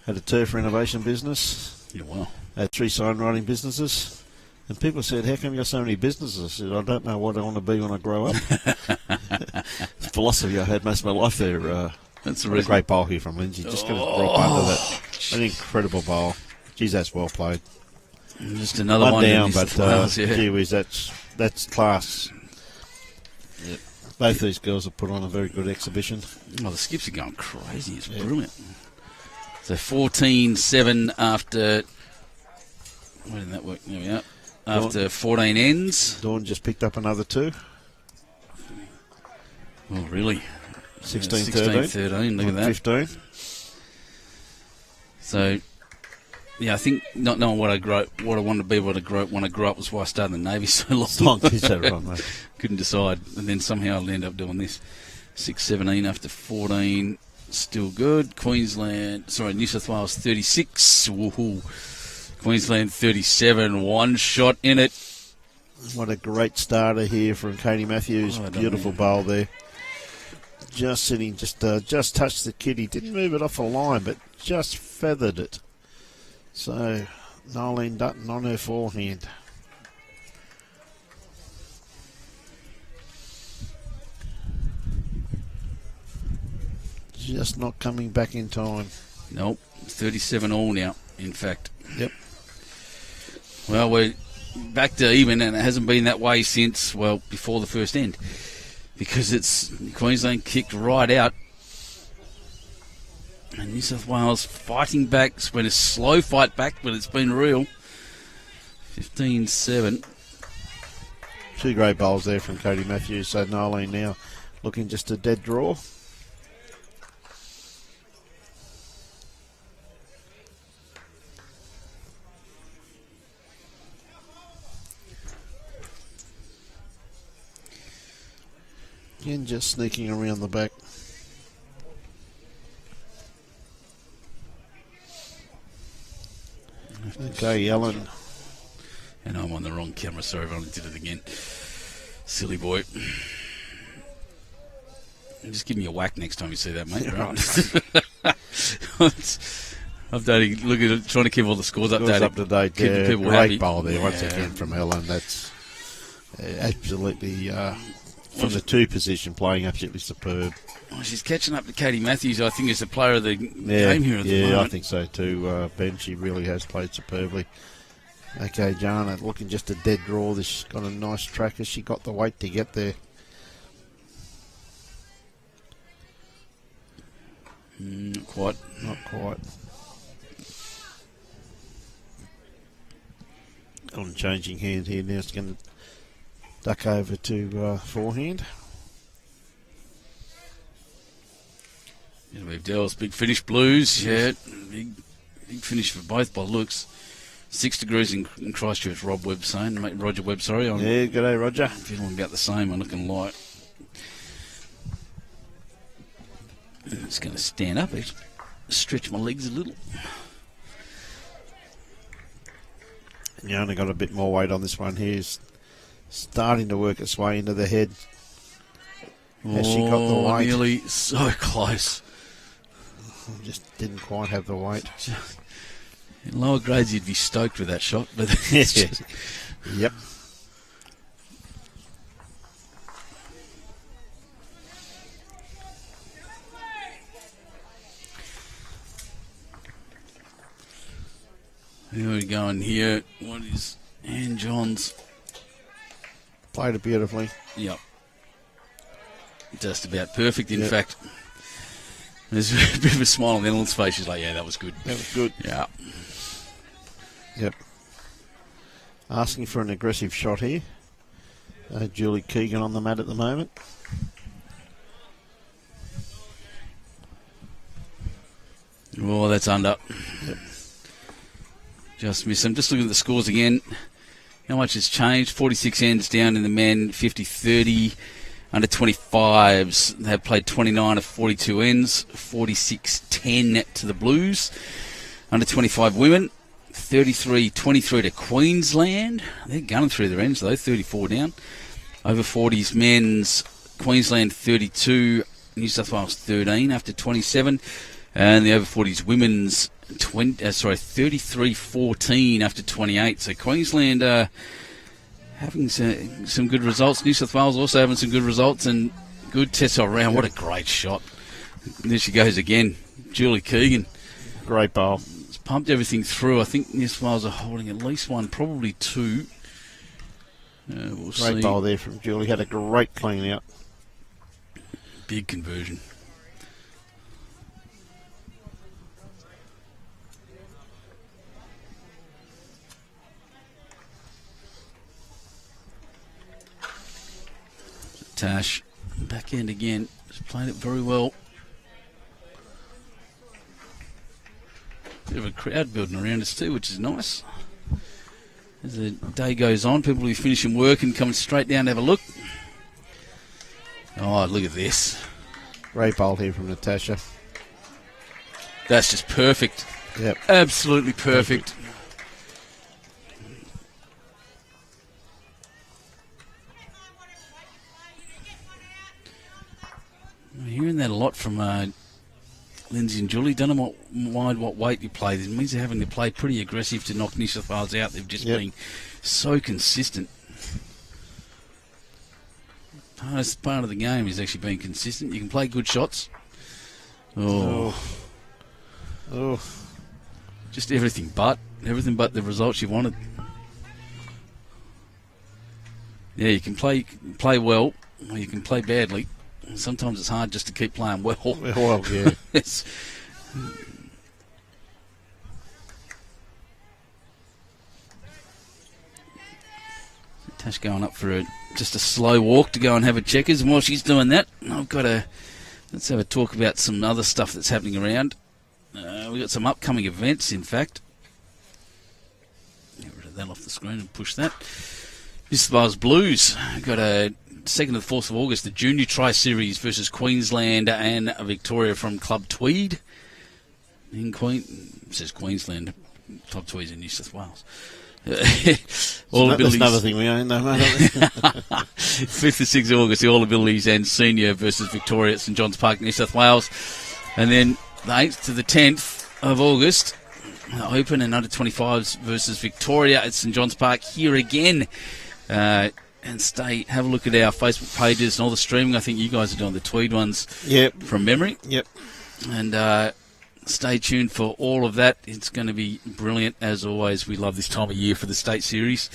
Had a turf renovation business. Yeah, wow. I had 3 signwriting businesses. And people said, how come you got so many businesses? I said, I don't know what I want to be when I grow up. Philosophy I had most of my life there. That's a great bowl here from Lynsey. Just going to drop under that. An incredible bowl. Geez, that's well played. Just another one down, but gee whiz, that's class. Yep. Both these girls have put on a very good exhibition. Oh, the skips are going crazy. It's brilliant. So 14-7 after... Where did that work? There we are. After 14 ends. Dawn just picked up another 2. Oh, really? 16-13. Look at that. 15. So, yeah, I think not knowing what I wanted to be, when I grew up was why I started in the Navy so long. Is that right, mate? Couldn't decide. And then somehow I'll end up doing this. 6-17 after 14. Still good. New South Wales 36. Woohoo. Queensland 37. One shot in it. What a great starter here from Katie Matthews. Beautiful bowl there. Just sitting, just touched the kitty. Didn't move it off a line, but just feathered it. So, Noelene Dutton on her forehand. Just not coming back in time. Nope. 37 all now, in fact. Yep. Well, we're back to even, and it hasn't been that way since, before the first end. Because it's Queensland kicked right out. And New South Wales fighting back. It's been a slow fight back, but it's been real. 15-7. 2 great bowls there from Katie Matthews. So Noelene now looking just a dead draw. Again, just sneaking around the back. Okay, Ellen. And I'm on the wrong camera. Sorry, I only did it again. Silly boy. Just give me a whack next time you see that, mate. Right? I'm looking at trying to keep all the scores updated. Up to date. Keep the people great happy. bowl there once again from Ellen. That's absolutely from the 2 position playing absolutely superb. Oh, she's catching up to Katie Matthews. I think is the player of the game here at the moment. Yeah, I think so too. Ben, she really has played superbly. Okay, Jannah looking just a dead draw. She's got a nice tracker. She got the weight to get there. Not quite. Not quite. On changing hand here now, it's going to duck over to forehand. We've Dells, big finish, Blues. Yeah, big finish for both by looks. 6 degrees in Christchurch, Roger Webb, sorry. Yeah, good day, Roger. Feeling about the same, I'm looking light. It's going to stand up, stretch my legs a little. You only got a bit more weight on this one here. It's starting to work its way into the head. Has she got the weight? Nearly so close. Just didn't quite have the weight. In lower grades, you'd be stoked with that shot. But Yep. Here we go in here. What is Ann Johns? Played it beautifully. Yep. Just about perfect, in fact. There's a bit of a smile on Ellen's face. She's like, yeah, that was good. That was good. Yeah. Yep. Asking for an aggressive shot here. Julie Keegan on the mat at the moment. Oh, that's under. Yep. Just missed them. Just looking at the scores again. How much has changed? 46 ends down in the men, 50-30. Under 25s, they've played 29 of 42 ends, 46-10 to the Blues. Under 25 women, 33-23 to Queensland. They're gunning through their ends though, 34 down. Over 40s men's, Queensland 32, New South Wales 13 after 27. And the over 40s women's 33-14 after 28. So Queensland having some good results. New South Wales also having some good results and good tests all round. What a great shot. There she goes again. Julie Keegan. Great bowl. It's pumped everything through. I think New South Wales are holding at least one, probably 2. We'll see. Great bowl there from Julie. Had a great clean out. Big conversion. Tash, back end again. Just played it very well. Bit of a crowd building around us too, which is nice. As the day goes on, people will be finishing work and coming straight down to have a look. Oh, look at this. Great bowl here from Natasha. That's just perfect. Yep. Absolutely perfect. I'm hearing that a lot from Lynsey and Julie. Don't know what weight you play. It means they're having to play pretty aggressive to knock New South Wales out. They've just been so consistent. Part of the game is actually being consistent. You can play good shots. Oh. Just everything but the results you wanted. Yeah, you can play well, or you can play badly. Sometimes it's hard just to keep playing well. Well, yeah. Tash going up for just a slow walk to go and have a checkers. And while she's doing that, let's have a talk about some other stuff that's happening around. We've got some upcoming events, in fact. Get rid of that off the screen and push that. New South Wales Blues got a 2nd to the 4th of August, the Junior Tri-Series versus Queensland and Victoria from Club Tweed. It says Queensland. Club Tweed's in New South Wales. That's another thing we own, though, mate. 5th to 6th of August, the All Abilities and Senior versus Victoria at St John's Park, New South Wales. And then the 8th to the 10th of August, the Open and Under 25s versus Victoria at St John's Park here again. And have a look at our Facebook pages and all the streaming. I think you guys are doing the Tweed ones from memory. Yep. And stay tuned for all of that. It's going to be brilliant, as always. We love this time of year for the State Series.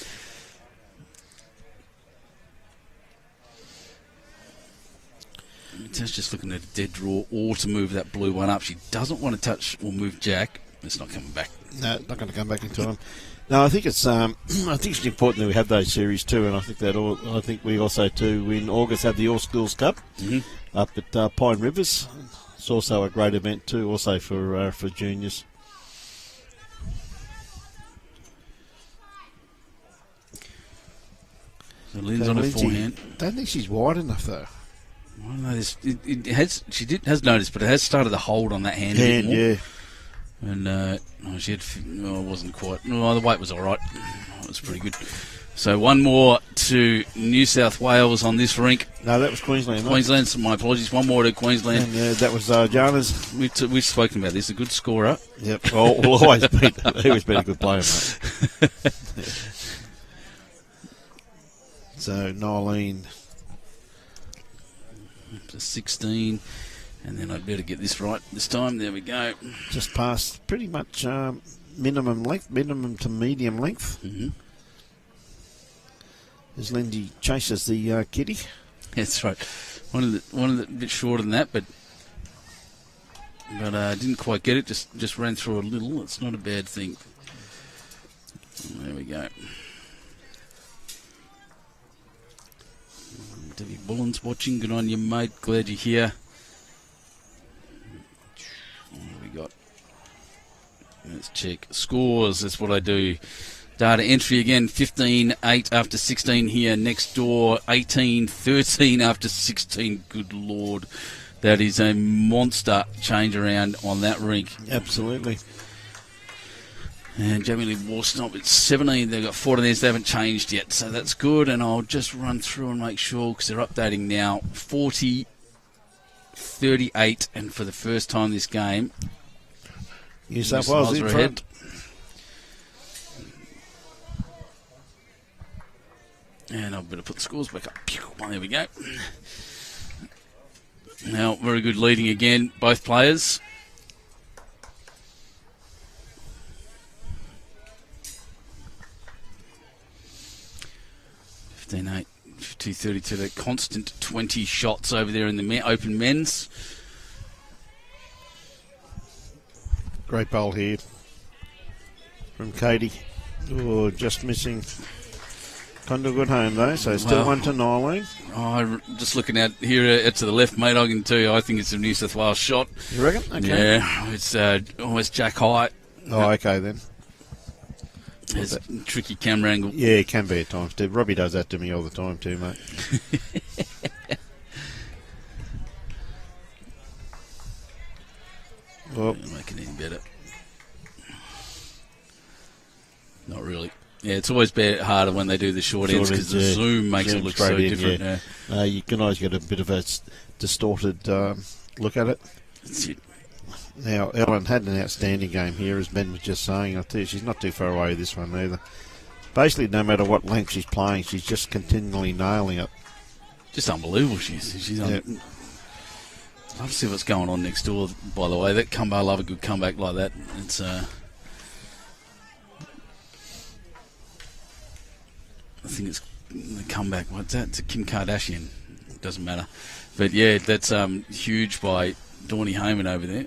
Just looking at a dead draw or to move that blue one up. She doesn't want to touch or move Jack. It's not coming back. No, not going to come back in time. No, I think it's I think it's important that we have those series too, and I think we also too in August have the All Schools Cup up at Pine Rivers. It's also a great event too, also for juniors. So Lynn's on her forehand. Don't think she's wide enough though. I don't know. Has noticed, but it has started to hold on that hand. Yeah. And she had. It wasn't quite. No, the weight was all right. It was pretty good. So one more to New South Wales on this rink. No, that was Queensland. Queensland. My apologies. One more to Queensland. And that was Jannah's. We've spoken about this. A good scorer. Yep. Well, always been a good player, mate. So Noelene. 16, and then I'd better get this right this time. There we go. Just past pretty much minimum to medium length. As Lynsey chases the kitty. That's right. One of the bit shorter than that, but didn't quite get it. Just ran through a little. It's not a bad thing. There we go. Debbie Bullen's watching. Good on you, mate. Glad you're here. What have we got? Let's check. Scores. That's what I do. Data entry again. 15-8 after 16 here. Next door. 18-13 after 16. Good Lord. That is a monster change around on that rink. Absolutely. And Jamie Lee Warstop, it's 17. They've got 14 there. They haven't changed yet, so that's good. And I'll just run through and make sure, because they're updating now. 40-38, and for the first time this game, New South Wales in front. And I better put the scores back up. There we go. Now, very good leading again, both players. 15-8, 232. That constant 20 shots over there in the open men's. Great bowl here from Katie. Oh, just missing. Can't do good home though, so still 1 to Noelene. Just looking out here to the left, mate, I can tell you I think it's a New South Wales shot. You reckon? Okay. Yeah, it's almost Jack high. Oh, okay then. There's a tricky camera angle. Yeah, it can be at times too. Robbie does that to me all the time too, mate. Well, make it any better. Not really. Yeah, it's always harder when they do the short ends because the zoom makes it look so different. Yeah. You can always get a bit of a distorted look at it. That's it. Now, Ellen had an outstanding game here, as Ben was just saying. I tell you, she's not too far away this one either. Basically, no matter what length she's playing, she's just continually nailing it. Just unbelievable. She's love to see what's going on next door, by the way. That comeback, I love a good comeback like that. It's I think it's the comeback. What's that? It's a Kim Kardashian. It doesn't matter. But yeah, that's huge by Dawny Hayman over there.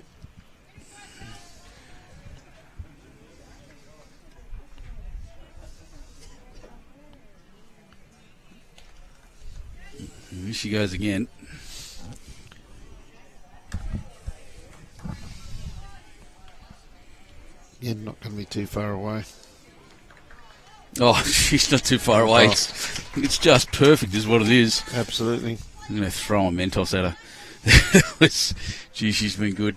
Here she goes again. Yeah, not going to be too far away. Oh, she's not too far away. Oh. It's just perfect is what it is. Absolutely. I'm going to throw a Mentos at her. Gee, she's been good.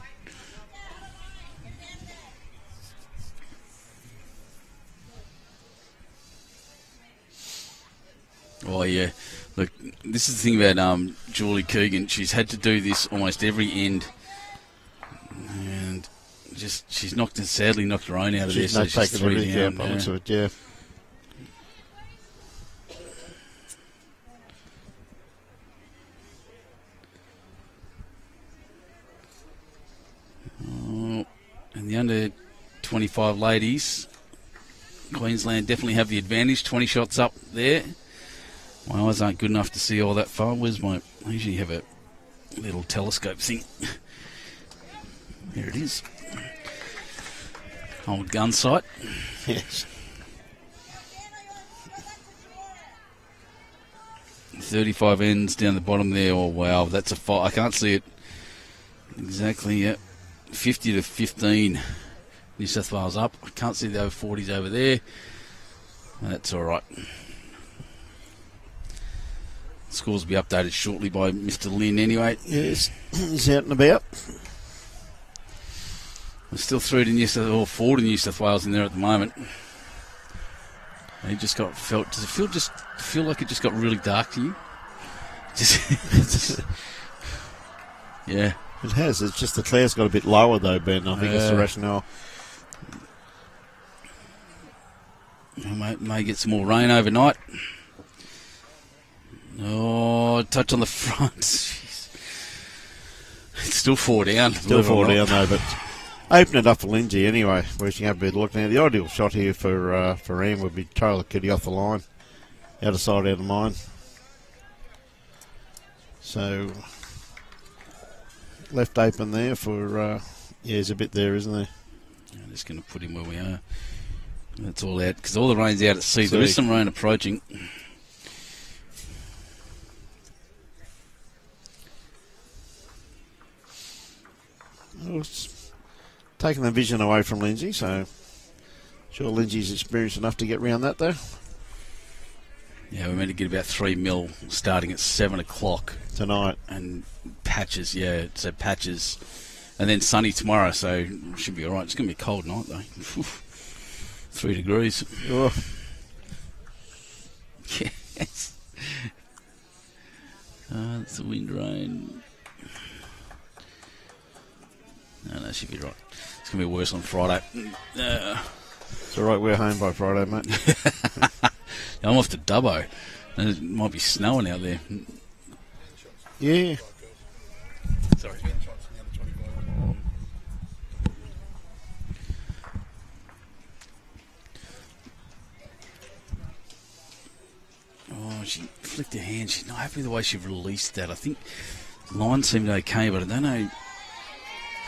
Oh, yeah. Look, this is the thing about Julie Keegan. She's had to do this almost every end. And just she's sadly knocked her own out of She's there. not So she's taking 3 everything down. out by the looks of it, yeah. Oh, and the under 25 ladies, Queensland definitely have the advantage. 20 shots up there. My eyes aren't good enough to see all that far. I usually have a little telescope thing. There it is. Old gun sight. Yes. 35 ends down the bottom there. Oh, wow. That's a fight. I can't see it exactly yet. 50 to 15. New South Wales up. I can't see the over 40s over there. That's all right. Scores will be updated shortly by Mr. Lynn anyway. Yes, he's out and about. We're still through to New South Wales, or 4 to New South Wales in there at the moment. He just got felt. Does it feel like it just got really dark to you? Yeah. It has. It's just the clouds got a bit lower though, Ben. I think that's the rationale. May get some more rain overnight. Oh, touch on the front. Jeez. It's still 4 down. Still 4 down though, but open it up for Lynsey anyway, where she can have a bit of look now. The ideal shot here for Anne would be trail the kitty off the line. Out of sight, out of mind. So, left open there for, there's a bit there, isn't there? I'm just going to put him where we are. That's all out, because all the rain's out at sea. There is some rain approaching. Well, it's taking the vision away from Lynsey, so sure Lynsey's experienced enough to get round that though. Yeah, we're meant to get about 3 mil starting at 7 o'clock tonight. And patches, yeah, so patches. And then sunny tomorrow, so it should be all right. It's going to be a cold night, though. 3 degrees. Oh. Yes. It's the wind rain. No, that should be right. It's going to be worse on Friday. It's all right, we're home by Friday, mate. I'm off to Dubbo. And it might be snowing out there. Yeah. Sorry. Oh, she flicked her hand. She's not happy with the way she released that. I think the line seemed okay, but I don't know.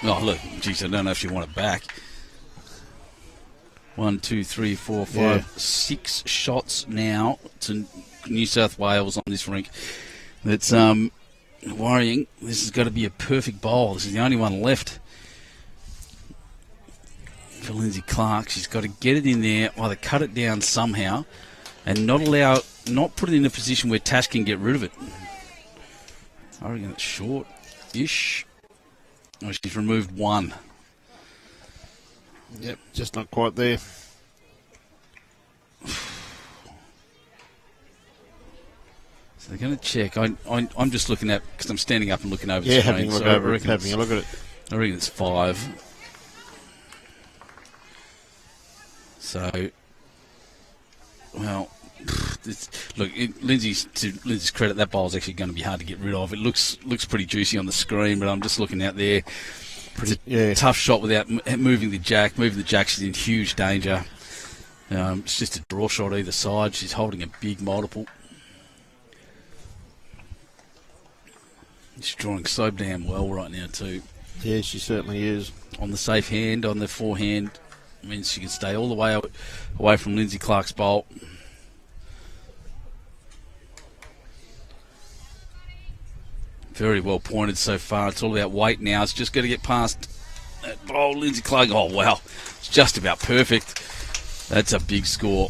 Oh, look, geez, I don't know if she wanted it back. 1, 2, 3, 4, 5, 6 shots now to New South Wales on this rink. That's worrying. This has got to be a perfect bowl. This is the only one left for Lynsey Clarke. She's got to get it in there, either cut it down somehow, and not put it in a position where Tash can get rid of it. I reckon it's short-ish. Oh, she's removed 1. Yep, just not quite there. So they're going to check. I'm just looking at, because I'm standing up and looking over the screen. Having a look at it. I reckon it's 5. So, well, look, Lynsey's credit, that bowl's actually going to be hard to get rid of. It looks pretty juicy on the screen, but I'm just looking out there. Tough shot without moving the jack. Moving the jack, she's in huge danger. It's just a draw shot either side. She's holding a big multiple. She's drawing so damn well right now too. Yeah, she certainly is. On the safe hand, on the forehand, means she can stay all the way away from Lynsey Clarke's bowl. Very well pointed so far. It's all about weight now. It's just got to get past that bowl. Lynsey Clarke, oh wow, it's just about perfect. That's a big score.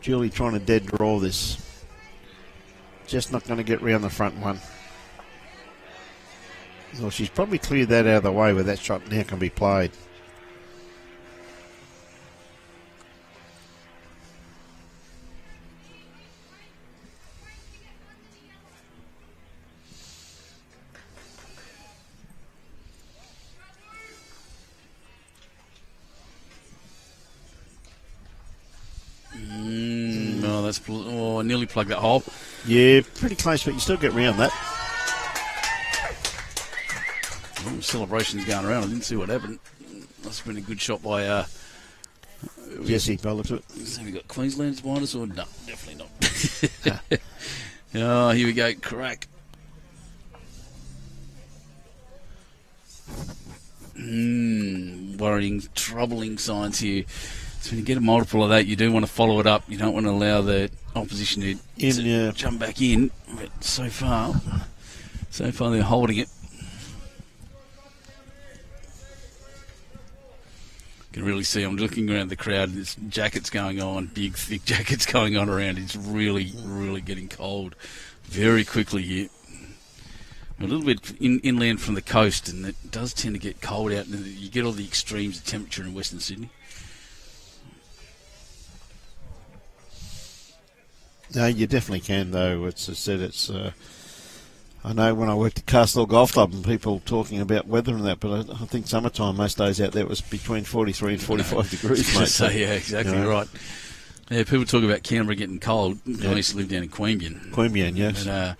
Julie trying to dead draw this. Just not going to get round the front one. Well, she's probably cleared that out of the way where that shot now can be played. I nearly plugged that hole. Yeah, pretty close, but you still get round that. Celebrations going around. I didn't see what happened. Must have been a good shot by Jesse, by the looks of it. So we got Queensland's minus or no? Definitely not. Oh, here we go. Crack. Worrying, troubling signs here. So when you get a multiple of that, you do want to follow it up. You don't want to allow the opposition to jump back in. But so far they're holding it. You can really see, I'm looking around the crowd, there's jackets going on, big, thick jackets going on around. It's really, really getting cold very quickly here. A little bit inland from the coast, and it does tend to get cold out, and you get all the extremes of temperature in Western Sydney. No, you definitely can, though. It's, as I said, it's. I know when I worked at Castle Golf Club and people talking about weather and that, but I think summertime most days out there was between 43 and 45 degrees, mate. So, yeah, exactly right. Yeah, people talk about Canberra getting cold. I used to live down in Queensland. Yes. But,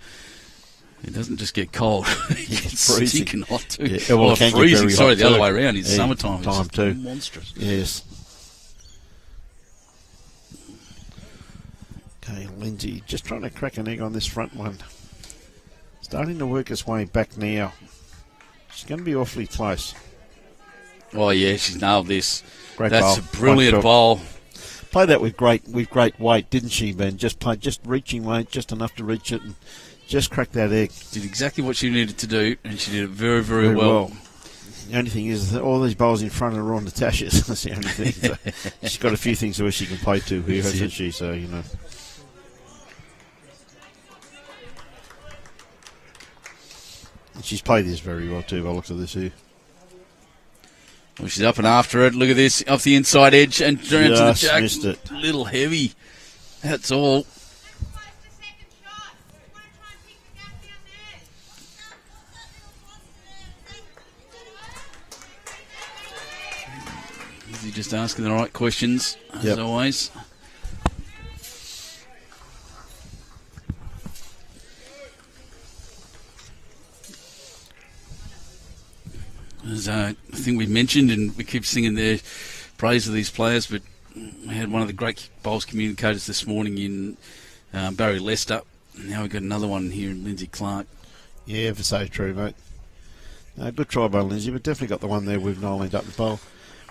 it doesn't just get cold; it gets freezing. stinking hot too. Yeah, well, it can freezing. get very Sorry, hot the other too. way around. It's summertime. Time it's too. Monstrous. Yes. Okay, Lynsey just trying to crack an egg on this front one. Starting to work its way back now. She's going to be awfully close. Oh yeah, she's nailed this. Great That's bowl. a brilliant bowl. Played that with great weight, didn't she, Ben? Just reaching weight, just enough to reach it, and just crack that egg. Did exactly what she needed to do, and she did it very, very well. The only thing is that all these bowls in front are on Natasha's. That's the only thing. So she's got a few things where she can play to here, hasn't she? So, you know. And she's played this very well too, by the looks of this here. Well, she's up and after it. Look at this, off the inside edge and down to the jack. Missed it. A little heavy. That's all. You're just asking the right questions, as always. As I think we mentioned, and we keep singing their praise of these players, but we had one of the great bowls communicators this morning in Barry Lester. Now we've got another one here in Lynsey Clarke. Yeah, for so true, mate. Good try by Lynsey, but definitely got the one there with Noelene Dutton bowl.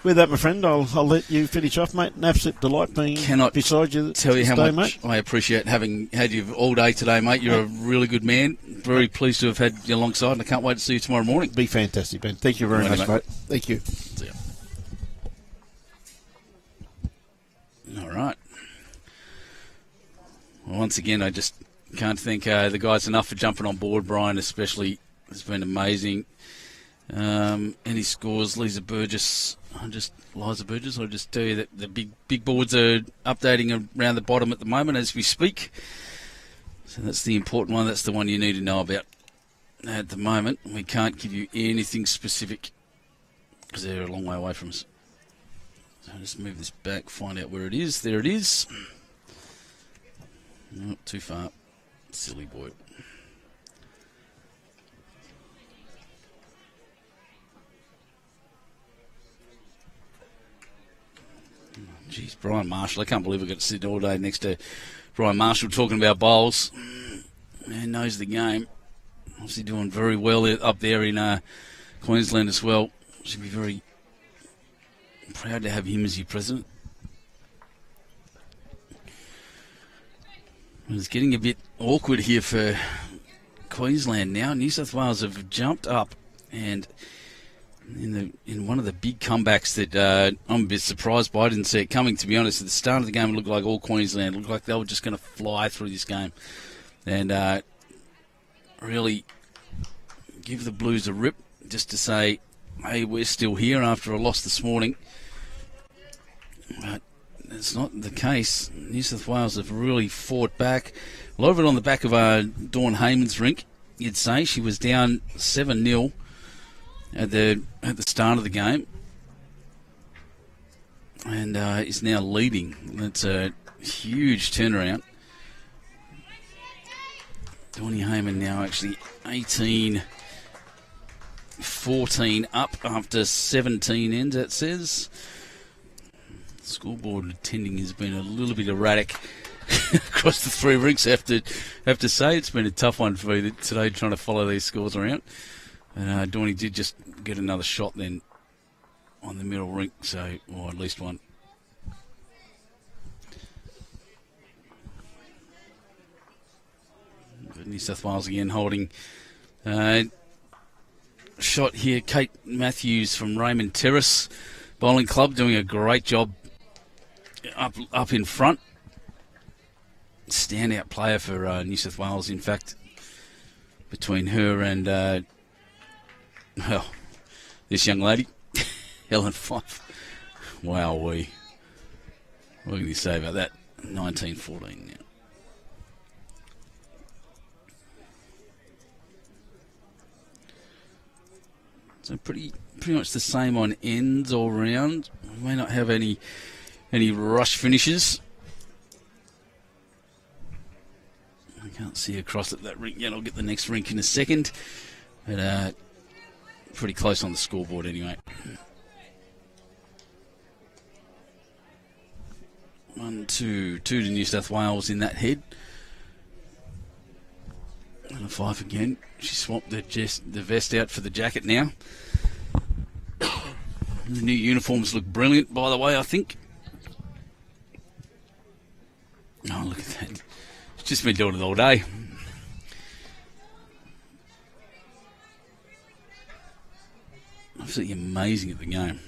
With that, my friend, I'll let you finish off, mate. An absolute delight being beside you. Tell you how today, much mate. I appreciate having had you all day today, mate. You're a really good man. Very pleased to have had you alongside, and I can't wait to see you tomorrow morning. Be fantastic, Ben. Thank you very much, mate. Thank you. See ya. All right. Well, once again, I just can't thank the guys enough for jumping on board. Brian especially has been amazing. Any scores, Liza Burgess. I'll just tell you that the big boards are updating around the bottom at the moment as we speak. So that's the important one. That's the one you need to know about at the moment. We can't give you anything specific because they're a long way away from us. So I'll just move this back, find out where it is. There it is. Not too far. Silly boy. Jeez, Brian Marshall. I can't believe we've got to sit all day next to Brian Marshall talking about bowls. Man knows the game. Obviously doing very well up there in Queensland as well. Should be very proud to have him as your president. It's getting a bit awkward here for Queensland now. New South Wales have jumped up, and in one of the big comebacks that I'm a bit surprised by. I didn't see it coming, to be honest. At the start of the game, it looked like all Queensland looked like they were just going to fly through this game and really give the Blues a rip just to say, hey, we're still here after a loss this morning. But it's not the case. New South Wales have really fought back. A lot of it on the back of Dawn Heyman's rink, you'd say. She was down 7-0 at the start of the game. And is now leading. That's a huge turnaround. Dawnie Heyman now actually 18-14 up after 17 ends, that says. Scoreboard attending has been a little bit erratic across the three rinks. I have to say it's been a tough one for me today trying to follow these scores around. And Dawnie did just get another shot then on the middle rink, or at least one. New South Wales again holding shot here. Kate Matthews from Raymond Terrace Bowling Club doing a great job up in front. Standout player for New South Wales, in fact, between her and this young lady, Ellen Fife. Wow, what can you say about that? 19-14 now. So pretty much the same on ends all round. We may not have any rush finishes. I can't see across at that rink yet. I'll get the next rink in a second. But pretty close on the scoreboard anyway. 1-2 to New South Wales in that head. And a Fife again. She swapped the vest out for the jacket now. The new uniforms look brilliant, by the way, I think. Oh, look at that. It's just been doing it all day. Absolutely amazing at the game.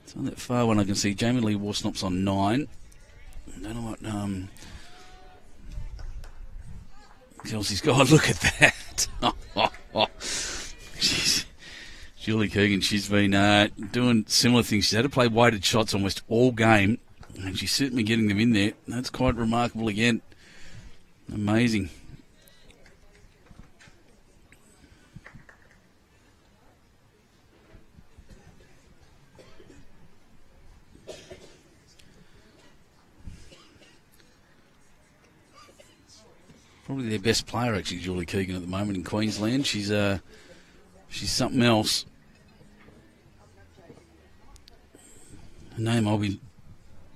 It's on that far one I can see. Jamie Lee Warsnop's on 9. I don't know what Kelsey's got. Look at that. Julie Keegan, she's been doing similar things. She's had to play weighted shots almost all game, and she's certainly getting them in there. That's quite remarkable again. Amazing. Probably their best player, actually, Julie Keegan, at the moment in Queensland. She's something else. A name I'll be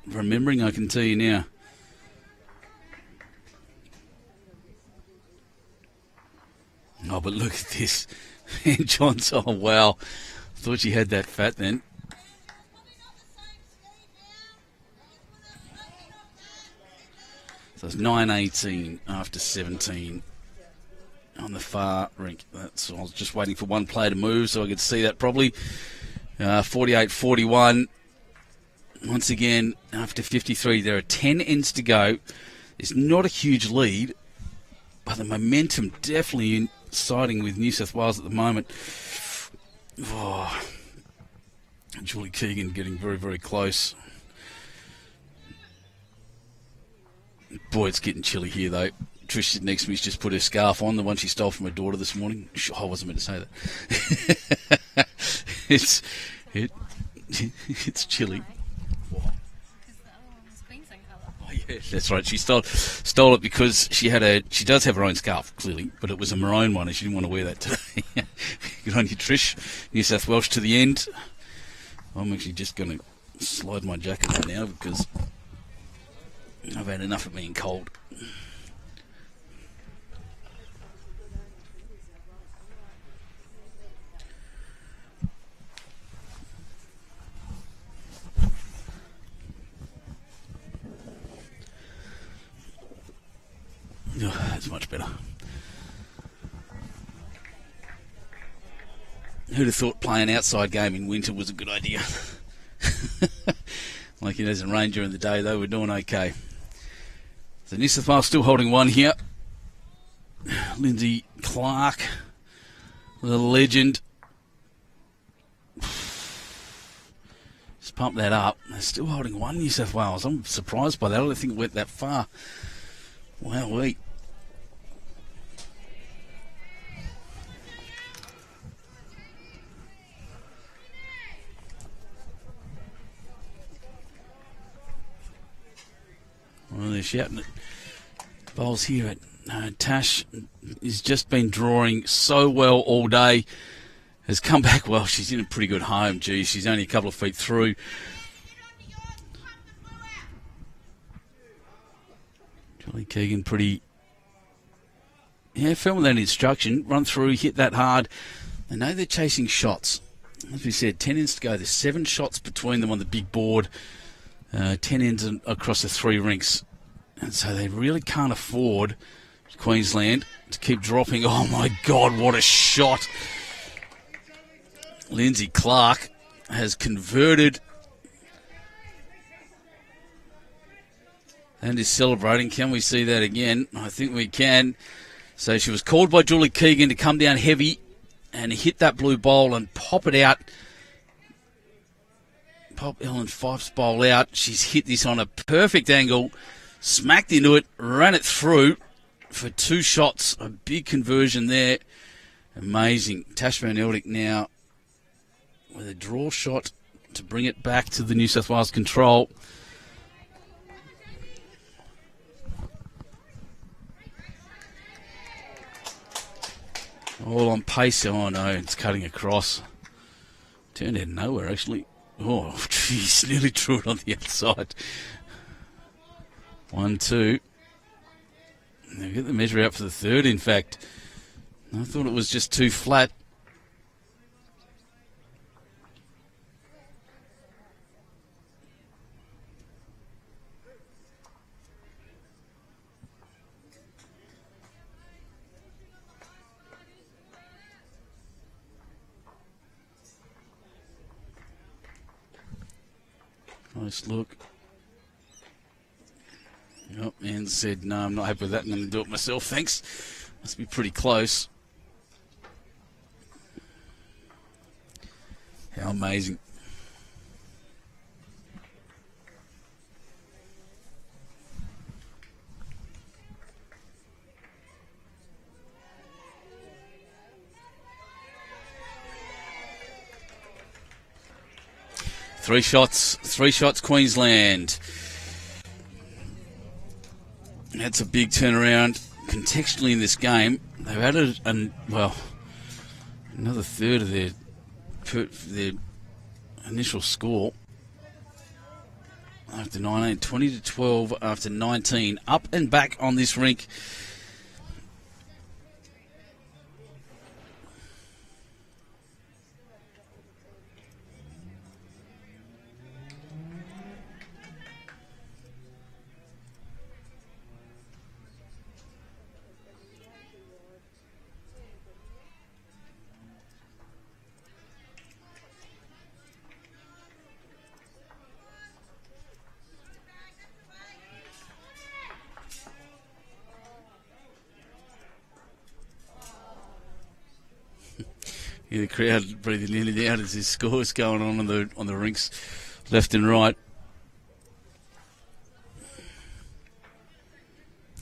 remembering, I can tell you now. Oh, but look at this. And John's, oh, wow. Thought she had that fat then. So it's 9-18 after 17 on the far rink. I was just waiting for one player to move so I could see that probably. 48-41. Once again, after 53, there are 10 ends to go. It's not a huge lead, but the momentum definitely siding with New South Wales at the moment. Oh, Julie Keegan getting very, very close. Boy, it's getting chilly here, though. Trish next to me's just put her scarf on, the one she stole from her daughter this morning. I wasn't meant to say that. It's chilly. Oh, yeah, that's right. She stole it because she does have her own scarf, clearly, but it was a maroon one and she didn't want to wear that today. Good on you, Trish. New South Welsh to the end. I'm actually just going to slide my jacket on now because I've had enough of being cold. Oh, that's much better. Who'd have thought playing outside game in winter was a good idea? Like it hasn't rained during the day, though. We're doing okay. So New South Wales still holding one here. Lynsey Clarke, the legend. Just pump that up. They're still holding one, New South Wales. I'm surprised by that. I don't think it went that far. Wow, Well, they're shouting at Bowls here at Tash has just been drawing so well all day. Has come back well. She's in a pretty good home. Gee, she's only a couple of feet through. Keegan pretty... Yeah, filming that instruction. Run through, hit that hard. They know they're chasing shots. As we said, 10 ends to go. There's 7 shots between them on the big board. 10 ends across the 3 rinks. And so they really can't afford, Queensland, to keep dropping. Oh, my God, what a shot. Lynsey Clarke has converted and is celebrating. Can we see that again? I think we can. So she was called by Julie Keegan to come down heavy and hit that blue bowl and pop it out. Pop Ellen Fife's bowl out. She's hit this on a perfect angle, smacked into it, ran it through for 2 shots. A big conversion there. Amazing. Tash van Eldik now with a draw shot to bring it back to the New South Wales control. All on pace. Oh, no, it's cutting across. Turned out of nowhere, actually. Oh, jeez, nearly drew it on the outside. 1-2. They'll get the measure out for the third, in fact. I thought it was just too flat. Nice look. Oh, man said, no, I'm not happy with that. I'm going to do it myself, thanks. Must be pretty close. How amazing. Three shots, Queensland. That's a big turnaround contextually in this game. They've added, another third of their initial score after 19, 20-12 after 19. Up and back on this rink. Yeah, the crowd breathing in and out as there's scores going on the rinks, left and right.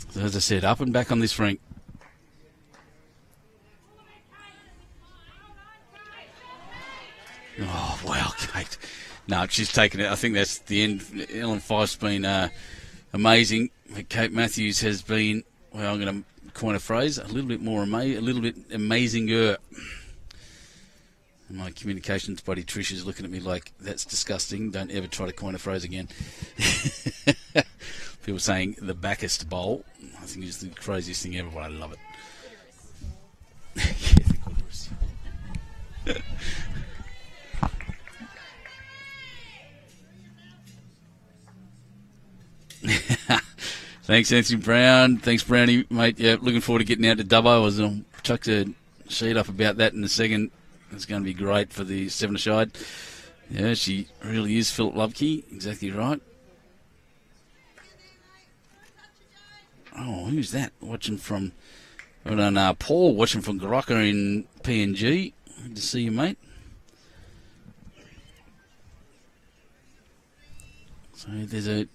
So as I said, up and back on this rink. Oh wow, Kate! No, she's taken it. I think that's the end. Ellen Fife's been amazing. Kate Matthews has been. Well, I'm going to coin a phrase: a little bit more a little bit amazinger. My communications buddy Trish is looking at me like, that's disgusting. Don't ever try to coin a phrase again. People saying the backest bowl. I think it's the craziest thing ever, but I love it. Thanks, Anthony Brown. Thanks, Brownie, mate. Yeah, looking forward to getting out to Dubbo. I was chucked a sheet up about that in a second. It's going to be great for the 7-a-side. Yeah, she really is Philip Lovekie. Exactly right. Oh, who's that? Watching from... Paul watching from Garocka in PNG. Good to see you, mate. So there's a...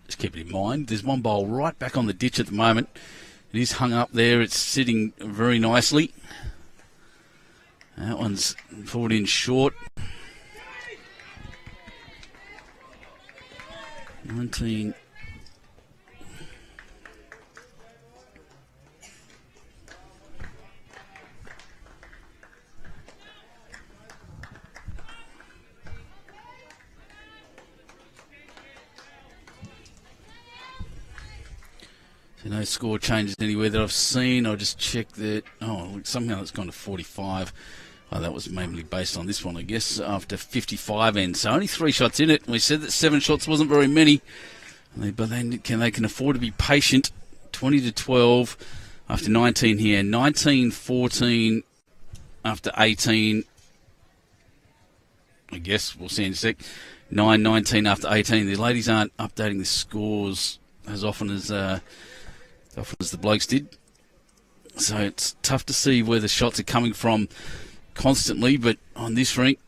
Just keep it in mind, there's one bowl right back on the ditch at the moment. It is hung up there. It's sitting very nicely. That one's forward in short. 19... So no score changes anywhere that I've seen. I'll just check that. Oh, somehow it's gone to 45. Oh, that was mainly based on this one, I guess, after 55 ends. So only 3 shots in it. We said that 7 shots wasn't very many. But they can afford to be patient. 20 to 12 after 19 here. 19-14 after 18. I guess we'll see in a sec. 9-19 after 18. The ladies aren't updating the scores as often as the blokes did. So it's tough to see where the shots are coming from constantly, but on this rink,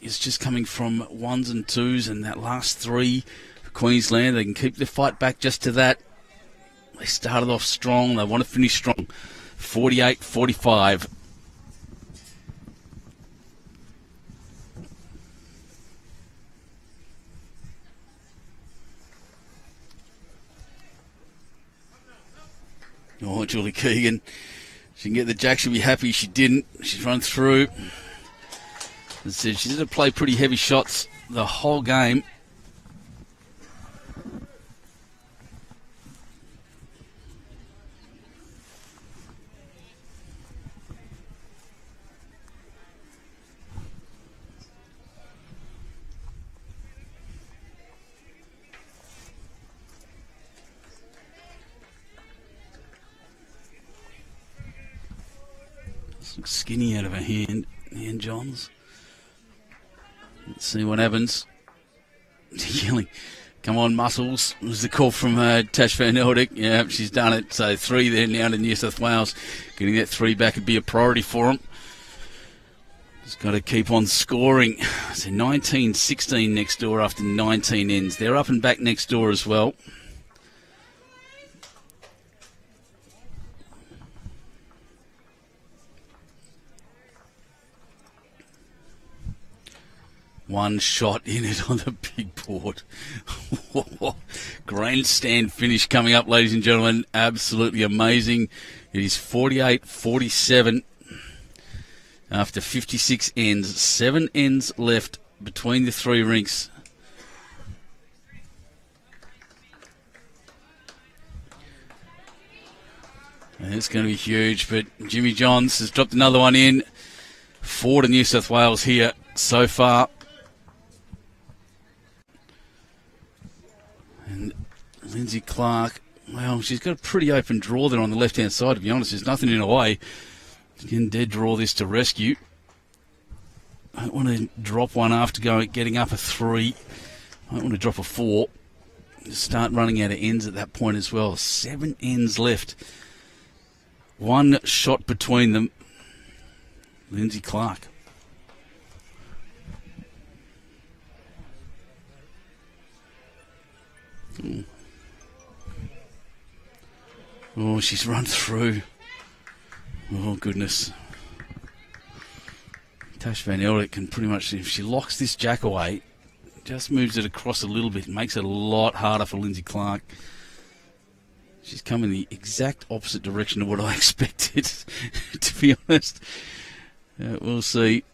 it's just coming from 1s and 2s, and that last 3 for Queensland, they can keep the fight back just to that. They started off strong. They want to finish strong. 48-45. Oh, Julie Keegan. She can get the jack. She'll be happy she didn't. She's run through. As I said, she did play pretty heavy shots the whole game. Looks skinny out of her hand Johns. Let's see what happens. Yelling, come on, muscles, was the call from Tash van Eldik. Yeah, she's done it. So 3 there now to New South Wales. Getting that 3 back would be a priority for them. Just got to keep on scoring. So 19-16 next door after 19 ends. They're up and back next door as well. One shot in it on the big board. Grandstand finish coming up, ladies and gentlemen. Absolutely amazing. It is 48-47 after 56 ends. 7 ends left between the 3 rinks. And it's going to be huge, but Jimmy Johns has dropped another one in. 4 to New South Wales here so far. And Lynsey Clarke, well, she's got a pretty open draw there on the left-hand side, to be honest. There's nothing in her way. She can dead draw this to rescue. I don't want to drop one after getting up a 3. I don't want to drop a 4. Start running out of ends at that point as well. 7 ends left. 1 shot between them. Lynsey Clarke. Oh, she's run through. Oh, goodness. Tash van Eldik can pretty much, if she locks this jack away, just moves it across a little bit, makes it a lot harder for Lynsey Clarke. She's come in the exact opposite direction of what I expected, to be honest. We'll see.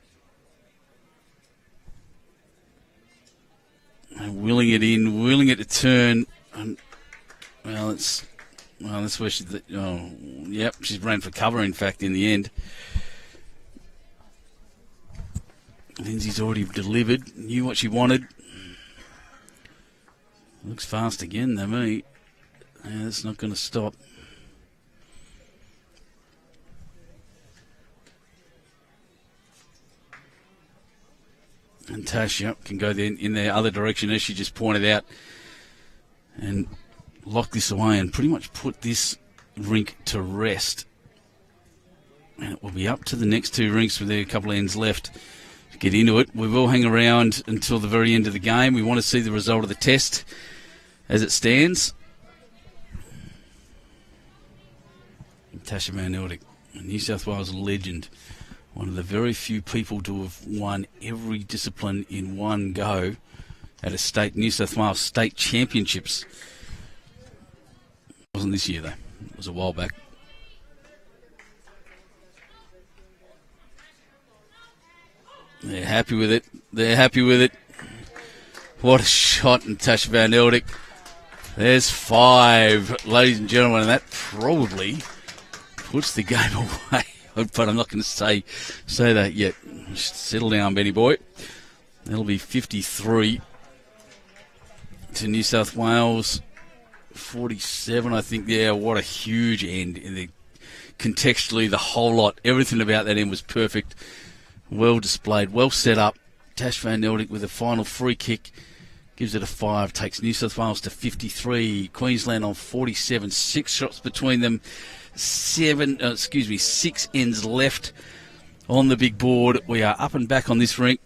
Willing it in, willing it to turn. And, that's where she. Yep, she's ran for cover. In fact, in the end, Lynsey's already delivered. Knew what she wanted. Looks fast again, though, me. Yeah, that's not going to stop. And Natasha can go then in the other direction, as she just pointed out, and lock this away and pretty much put this rink to rest. And it will be up to the next two rinks with a couple of ends left to get into it. We will hang around until the very end of the game. We want to see the result of the test as it stands. Natasha Van Eldik, a New South Wales legend, one of the very few people to have won every discipline in one go at a New South Wales state championships. It wasn't this year though, it was a while back. They're happy with it. They're happy with it. What a shot, Natasha Van Eldik. There's 5, ladies and gentlemen, and that probably puts the game away. But I'm not going to say that yet. Settle down, Benny boy. That'll be 53 to New South Wales 47, I think. Yeah, what a huge end. Contextually, the whole lot, everything about that end was perfect. Well displayed, well set up. Tash Van Eldik with a final free kick. Gives it a 5. Takes New South Wales to 53. Queensland on 47. 6 shots between them. 6 ends left on the big board. We are up and back on this rink.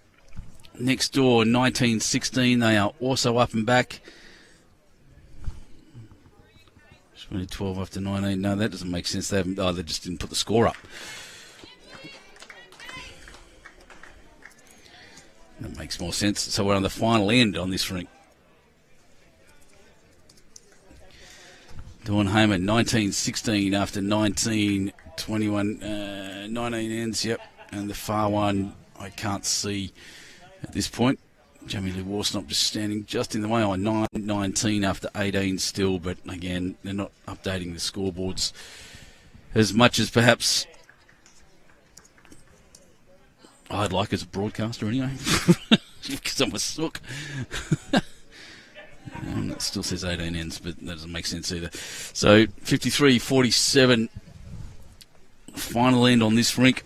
Next door, 19-16. They are also up and back. 12 after 19. No, that doesn't make sense. They just didn't put the score up. That makes more sense. So we're on the final end on this rink. Dawn Hamer, 19-16 after 19-21. 19 ends, yep. And the far one, I can't see at this point. Jamie Lee Warsnop just standing just in the way on 9-19 after 18 still. But again, they're not updating the scoreboards as much as perhaps I'd like as a broadcaster anyway. Because I'm a sook. And it still says 18 ends, but that doesn't make sense either. So 53-47, final end on this rink.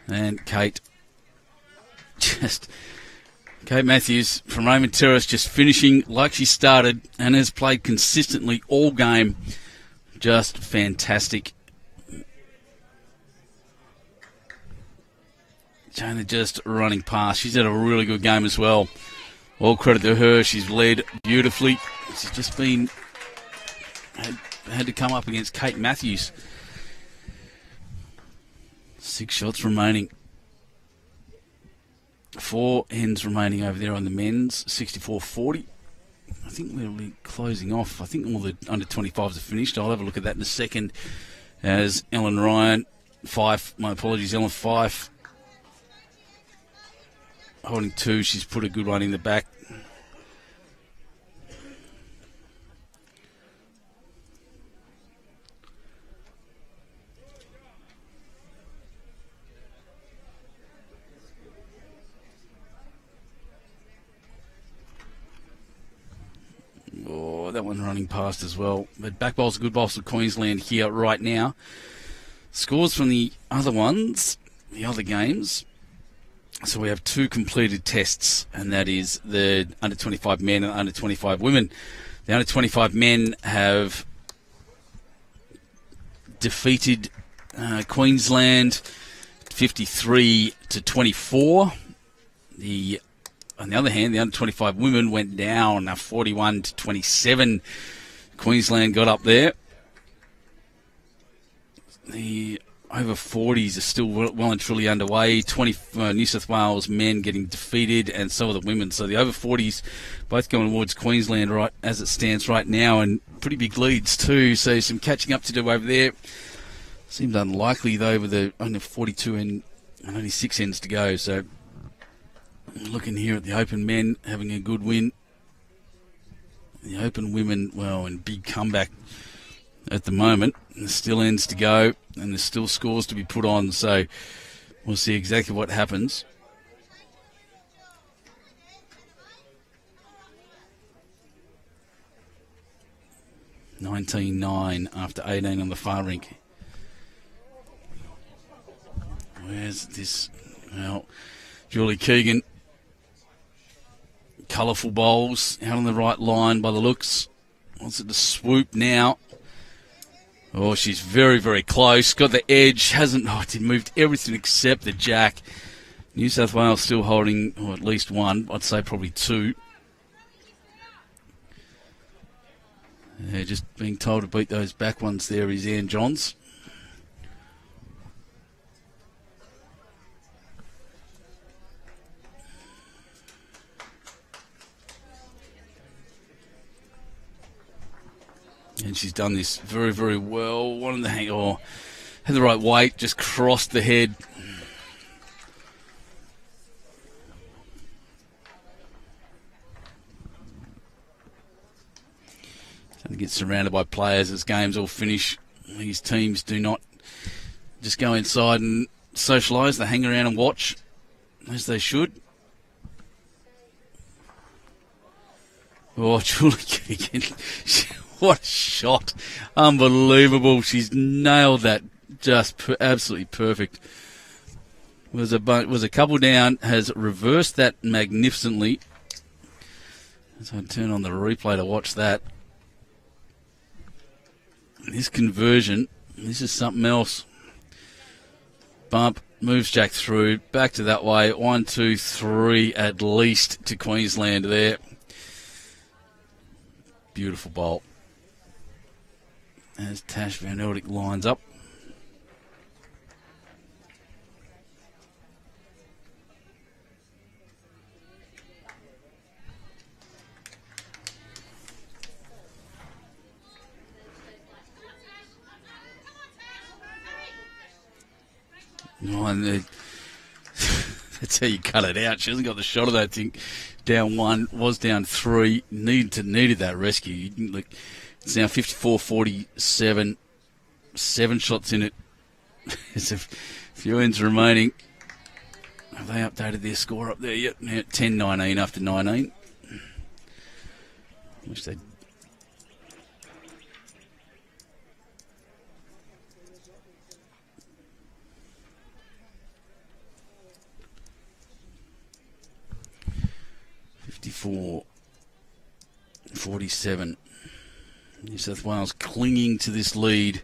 And Kate Matthews from Raymond Terrace just finishing like she started and has played consistently all game. Just fantastic. Jannah just running past. She's had a really good game as well. All credit to her. She's led beautifully. She's just had to come up against Kate Matthews. 6 shots remaining. 4 ends remaining over there on the men's. 64-40. I think we'll be closing off. I think all the under 25s are finished. I'll have a look at that in a second. As Ellen Ryan, Fife, my apologies, Ellen Fife, holding 2. She's put a good one in the back. Oh, that one running past as well. But back bowl's a good bowl for Queensland here right now. Scores from the other ones, the other games. So we have 2 completed tests, and that is the under-25 men and under-25 women. The under-25 men have defeated Queensland 53-24. On the other hand, the under-25 women went down 41-27. Queensland got up there. The over 40s are still well and truly underway. 20 New South Wales men getting defeated, and so are the women. So the over 40s both going towards Queensland right as it stands right now, and pretty big leads too. So some catching up to do over there. Seems unlikely though, with the only 42 and only 6 ends to go. So looking here at the open men having a good win. The open women, well, in big comeback at the moment. There's still ends to go, and there's still scores to be put on, so we'll see exactly what happens. 19-9 after 18 on the far rink. Where's this? Well, Julie Keegan. Colourful bowls out on the right line by the looks. Wants it to swoop now. Oh, she's very, very close. Got the edge. It moved everything except the jack. New South Wales still holding at least one. I'd say probably two. Yeah, just being told to beat those back ones there is Ian Johns. And she's done this very, very well. Wanted to had the right weight, just crossed the head. Going to get surrounded by players as games all finish. These teams do not just go inside and socialise. They hang around and watch, as they should. Oh, Julie Keegan. What a shot. Unbelievable. She's nailed that. Just absolutely perfect. Was a couple down, has reversed that magnificently. So I turn on the replay to watch that. This conversion, this is something else. Bump, moves Jack through, back to that way. 1, 2, 3 at least to Queensland there. Beautiful bowl. As Tash Van Eldik lines up. Oh, and that's how you cut it out. She hasn't got the shot of that thing. Down 1, was down 3. Needed that rescue. It's now 54-47. 7 shots in it. There's a few ends remaining. Have they updated their score up there yet? Now 10-19 after 19. Wish they'd. $54-47. New South Wales clinging to this lead.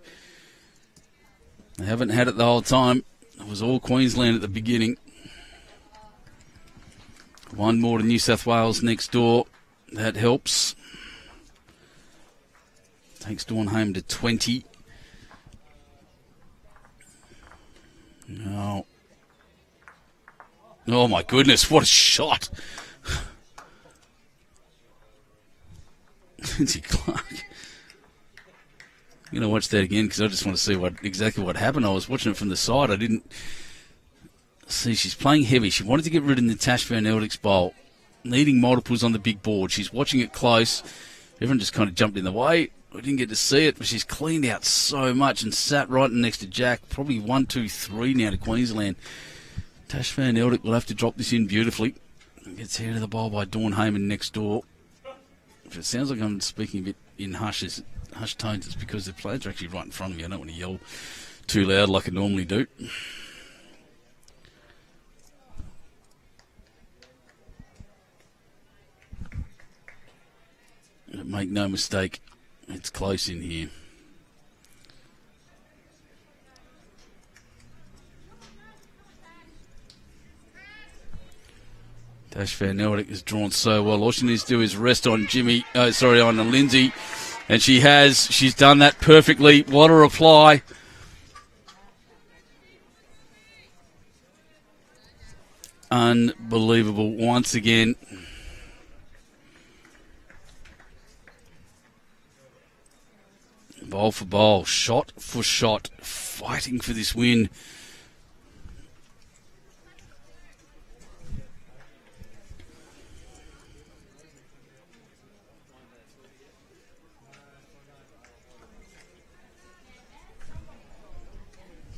They haven't had it the whole time. It was all Queensland at the beginning. One more to New South Wales next door. That helps. Takes Dawn home to 20. No. Oh my goodness, what a shot. Lynsey Clarke. I'm going to watch that again because I just want to see exactly what happened. I was watching it from the side. I didn't see. She's playing heavy. She wanted to get rid of Natasha Van Eldik's bowl, needing multiples on the big board. She's watching it close. Everyone just kind of jumped in the way. I didn't get to see it, but she's cleaned out so much and sat right next to Jack. Probably 1, 2, 3 now to Queensland. Tash Van Eldik will have to drop this in beautifully. Gets head of the bowl by Dawn Heyman next door. If it sounds like I'm speaking a bit in hush tones, it's because the players are actually right in front of me. I don't want to yell too loud like I normally do. But make no mistake, it's close in here. Tash Van Eldik has drawn so well. All she needs to do is rest on on Lynsey. And she has. She's done that perfectly. What a reply. Unbelievable once again. Bowl for bowl, shot for shot, fighting for this win.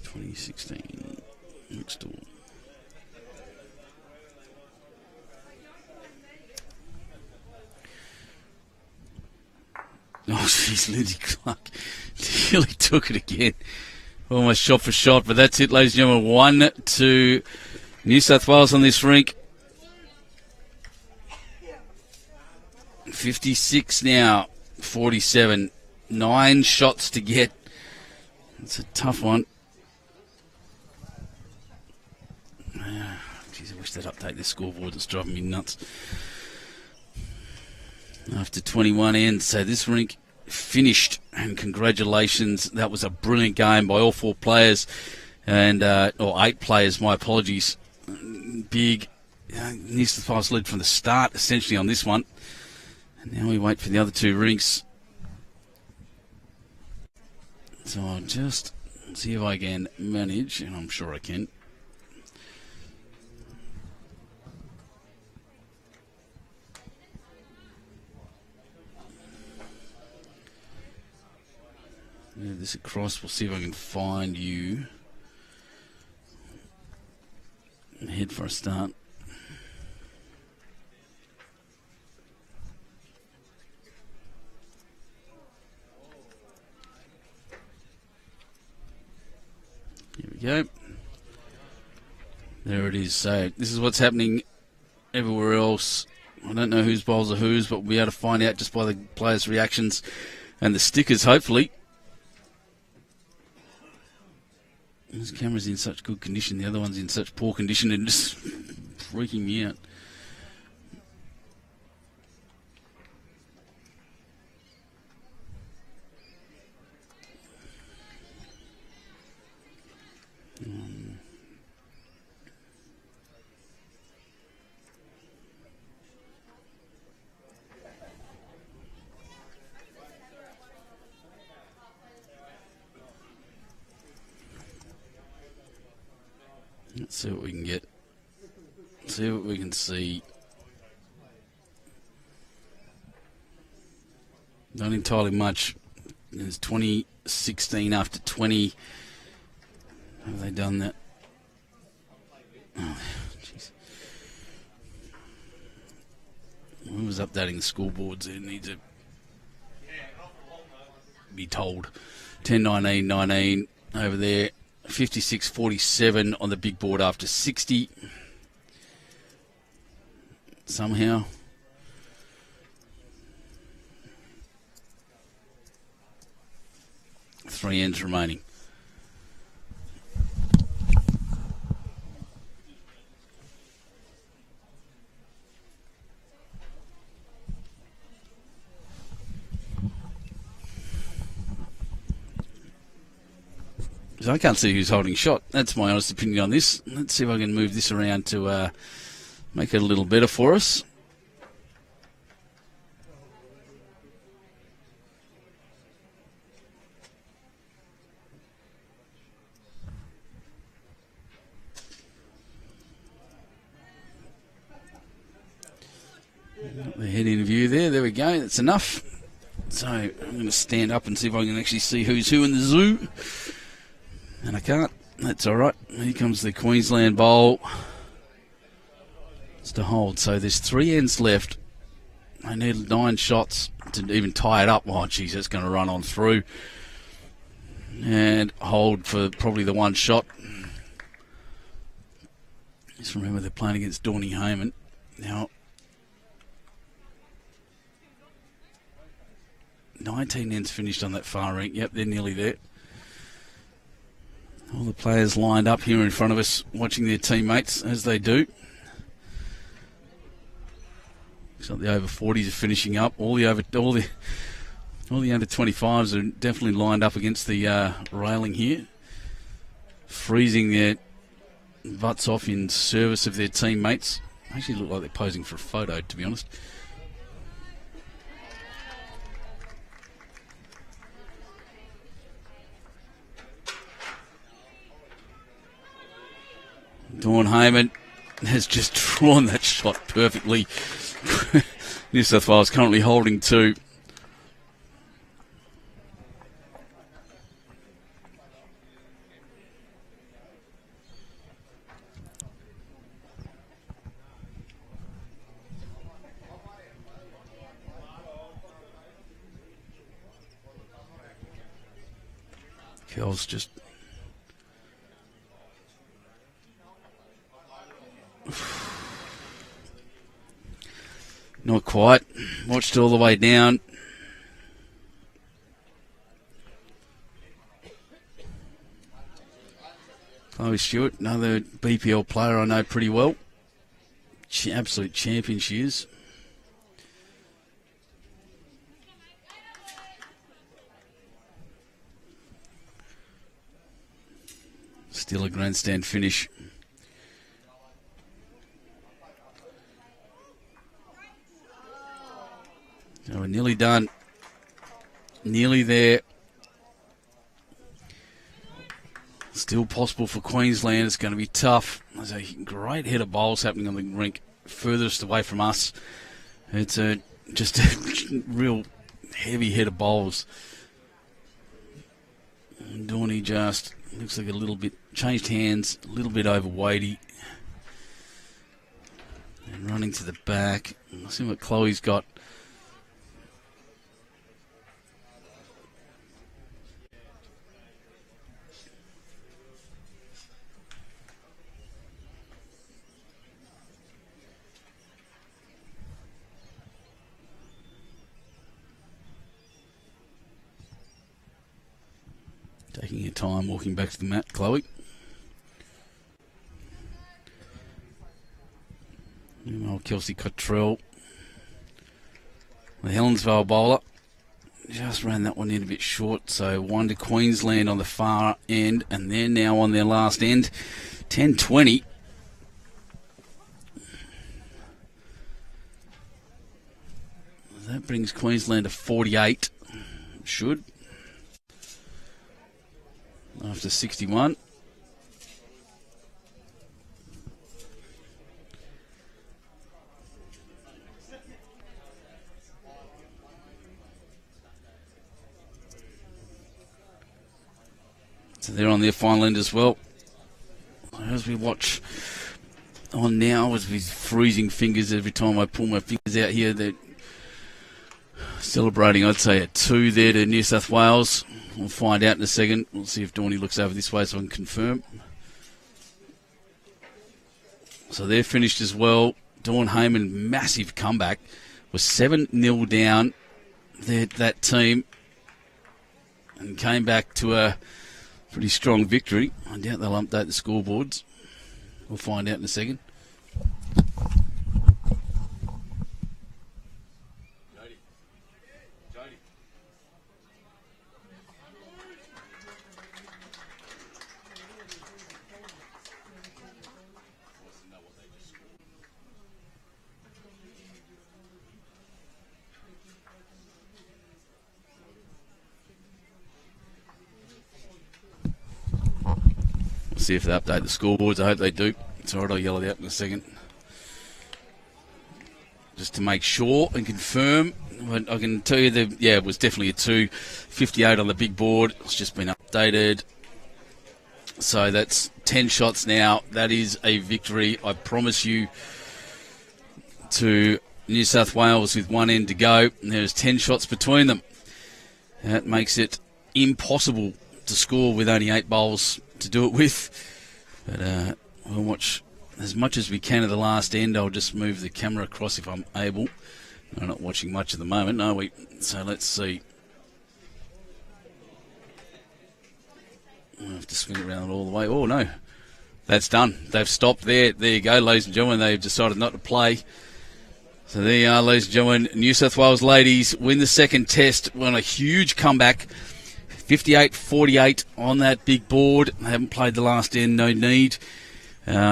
$20.16 next door. jeez, Lynsey Clarke nearly took it again. Almost shot for shot, but that's it, ladies and gentlemen. 1-2 New South Wales on this rink. 56 now, 47. 9 shots to get. It's a tough one. Jeez, I wish they'd update this scoreboard. It's driving me nuts. After 21 ends, so this rink finished, and congratulations. That was a brilliant game by all 4 players, and or 8 players, my apologies. Big New South Wales led from the start, essentially, on this one. And now we wait for the other 2 rinks. So I'll just see if I can manage, and I'm sure I can. Move this across. We'll see if I can find you. Head for a start. Here we go. There it is. So this is what's happening everywhere else. I don't know whose bowls are whose, but we'll be able to find out just by the players' reactions and the stickers, hopefully. This camera's in such good condition, the other one's in such poor condition, and just freaking me out. Let's see what we can get. See what we can see. Not entirely much. There's 2016 after 20. Have they done that? Oh, jeez. Who was updating the scoreboards? It needs to be told. 10-19-19 over there. 56-47 on the big board after 60. Somehow. Three ends remaining. So I can't see who's holding shot. That's my honest opinion on this. Let's see if I can move this around to make it a little better for us. The head in view there. There we go. That's enough. So I'm going to stand up and see if I can actually see who's who in the zoo. And I can't. That's all right. Here comes the Queensland bowl. It's to hold. So there's 3 ends left. I need 9 shots to even tie it up. Oh, geez, that's going to run on through. And hold for probably the 1 shot. Just remember they're playing against Dawning-Hayman. Now, 19 ends finished on that far rink. Yep, they're nearly there. All the players lined up here in front of us, watching their teammates as they do. Looks like the over 40s are finishing up. All the under 25s are definitely lined up against the railing here, freezing their butts off in service of their teammates. Actually, look like they're posing for a photo, to be honest. Dawning-Hayman has just drawn that shot perfectly. New South Wales currently holding 2. Kel's just... Not quite. Watched all the way down. Chloe Stewart, another BPL player I know pretty well. Absolute champion she is. Still a grandstand finish. So we're nearly done. Nearly there. Still possible for Queensland. It's going to be tough. There's a great head of bowls happening on the rink furthest away from us. It's just a real heavy head of bowls. Dawny just looks like a little bit changed hands, a little bit overweighty. And running to the back. Let's see what Chloe's got. Taking your time walking back to the mat, Chloe. Meanwhile, Kelsey Cottrell, the Helensvale bowler, just ran that one in a bit short. So 1 to Queensland on the far end, and they're now on their last end, 10-20. That brings Queensland to 48. Should. After 61. So they're on their final end as well. As we watch on now, with freezing fingers every time I pull my fingers out here, they're celebrating, I'd say, a 2 there to New South Wales. We'll find out in a second. We'll see if Dawny looks over this way so I can confirm. So they're finished as well. Dawn Heyman, massive comeback. Was 7-0 down, that team, and came back to a pretty strong victory. I doubt they'll update the scoreboards. We'll find out in a second. See if they update the scoreboards. I hope they do. It's alright, I'll yell it out in a second. Just to make sure and confirm. But I can tell you that, yeah, it was definitely a 2. 58 on the big board. It's just been updated. So that's 10 shots now. That is a victory, I promise you, to New South Wales with 1 end to go. And there's 10 shots between them. That makes it impossible to score with only 8 bowls to do it with. But we'll watch as much as we can at the last end. I'll just move the camera across if I'm able. I'm not watching much at the moment, are we? So let's see. I'll have to swing it around all the way. Oh, no. That's done. They've stopped there. There you go, ladies and gentlemen. They've decided not to play. So there you are, ladies and gentlemen. New South Wales ladies win the second test. Won a huge comeback. 58-48 on that big board. They haven't played the last end, no need.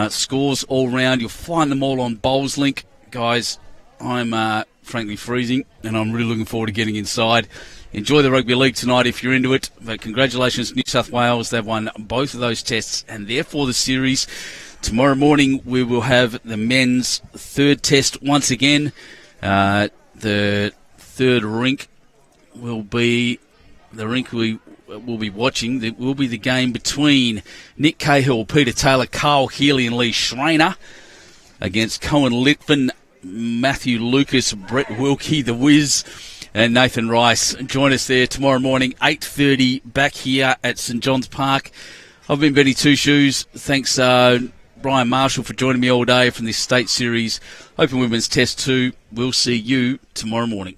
Scores all round. You'll find them all on BowlsLink. Guys, I'm frankly freezing, and I'm really looking forward to getting inside. Enjoy the rugby league tonight if you're into it. But congratulations, New South Wales. They've won both of those tests, and therefore the series. Tomorrow morning we will have the men's third test once again. The third rink will be the rink we will be watching. It will be the game between Nick Cahill, Peter Taylor, Carl Healy and Lee Schreiner against Cohen Litvin, Matthew Lucas, Brett Wilkie, the Wiz, and Nathan Rice. Join us there tomorrow morning, 8:30, back here at St John's Park. I've been Benny Two Shoes. Thanks, Brian Marshall, for joining me all day from this State Series Open Women's Test 2. We'll see you tomorrow morning.